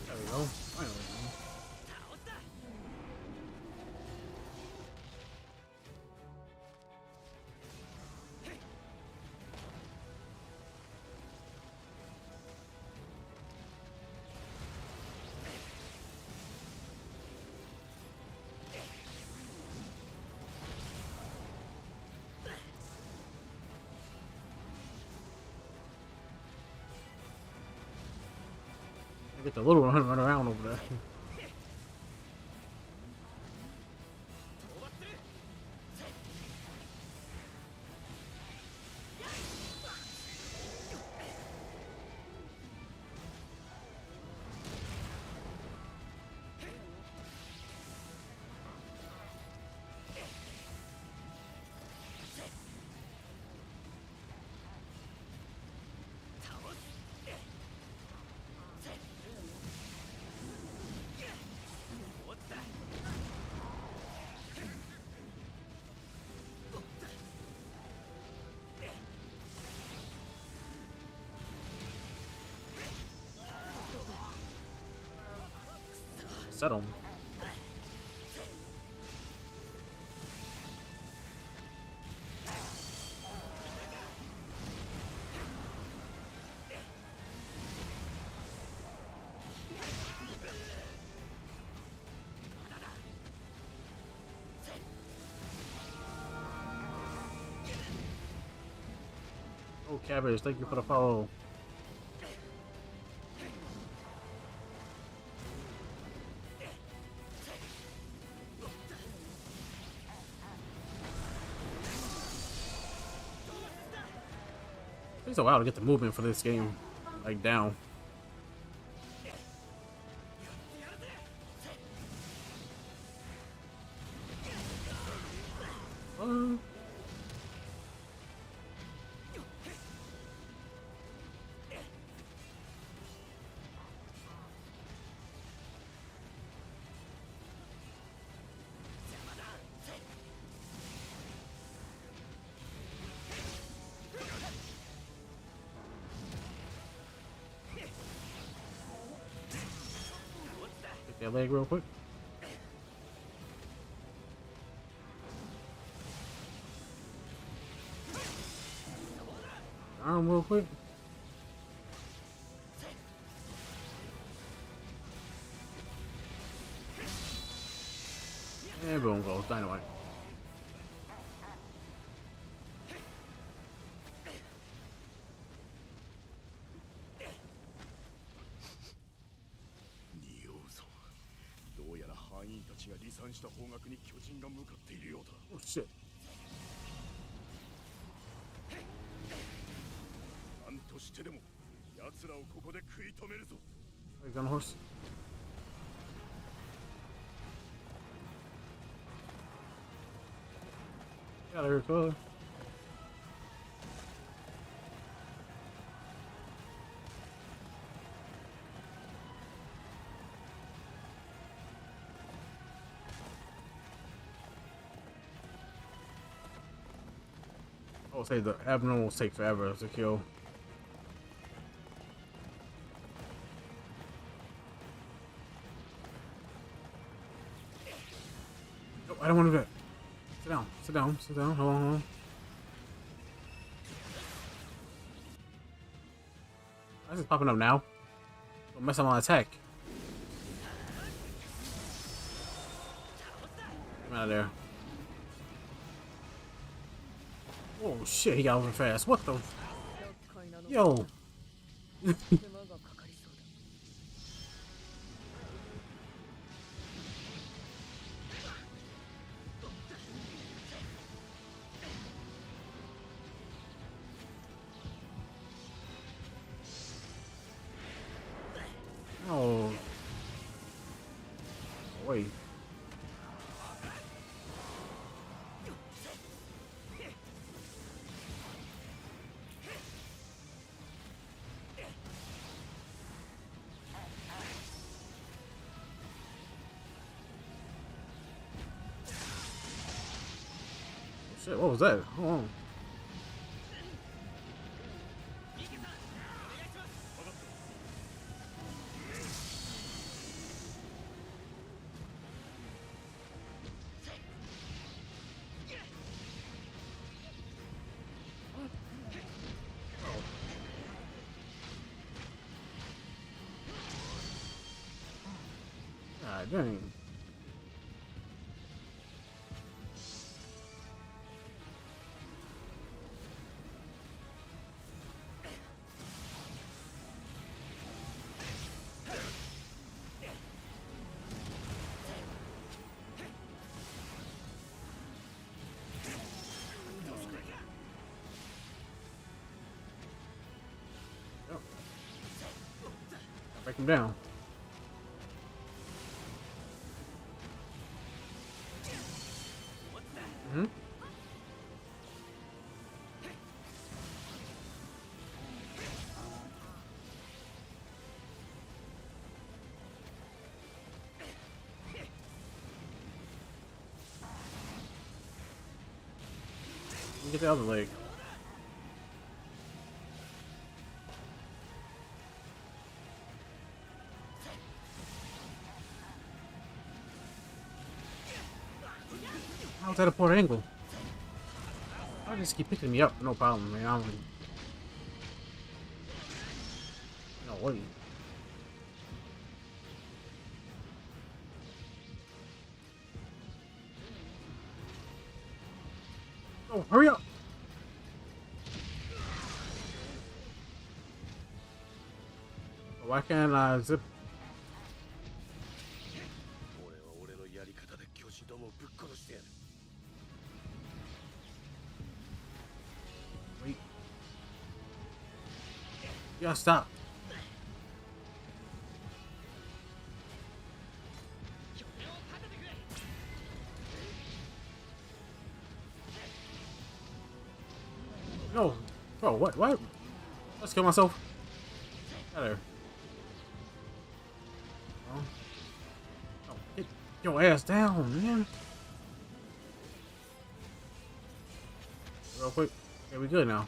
There we go. Finally. Get the little one run around over there. Settle. Oh, Cabbage, thank you for the follow. It takes a while to get the movement for this game, like, down. That leg real quick. Arm real quick. And boom goes dynamite. Oh shit. He's on a horse. Get out of here, Toiler. I will say the abnormal will take forever to kill. Oh, I don't want to do that. Sit down, sit down, sit down. Hold on, hold on. Why is it popping up now? Don't mess up my attack. Get out of there. Oh shit, he got over fast. What the? Yo. Oh. Wait. Shit, what was that? Hold on. God dang. Break him down. Mm-hmm. Get the other leg. How's that a poor angle? I just keep picking me up, no problem, man. I don't. No way. Oh, hurry up! Why can't I zip? Wait. Yeah, stop. No. Bro, what? What? Let's kill myself. Out there. Oh, get your ass down, man. Real quick. Okay, we good now.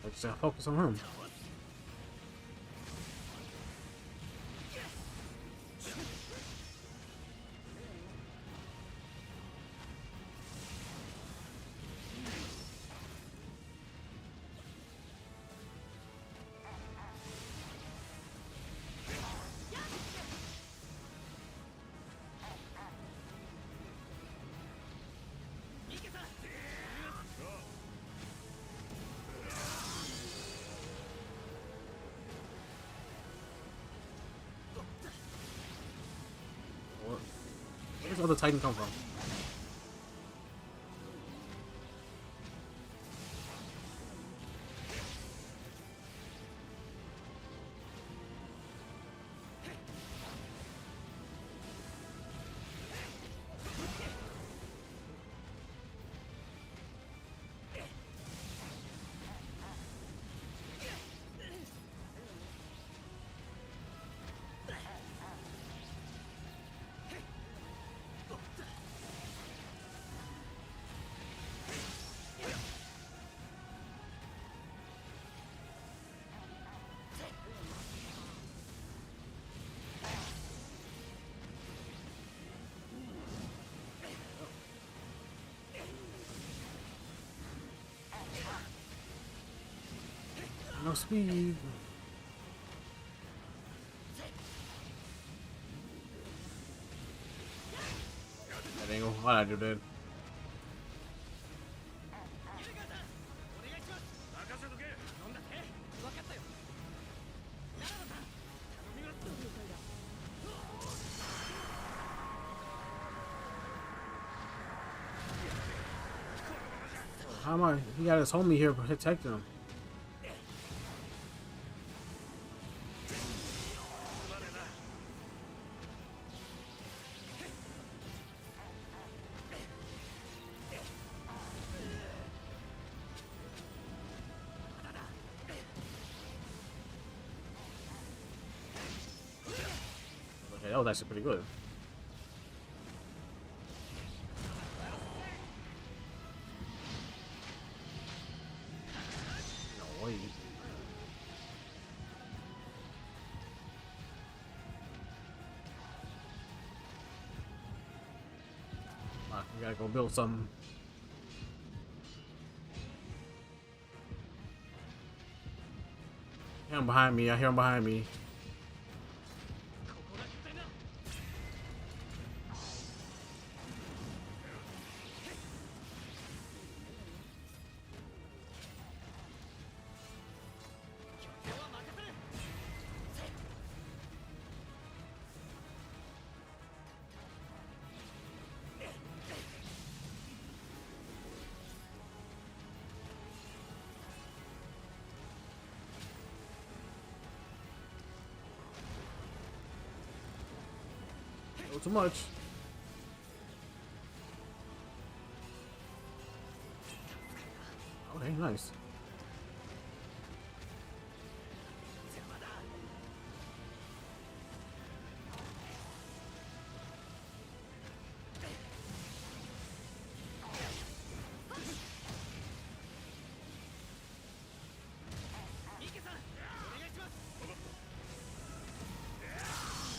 I just gotta focus on him. Where's the other Titan come from? No speed. That angle. Why'd I do that? How am I? He got his homie here protecting him. Okay, that was actually pretty good. No way. We gotta go build something. I hear him behind me. I hear him behind me. Not too much. Okay, nice.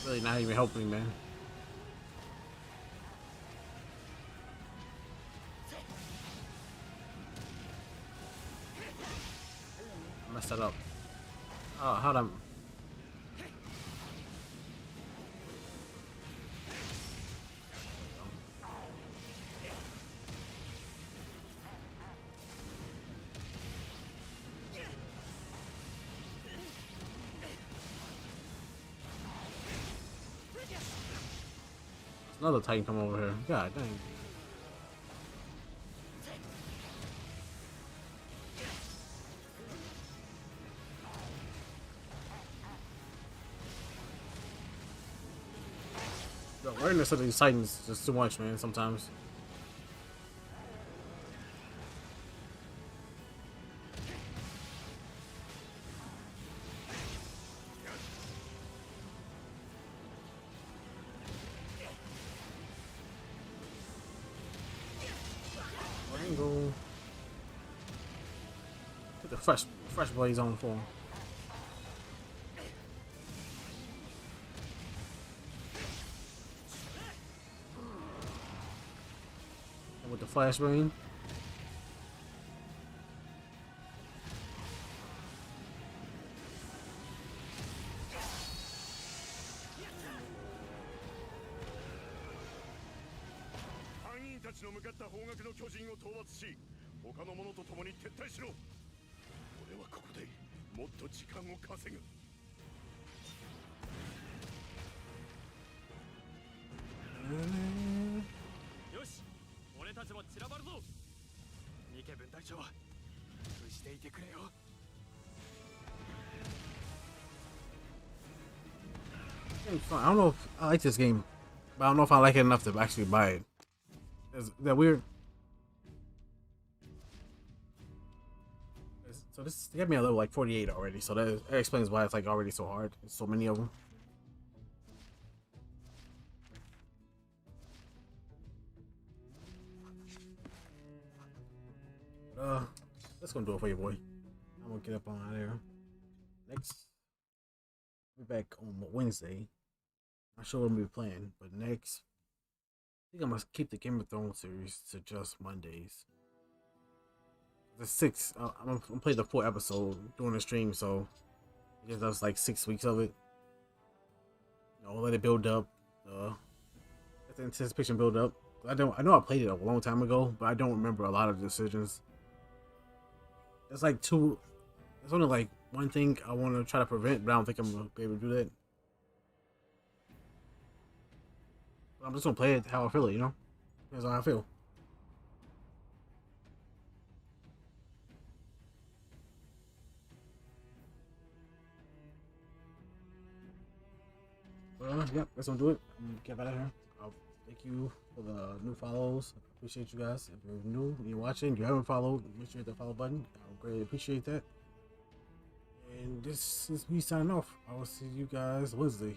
Really not even helping, man. I messed that up. Oh, how'd I... Another Titan come over here. God dang. The awareness of these Titans is just too much, man, sometimes. Angle. Get the fresh blaze on for him. And with the flashbang. I don't know if I like this game, but I don't know if I like it enough to actually buy it. Is that weird? So this got me a level like 48 already, so that explains why it's like already so hard. There's so many of them. That's gonna do it for you, boy. I'm gonna get up on there. Next, we're back on Wednesday. Not sure what I'm gonna be playing, but next, I think I'm gonna keep the Game of Thrones series to just Mondays. The 6, I'm gonna play the 4th episode during the stream, so I guess that's like 6 weeks of it. You know, let it build up. Let the anticipation build up. I know I played it a long time ago, but I don't remember a lot of the decisions. It's like there's only like one thing I want to try to prevent, but I don't think I'm gonna be able to do that. I'm just gonna play it how I feel it, you know? That's how I feel. Yep, that's gonna do it. I'm gonna get out of here. I'll thank you for the new follows. Appreciate you guys. If you're new and you're watching, you haven't followed, make sure you hit the follow button. I would greatly appreciate that. And this is me signing off. I will see you guys Wednesday.